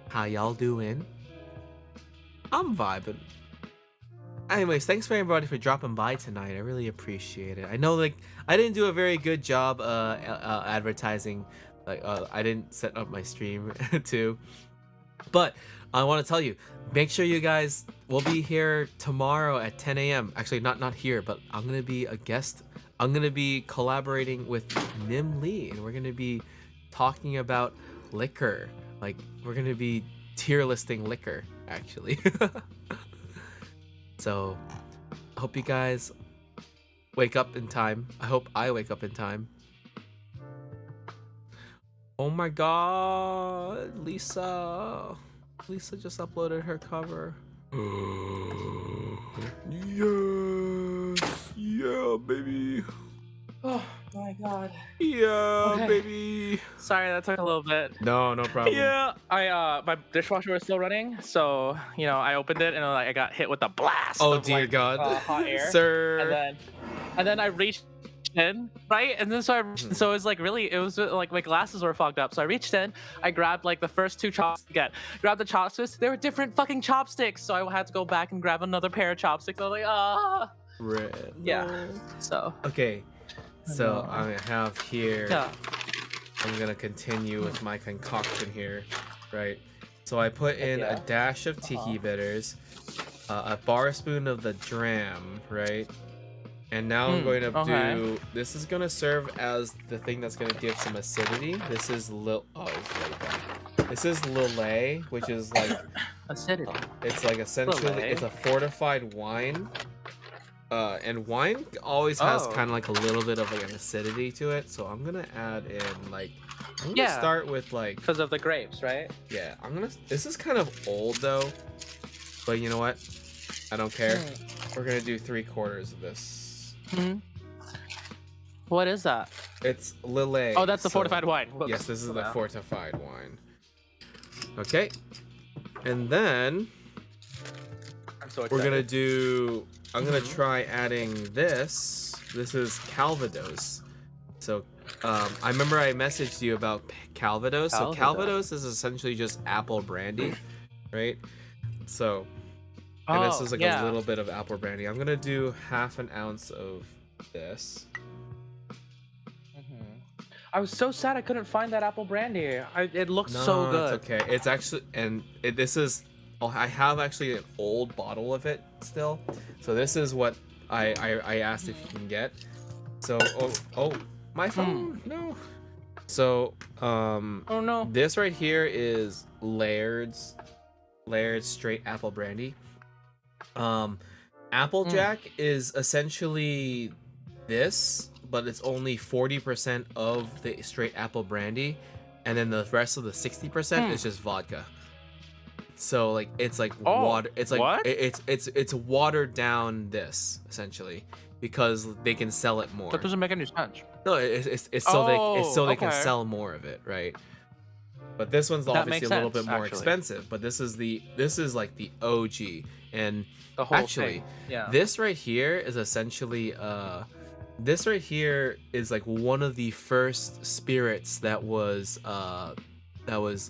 Speaker 1: How y'all doing? I'm vibing. Anyways, thanks for everybody for dropping by tonight. I really appreciate it. I know like I didn't do a very good job advertising. Like I didn't set up my stream too. But I want to tell you, make sure you guys will be here tomorrow at 10 a.m. Actually, not here, but I'm gonna be a guest. I'm gonna be collaborating with Nim Lee, and we're gonna be talking about liquor. Like we're gonna be tier listing liquor, actually. So, I hope you guys wake up in time. I hope I wake up in time. Oh my god, Lisa. Lisa just uploaded her cover. Yes. Yeah, baby.
Speaker 2: Oh my god.
Speaker 1: Yeah,
Speaker 2: Okay.
Speaker 1: baby.
Speaker 2: Sorry, that took a little bit.
Speaker 1: No, no problem.
Speaker 2: Yeah, my dishwasher was still running, so I opened it and I got hit with a blast
Speaker 1: Oh
Speaker 2: of
Speaker 1: dear
Speaker 2: like
Speaker 1: God,
Speaker 2: hot air,
Speaker 1: sir.
Speaker 2: and then I reached in, right, and then so it was like really, it was like my glasses were fogged up, so I reached in, I grabbed like the first two chopsticks, grabbed the chopsticks, they were different fucking chopsticks, so I had to go back and grab another pair of chopsticks. I was like, ah, yeah, so
Speaker 1: Okay, so
Speaker 2: know.
Speaker 1: I have here.
Speaker 2: yeah,
Speaker 1: I'm gonna continue with my concoction here, right? So I put in a dash of tiki bitters, a bar spoon of the dram, right? And now I'm going to do. This is gonna serve as the thing that's gonna give some acidity. This is This is Lillet, which is like
Speaker 2: acidity.
Speaker 1: it's like essentially
Speaker 2: Lillet.
Speaker 1: it's a fortified wine. And wine always has kind of like a little bit of like an acidity to it, so I'm gonna add in like I'm gonna start with like
Speaker 2: because of the grapes, right?
Speaker 1: yeah. This is kind of old though, but you know what? I don't care. We're gonna do 3/4 of this.
Speaker 2: What is that?
Speaker 1: It's Lillet.
Speaker 2: Oh, that's the fortified wine. Whoops.
Speaker 1: Yes, this is the fortified wine. Okay, and then
Speaker 2: I'm so excited.
Speaker 1: we're gonna do. I'm gonna try adding this. This is Calvados. So, I remember I messaged you about Calvados. So Calvados is essentially just apple brandy, right? So, and this is like a little bit of apple brandy. I'm gonna do 1/2 ounce of this.
Speaker 2: I was so sad I couldn't find that apple brandy. It looks so good.
Speaker 1: It's okay. It's actually, this is. Oh, I have actually an old bottle of it still. So this is what I asked if you can get. So my phone no. So
Speaker 2: oh no.
Speaker 1: This right here is Laird's straight apple brandy. Applejack is essentially this, but it's only 40% of the straight apple brandy, and then the rest of the 60% is just vodka. So like it's like water. It's like
Speaker 2: what?
Speaker 1: It's watered down this essentially because they can sell it more.
Speaker 2: That doesn't make any sense.
Speaker 1: No, it's so they can sell more of it, right? But this one's obviously a little bit more expensive. But this is like the OG, and
Speaker 2: the whole
Speaker 1: actually,
Speaker 2: thing.
Speaker 1: this right here is essentially this right here is like one of the first spirits that was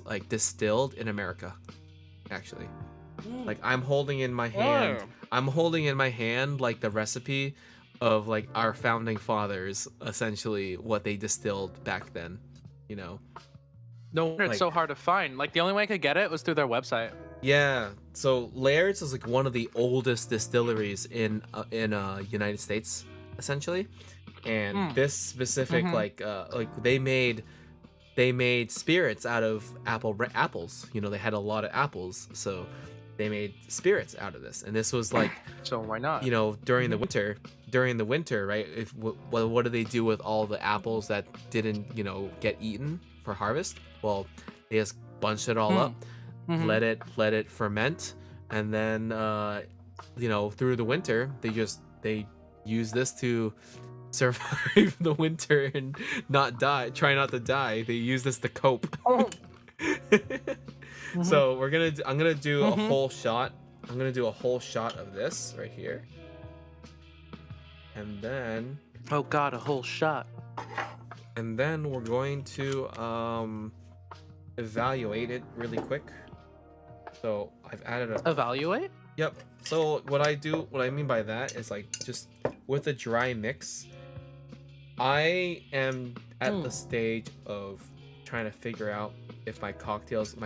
Speaker 1: like distilled in America. Actually, like I'm holding in my hand like the recipe of like our founding fathers, essentially what they distilled back then, you know.
Speaker 2: No wonder it's so hard to find. Like the only way I could get it was through their website.
Speaker 1: Yeah, so Laird's is like one of the oldest distilleries in United States essentially, and this specific like they made spirits out of apples. You know, they had a lot of apples, so they made spirits out of this. And this was like,
Speaker 2: so why not?
Speaker 1: You know, during the winter, right? What do they do with all the apples that didn't, you know, get eaten for harvest? Well, they just bunched it all up, let it ferment, and then you know, through the winter, they use this to survive the winter and try not to die. They use this to cope. So I'm gonna do a whole shot. I'm gonna do a whole shot of this right here, and then
Speaker 2: oh god, a whole shot.
Speaker 1: And then we're going to evaluate it really quick. So I've added a
Speaker 2: evaluate.
Speaker 1: Yep. So what I mean by that is like just with a dry mix, I am at the stage of trying to figure out if my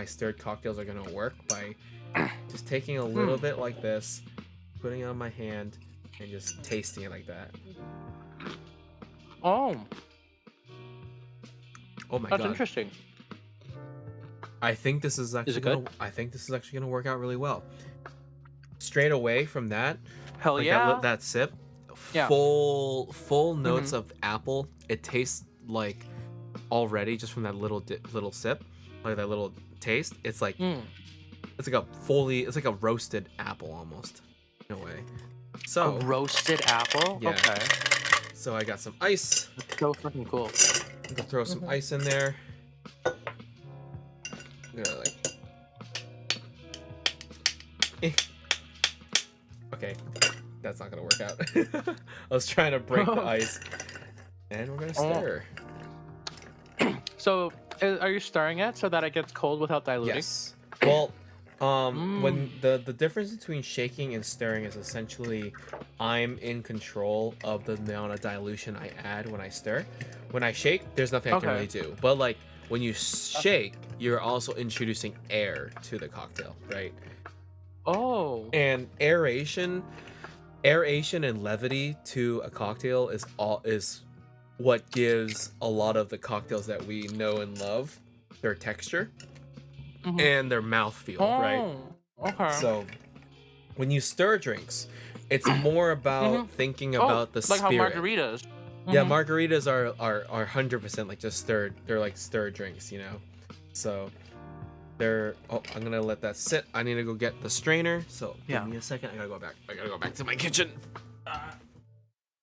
Speaker 1: stirred cocktails are gonna work by just taking a little bit like this, putting it on my hand, and just tasting it like that.
Speaker 2: Oh my god. That's interesting.
Speaker 1: I think this is actually I think this is actually gonna work out really well. Straight away from that,
Speaker 2: hell
Speaker 1: like
Speaker 2: yeah,
Speaker 1: that sip, full notes of apple. It tastes like already just from that little sip, like that little taste. It's like it's like a roasted apple almost in a way. So
Speaker 2: a roasted apple.
Speaker 1: Yeah.
Speaker 2: Okay.
Speaker 1: So I got some ice.
Speaker 2: That's so fucking cool.
Speaker 1: I'm gonna throw some ice in there. Okay, that's not gonna work out. I was trying to break the ice, and we're gonna stir.
Speaker 2: So, are you stirring it so that it gets cold without diluting?
Speaker 1: Yes. Well, when the difference between shaking and stirring is essentially, I'm in control of the amount of dilution I add when I stir. When I shake, there's nothing I can really do. But like when you shake, you're also introducing air to the cocktail, right?
Speaker 2: Oh.
Speaker 1: And aeration and levity to a cocktail is what gives a lot of the cocktails that we know and love their texture and their mouthfeel, right?
Speaker 2: Okay.
Speaker 1: So when you stir drinks, it's more about thinking about the
Speaker 2: like
Speaker 1: spirit.
Speaker 2: how margaritas.
Speaker 1: Yeah, margaritas are 100% like just stirred. They're like stirred drinks, you know. So they're. Oh, I'm gonna let that sit. I need to go get the strainer. So give me a second. I gotta go back. I gotta go back to my kitchen.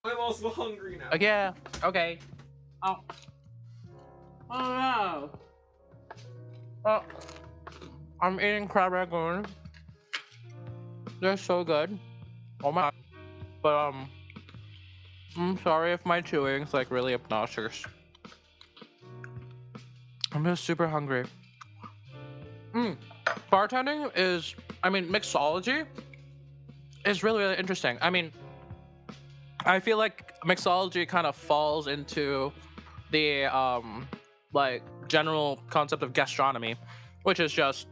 Speaker 1: I'm also hungry now.
Speaker 2: Yeah. Okay. Oh. Oh no. Oh. I'm eating crab rangoon. They're so good. Oh my. But I'm sorry if my chewing's like really obnoxious. I'm just super hungry. Bartending is, mixology is really, really interesting. I mean, I feel like mixology kind of falls into the like general concept of gastronomy, which is just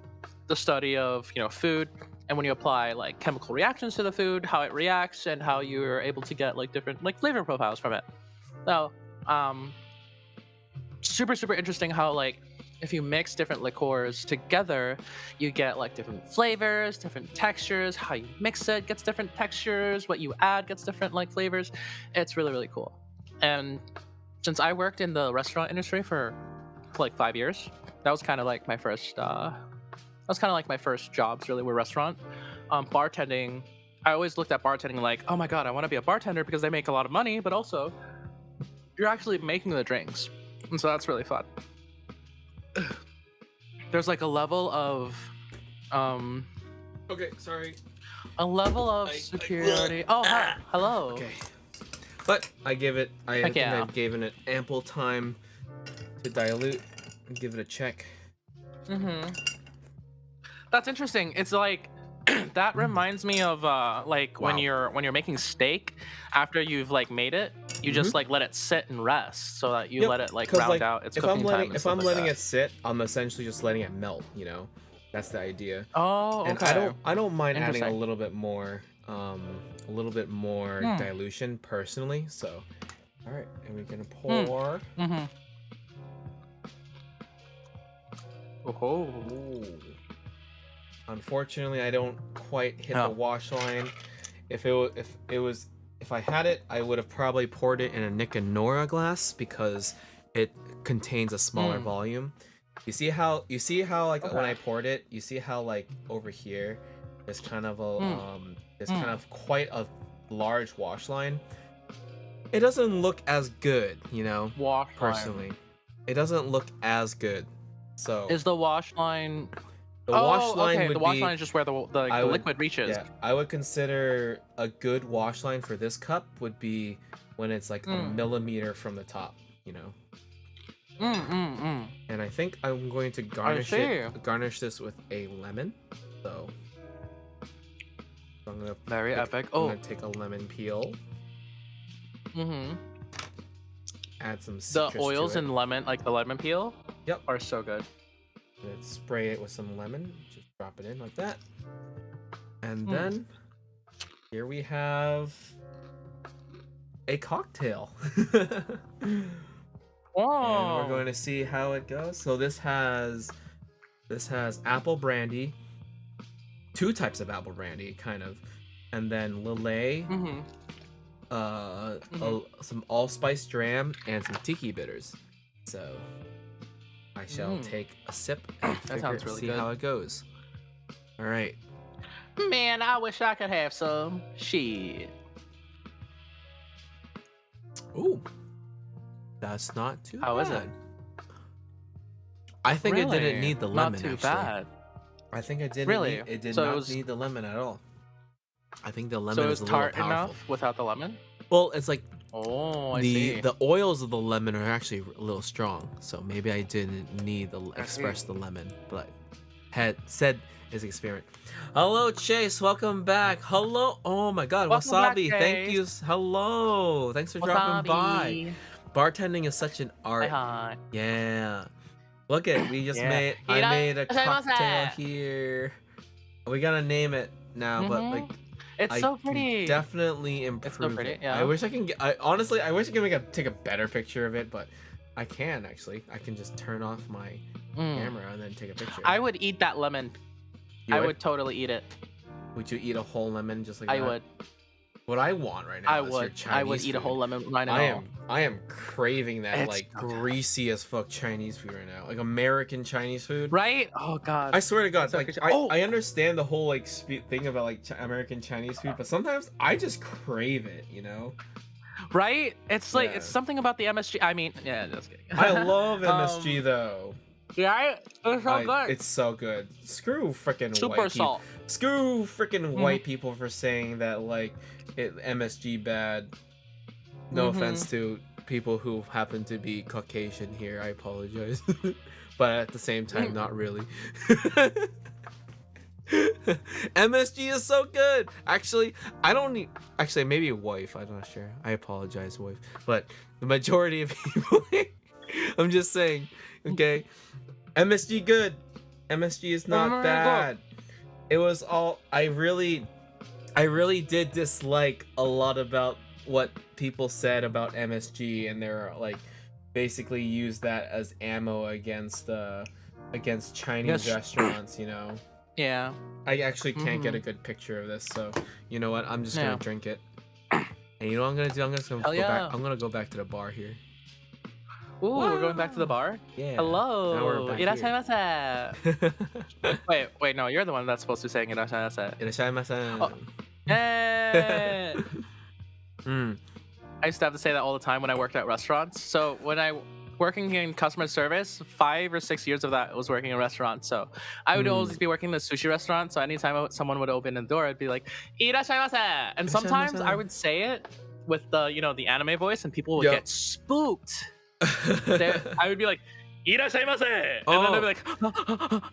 Speaker 2: the study of, food, and when you apply like chemical reactions to the food, how it reacts and how you're able to get like different like flavor profiles from it. So super interesting how like if you mix different liqueurs together, you get like different flavors, different textures. How you mix it gets different textures. What you add gets different like flavors. It's really, really cool. And since I worked in the restaurant industry for like 5 years, that was kind of like my first. My first jobs really were restaurant. Bartending. I always looked at bartending like, oh my god, I want to be a bartender because they make a lot of money, but also you're actually making the drinks, and so that's really fun. There's like a level of
Speaker 1: Okay, sorry.
Speaker 2: a level of superiority. Oh, hi. Hello.
Speaker 1: Okay. But I think
Speaker 2: yeah.
Speaker 1: I've given it ample time to dilute and give it a check.
Speaker 2: That's interesting. It's like that reminds me of like when you're making steak after you've like made it, you just like let it sit and rest so that you let it like round out its cooking time.
Speaker 1: If I'm letting it sit, I'm essentially just letting it melt, you know. That's the idea.
Speaker 2: Oh, okay.
Speaker 1: And I don't mind adding a little bit more dilution personally. So all right, and we're going to pour.
Speaker 2: Oh.
Speaker 1: Unfortunately, I don't quite hit the wash line. If I had it, I would have probably poured it in a Nick and Nora glass because it contains a smaller volume. You see how like when I poured it, you see how like over here there's kind of a kind of quite a large wash line. It doesn't look as good, you know. Personally, it doesn't look as good. So
Speaker 2: is the wash line?
Speaker 1: The wash line
Speaker 2: the wash line is just where the liquid reaches.
Speaker 1: Yeah, I would consider a good wash line for this cup would be when it's like a millimeter from the top, you know. And I think I'm going to garnish this with a lemon. So I'm gonna
Speaker 2: epic.
Speaker 1: I'm gonna take a lemon peel. Add some citrus
Speaker 2: the oils
Speaker 1: to it.
Speaker 2: and lemon, like the lemon peel.
Speaker 1: Yep,
Speaker 2: are so good.
Speaker 1: Let's spray it with some lemon. Just drop it in like that. And then here we have a cocktail. And we're going to see how it goes. So this has apple brandy, two types of apple brandy, kind of, and then Lillet, some allspice dram, and some tiki bitters. So I shall take a sip and see how it goes. All right.
Speaker 2: Man, I wish I could have some. Shit.
Speaker 1: Ooh. That's not too bad.
Speaker 2: How is it?
Speaker 1: I think it didn't need the lemon.
Speaker 2: Not too bad.
Speaker 1: I think it didn't.
Speaker 2: Really?
Speaker 1: It did
Speaker 2: So
Speaker 1: not need the lemon at all. I think the lemon
Speaker 2: So it
Speaker 1: is
Speaker 2: was
Speaker 1: a little
Speaker 2: tart
Speaker 1: powerful.
Speaker 2: enough without the lemon.
Speaker 1: Well, it's like
Speaker 2: Oh, I
Speaker 1: the
Speaker 2: see.
Speaker 1: the oils of the lemon are actually a little strong, so maybe I didn't need the
Speaker 2: I see.
Speaker 1: express the lemon, but had said is experiment. Hello, Chase. Welcome back. Hello. Oh my God,
Speaker 2: Welcome back,
Speaker 1: Wasabi. Thank you.
Speaker 2: Chase.
Speaker 1: Hello. Thanks for dropping by.
Speaker 2: Wasabi.
Speaker 1: Bartending is such an
Speaker 2: Hi,
Speaker 1: art.
Speaker 2: hi.
Speaker 1: Yeah. Look at we just
Speaker 2: Yeah.
Speaker 1: made. I made a
Speaker 2: Irasshaimase.
Speaker 1: cocktail here. We gotta name it now, but like.
Speaker 2: It's
Speaker 1: I
Speaker 2: so
Speaker 1: can
Speaker 2: pretty.
Speaker 1: definitely improve
Speaker 2: It's so pretty,
Speaker 1: it.
Speaker 2: yeah.
Speaker 1: I wish I can get. Honestly, I wish I could take a better picture of it, but I can actually. I can just turn off my camera and then take a picture.
Speaker 2: I would eat that lemon.
Speaker 1: You
Speaker 2: I would totally eat it.
Speaker 1: Would you eat a whole lemon just like
Speaker 2: I
Speaker 1: that?
Speaker 2: would.
Speaker 1: What I want right now
Speaker 2: I
Speaker 1: is your
Speaker 2: would.
Speaker 1: Chinese
Speaker 2: I would eat a
Speaker 1: food.
Speaker 2: whole lemon right now.
Speaker 1: I am craving that
Speaker 2: It's
Speaker 1: like
Speaker 2: so good.
Speaker 1: greasy as fuck Chinese food right now, like American Chinese food.
Speaker 2: Right? Oh God.
Speaker 1: I swear to God,
Speaker 2: So
Speaker 1: like
Speaker 2: good.
Speaker 1: I understand the whole like thing about like American Chinese food, but sometimes I just crave it, you know.
Speaker 2: Right? It's like
Speaker 1: Yeah.
Speaker 2: it's something about the MSG. I mean, yeah, just kidding.
Speaker 1: I love MSG though.
Speaker 2: Yeah, it's so good.
Speaker 1: It's so good. Screw freaking
Speaker 2: Super
Speaker 1: white people.
Speaker 2: salt.
Speaker 1: Screw freaking white people for saying that like MSG bad. No offense to people who happen to be Caucasian here. I apologize, but at the same time, not really. MSG is so good. Actually, I don't need. Actually, maybe wife. I'm not sure. I apologize, wife. But the majority of people. I'm just saying. Okay, MSG good. MSG is not bad. It was all. I really did dislike a lot about what people said about MSG, and they're like basically use that as ammo against Chinese restaurants, you know.
Speaker 2: Yeah.
Speaker 1: I actually can't get a good picture of this, so you know what? I'm just gonna drink it. And you know what I'm gonna do? I'm just gonna go back. I'm gonna go back to the bar here.
Speaker 2: Ooh, we're going back to the bar?
Speaker 1: Yeah.
Speaker 2: Hello.
Speaker 1: Now we're back here.
Speaker 2: Irasshaimase. Wait, no, you're the one that's supposed to be saying irasshaimase.
Speaker 1: Irasshaimase.
Speaker 2: Oh. Hey!
Speaker 1: Mm.
Speaker 2: I used to have to say that all the time when I worked at restaurants. So when I working in customer service, 5 or 6 years of that was working in restaurants. So I would always be working in the sushi restaurant. So anytime someone would open the door, I'd be like, "Irasshaimase!" And sometimes I would say it with the the anime voice, and people would get spooked. I would be like, "Irasshaimase!" And then they'd be like,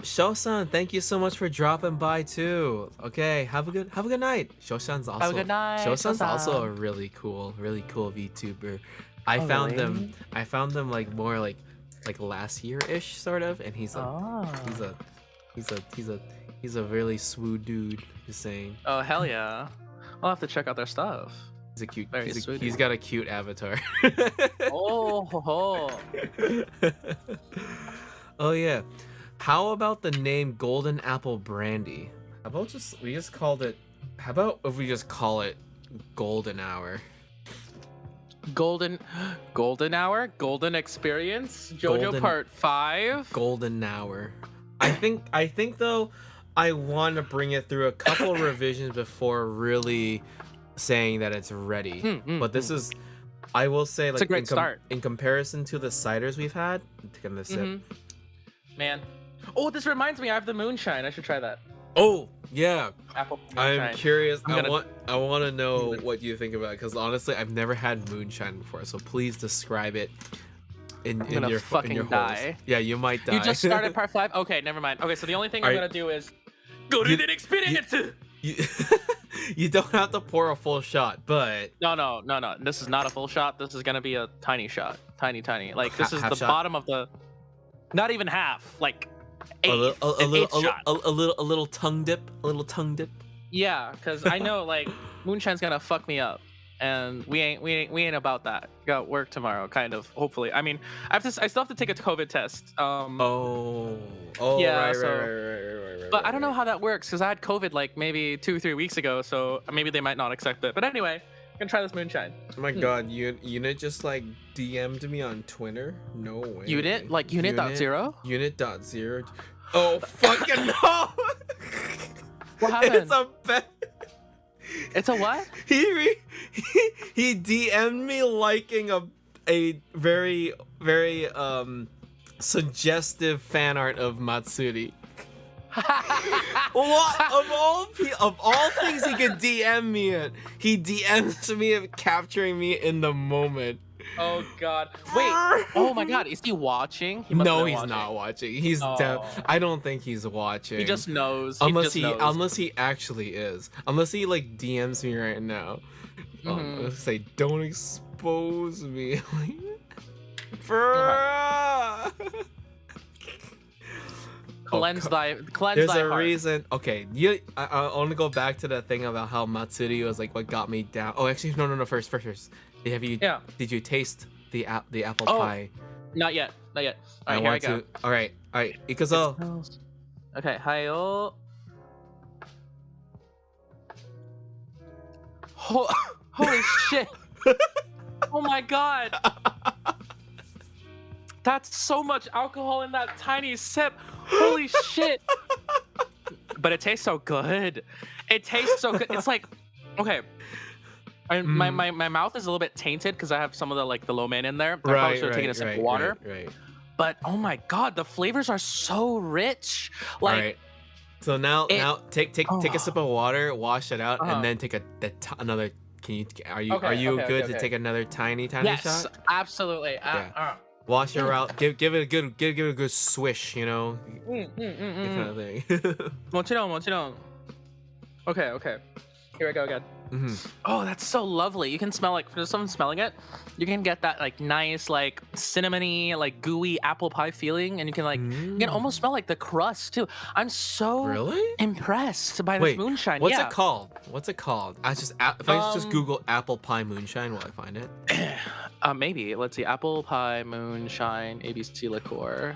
Speaker 1: Sho-san, thank you so much for dropping by too. Okay, have a good night. Sho-san's also
Speaker 2: "Have a good night."
Speaker 1: Sho-san's also a
Speaker 2: Sho-san.
Speaker 1: really cool VTuber. I found them like more like last year-ish sort of, and he's a really swoo dude, just saying.
Speaker 2: Oh hell yeah! I'll have to check out their stuff.
Speaker 1: He's a cute
Speaker 2: Very sweet.
Speaker 1: he's got a cute avatar.
Speaker 2: Oh ho ho!
Speaker 1: Oh yeah. How about the name Golden Apple Brandy? How about we just called it, how about if we just call it Golden Hour?
Speaker 2: Golden Hour, Golden Experience, JoJo
Speaker 1: Golden-
Speaker 2: Part 5.
Speaker 1: Golden Hour. I think though I want to bring it through a couple revisions before really saying that it's ready. But this is, I will say, like,
Speaker 2: It's a great start.
Speaker 1: In comparison to the ciders we've had. I'm taking this sip.
Speaker 2: Man. Oh, this reminds me, I have the moonshine. I should try that.
Speaker 1: Oh yeah,
Speaker 2: Apple moonshine.
Speaker 1: I'm curious.
Speaker 2: I'm gonna-
Speaker 1: I want to know what you think about it, because honestly, I've never had moonshine before. So please describe it in
Speaker 2: gonna
Speaker 1: your
Speaker 2: fucking
Speaker 1: in your holes.
Speaker 2: die.
Speaker 1: Yeah, you might die.
Speaker 2: You just started Part 5? Okay, never mind. Okay, so the only thing I'm
Speaker 1: Alright.
Speaker 2: gonna do is Golden Experience.
Speaker 1: You, you don't have to pour a full shot, but
Speaker 2: No. This is not a full shot. This is gonna be a tiny shot. Tiny. Like, this is
Speaker 1: Half
Speaker 2: the
Speaker 1: shot?
Speaker 2: bottom of the... Not even half. Like,
Speaker 1: a
Speaker 2: eighth,
Speaker 1: little,
Speaker 2: an eighth shot.
Speaker 1: a little tongue dip,
Speaker 2: Yeah, because I know, like, moonshine's gonna fuck me up, and we ain't about that. Got work tomorrow, kind of. Hopefully, I mean, I still have to take a COVID test.
Speaker 1: Yeah,
Speaker 2: Yeah,
Speaker 1: right,
Speaker 2: so-
Speaker 1: right.
Speaker 2: But I don't know how that works because I had COVID like maybe 2-3 weeks ago, so maybe they might not accept it. But anyway, I'm gonna try this moonshine.
Speaker 1: Oh my god, Unit just like DM'd me on Twitter. No way.
Speaker 2: Unit, like unit.0.
Speaker 1: Unit.0. Oh fucking no!
Speaker 2: What happened?
Speaker 1: It's a bet.
Speaker 2: It's a what?
Speaker 1: He DM'd me liking a very suggestive fan art of Matsuri. What of all things he could DM me in, he DMs me of capturing me in the moment.
Speaker 2: Oh God! Wait. Oh my God! Is he watching? He must have
Speaker 1: No,
Speaker 2: been
Speaker 1: he's
Speaker 2: watching.
Speaker 1: not watching.
Speaker 2: Oh.
Speaker 1: I don't think he's watching.
Speaker 2: He just knows. He just knows.
Speaker 1: Unless he actually is. Unless he like DMs me right now. Let's say don't expose me. Bruh.
Speaker 2: Cleanse thy
Speaker 1: There's
Speaker 2: thy
Speaker 1: a
Speaker 2: heart.
Speaker 1: reason. Okay, I want to go back to that thing about how Matsuri was like what got me down. Oh, actually, no. First.
Speaker 2: Yeah.
Speaker 1: Did you taste the apple
Speaker 2: Oh.
Speaker 1: pie?
Speaker 2: Not yet. Not yet. All right,
Speaker 1: I
Speaker 2: here I
Speaker 1: want
Speaker 2: go.
Speaker 1: to. All right. Because
Speaker 2: It smells- Okay, hi-yo. Holy shit! Oh my God! That's so much alcohol in that tiny sip. Holy shit! But it tastes so good. It tastes so good. It's like, okay. My mouth is a little bit tainted because I have some of the lo mein in there. I probably should have taken a sip of water.
Speaker 1: Right.
Speaker 2: But oh my God, the flavors are so rich.
Speaker 1: All
Speaker 2: Like,
Speaker 1: right. So now take a sip of water, wash it out,
Speaker 2: Uh-huh.
Speaker 1: and then take another. Are you
Speaker 2: Okay,
Speaker 1: good to take another tiny
Speaker 2: yes,
Speaker 1: shot?
Speaker 2: absolutely.
Speaker 1: Yeah. Wash it out. Give it a good swish. You know, that kind of thing.
Speaker 2: もちろん, もちろん. Okay. Here we go again. Oh, that's so lovely. You can smell like for someone smelling it, you can get that like nice like cinnamony like gooey apple pie feeling, and you can almost smell like the crust too. I'm so
Speaker 1: Really
Speaker 2: impressed by this moonshine.
Speaker 1: What's
Speaker 2: Yeah.
Speaker 1: it called? If I just Google apple pie moonshine, will I find it?
Speaker 2: Maybe. Let's see. Apple pie moonshine ABC liqueur.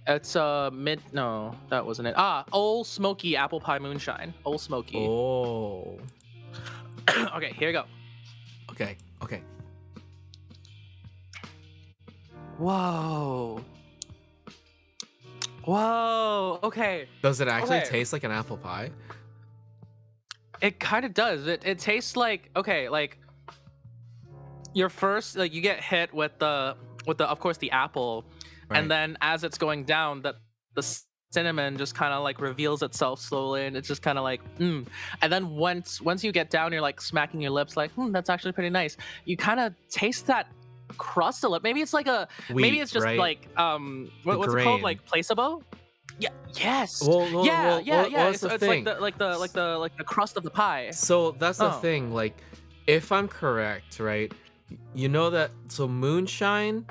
Speaker 2: It's no, that wasn't it. Old Smoky apple pie moonshine. Old Smoky.
Speaker 1: Oh.
Speaker 2: Okay, here we go.
Speaker 1: Okay.
Speaker 2: Whoa. Okay.
Speaker 1: Does it actually
Speaker 2: Okay.
Speaker 1: taste like an apple pie?
Speaker 2: It kind of does. It tastes like, okay, like your first, like you get hit with the of course the apple,
Speaker 1: Right.
Speaker 2: and then as it's going down, the cinnamon just kind of like reveals itself slowly, and it's just kind of like and then once you get down, you're like smacking your lips like that's actually pretty nice. You kind of taste that crust a little. Maybe it's like maybe
Speaker 1: Wheat,
Speaker 2: it's just
Speaker 1: right?
Speaker 2: like what's it
Speaker 1: grain.
Speaker 2: called, like placebo. Yeah. Yes.
Speaker 1: Well,
Speaker 2: yeah.
Speaker 1: what's
Speaker 2: It's
Speaker 1: the thing?
Speaker 2: like the crust of the pie.
Speaker 1: So that's the
Speaker 2: Oh.
Speaker 1: thing. Like, if I'm correct, right? You know that. So moonshine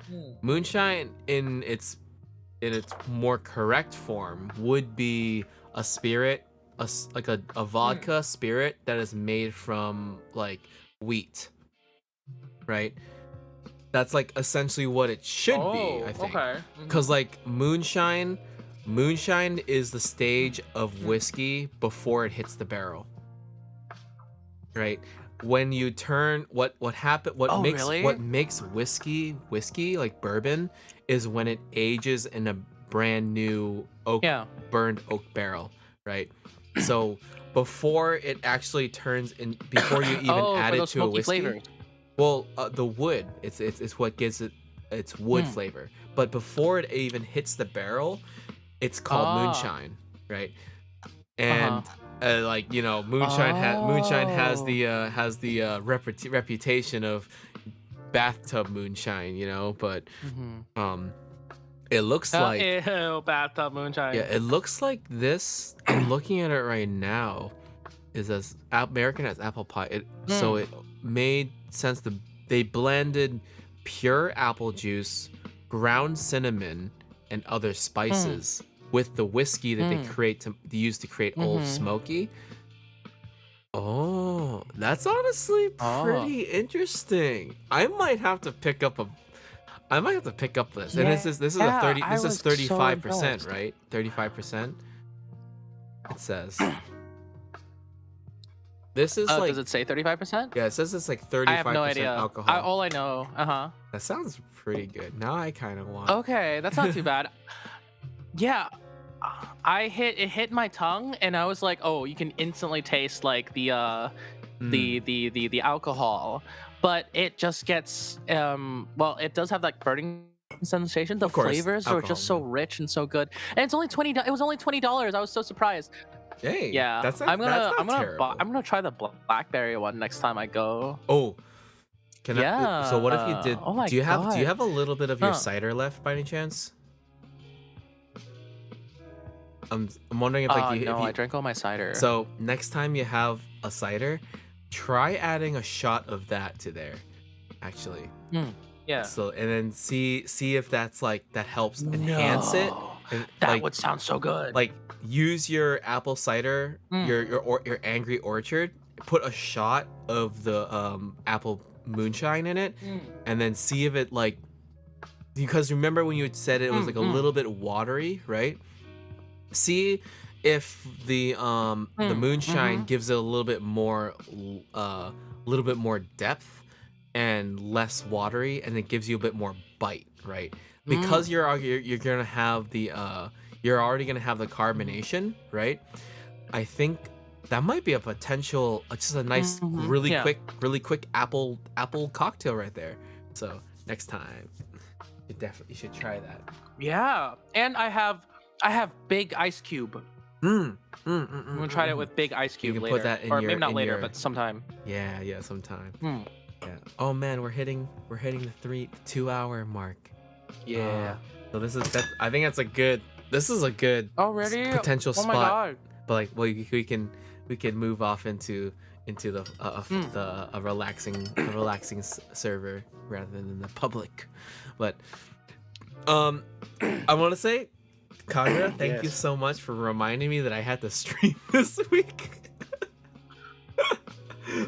Speaker 1: in its more correct form would be a spirit, like a vodka spirit that is made from like wheat, right? That's like essentially what it should be, I think.
Speaker 2: Okay.
Speaker 1: Because like moonshine is the stage of whiskey before it hits the barrel, right? When you turn what makes whiskey like bourbon is when it ages in a brand new burned oak barrel, right? So before it actually turns in, before you even add it to a whiskey.
Speaker 2: Flavors.
Speaker 1: Well, the wood, it's what gives it its wood flavor. But before it even hits the barrel, it's called moonshine, right? And like, you know, moonshine has the reputation of bathtub moonshine, you know, but it looks like
Speaker 2: bathtub moonshine.
Speaker 1: yeah, it looks like this. I'm looking at it right now. Is as American as apple pie. So it made sense. They blended pure apple juice, ground cinnamon, and other spices with the whiskey that they use to create Old Smoky. Oh, that's honestly pretty interesting. I might have to pick up this. And this is 35%, right? 35%. It says. This is like.
Speaker 2: Does it say 35%?
Speaker 1: Yeah, it says it's like 35%
Speaker 2: I have no idea.
Speaker 1: alcohol.
Speaker 2: All I know.
Speaker 1: That sounds pretty good. Now I kind of want.
Speaker 2: Okay, that's not too bad. Yeah, it hit my tongue, and I was like, oh, you can instantly taste like the alcohol, but it just gets well, it does have like burning sensation. The
Speaker 1: Of course,
Speaker 2: flavors are
Speaker 1: alcohol,
Speaker 2: just so
Speaker 1: yeah.
Speaker 2: rich and so good. And it's only it was only $20. I was so surprised.
Speaker 1: Hey,
Speaker 2: Yeah,
Speaker 1: that's not
Speaker 2: I'm
Speaker 1: that's
Speaker 2: gonna
Speaker 1: not
Speaker 2: I'm gonna
Speaker 1: terrible.
Speaker 2: I'm gonna try the blackberry one next time I go.
Speaker 1: Oh, can I? So what if you
Speaker 2: Yeah.
Speaker 1: did?
Speaker 2: Oh my
Speaker 1: Do you
Speaker 2: god.
Speaker 1: have a little bit of your
Speaker 2: Huh.
Speaker 1: cider left by any chance? I'm wondering if like if
Speaker 2: No, I
Speaker 1: you.
Speaker 2: drank all my cider.
Speaker 1: So next time you have a cider, try adding a shot of that to there. Actually,
Speaker 2: Yeah.
Speaker 1: so and then see if that's like that helps enhance it.
Speaker 2: No.
Speaker 1: And
Speaker 2: That would sound so good.
Speaker 1: like use your apple cider, your Angry Orchard, put a shot of the apple moonshine in it, and then see if it like, because remember when you had said it was like a little bit watery, right? See if the moonshine gives it a little bit more depth and less watery, and it gives you a bit more bite, right? Because you're gonna have the you're already gonna have the carbonation, right? I think that might be a potential, just a nice, really quick apple cocktail right there. So next time, you definitely should try that.
Speaker 2: Yeah. And I have big ice cube. I'm gonna try it with big ice cube
Speaker 1: can
Speaker 2: later.
Speaker 1: put that in
Speaker 2: or
Speaker 1: your-
Speaker 2: maybe not
Speaker 1: in
Speaker 2: later,
Speaker 1: your-
Speaker 2: but sometime.
Speaker 1: Yeah, sometime. Yeah. Oh man, we're hitting the 2 hour mark.
Speaker 2: Yeah.
Speaker 1: So I think that's a good. This is a good
Speaker 2: Already?
Speaker 1: potential
Speaker 2: Oh
Speaker 1: spot.
Speaker 2: my god.
Speaker 1: But like, well, we can move off into the a relaxing server rather than the public. But I want to say, Kaguraaa, thank you
Speaker 2: Yes.
Speaker 1: so much for reminding me that I had to stream this week.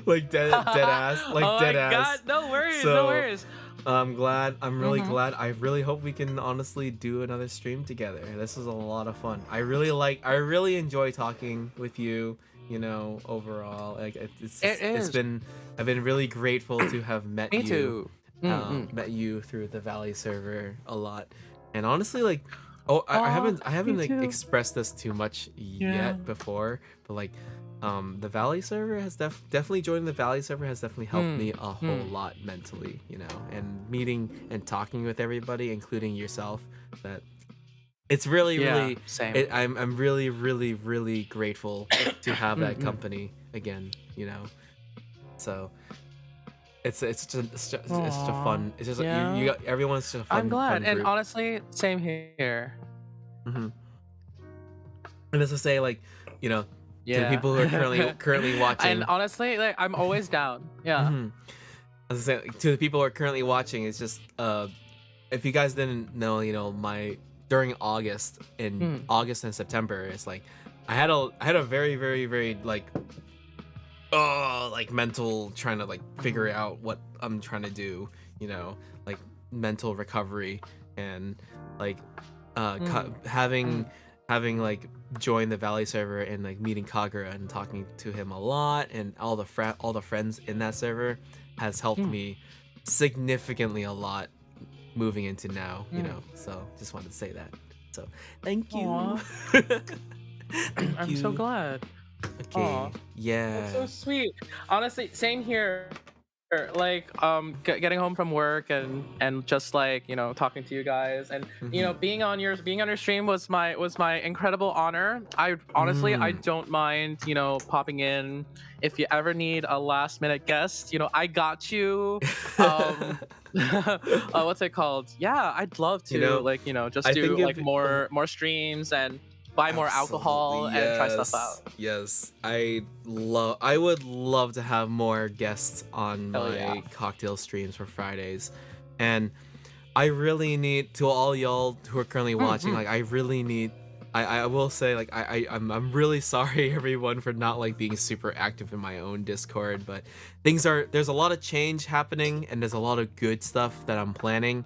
Speaker 1: Like dead ass, like
Speaker 2: oh
Speaker 1: dead
Speaker 2: my
Speaker 1: ass.
Speaker 2: god, no worries,
Speaker 1: So,
Speaker 2: no worries.
Speaker 1: I'm glad. I'm really glad. I really hope we can honestly do another stream together. This was a lot of fun. I really enjoy talking with you. You know, overall, like it's been. I've been really grateful to have met
Speaker 2: Me
Speaker 1: you.
Speaker 2: too.
Speaker 1: Met you through the Valley server a lot, and honestly, like, I haven't like
Speaker 2: too.
Speaker 1: expressed this too much yet before, but like, the Valley server has definitely joining the Valley server has definitely helped me a whole lot mentally, you know, and meeting and talking with everybody, including yourself. That it's really
Speaker 2: same.
Speaker 1: I'm really grateful to have that company again, you know. So it's just a fun. It's just you got everyone's just a fun.
Speaker 2: I'm glad,
Speaker 1: fun
Speaker 2: and
Speaker 1: group.
Speaker 2: honestly, same here.
Speaker 1: And as I say, like, you know, to the
Speaker 2: Yeah.
Speaker 1: people who are currently watching,
Speaker 2: And honestly, like, I'm always down. Yeah.
Speaker 1: As I say, to the people who are currently watching, it's just if you guys didn't know, you know, during August and September, it's like I had a very like mental trying to like figure out what I'm trying to do, you know, like mental recovery and like having like joined the Valley server and like meeting Kaguraaa and talking to him a lot, and all the friends in that server has helped me significantly a lot moving into now, you know. So just wanted to say that. So thank you.
Speaker 2: I'm so glad.
Speaker 1: Okay.
Speaker 2: Aw.
Speaker 1: Yeah.
Speaker 2: That's so sweet. Honestly, same here. Like getting home from work and just like, you know, talking to you guys, and you know, being on your stream was my incredible honor. I honestly I don't mind, you know, popping in if you ever need a last minute guest. You know, I got you. What's it called? Yeah, I'd love to,
Speaker 1: You know,
Speaker 2: like, you know, just
Speaker 1: I
Speaker 2: do
Speaker 1: think
Speaker 2: like more streams and buy more alcohol and try stuff out.
Speaker 1: Yes, I would love to have more guests on
Speaker 2: Hell
Speaker 1: my
Speaker 2: yeah.
Speaker 1: cocktail streams for Fridays, and I really need, to all y'all who are currently watching, like, I really need. I will say, like, I'm really sorry everyone for not like being super active in my own Discord, but there's a lot of change happening and there's a lot of good stuff that I'm planning.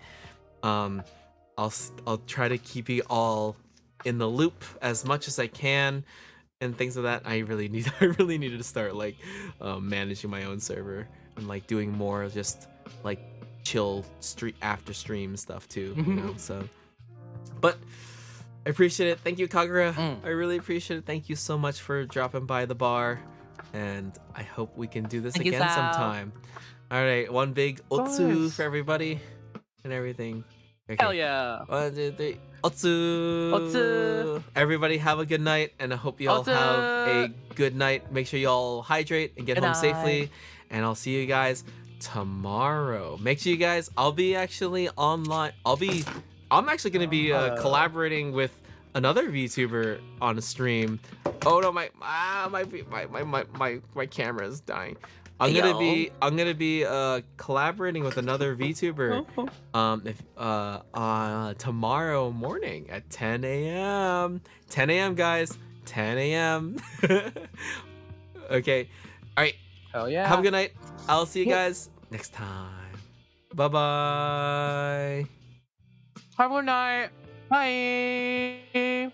Speaker 1: I'll try to keep you all in the loop as much as I can and things of that. I really needed to start like managing my own server and like doing more just like chill after stream stuff too, you know. So, but I appreciate it. Thank you, Kaguraaa. I really appreciate it. Thank you so much for dropping by the bar, and I hope we can do this
Speaker 2: Thank you,
Speaker 1: again
Speaker 2: Sal.
Speaker 1: sometime. All right, one big otsu for everybody and everything. Okay.
Speaker 2: Hell yeah.
Speaker 1: 1, 2, 3. Otsu.
Speaker 2: Otsu.
Speaker 1: Everybody have a good night, and I hope you all have a good night. Make sure you all hydrate and get
Speaker 2: Good
Speaker 1: home
Speaker 2: night.
Speaker 1: safely. And I'll see you guys tomorrow. Make sure you guys. I'll be actually online. I'm actually gonna be collaborating with another VTuber on a stream. Oh no, my camera is dying. I'm gonna be collaborating with another VTuber tomorrow morning at 10 a.m. 10 a.m. guys, 10 a.m. Okay, all right.
Speaker 2: Hell yeah.
Speaker 1: Have a good night. I'll see you guys next time. Bye bye.
Speaker 2: Have a good night. Bye.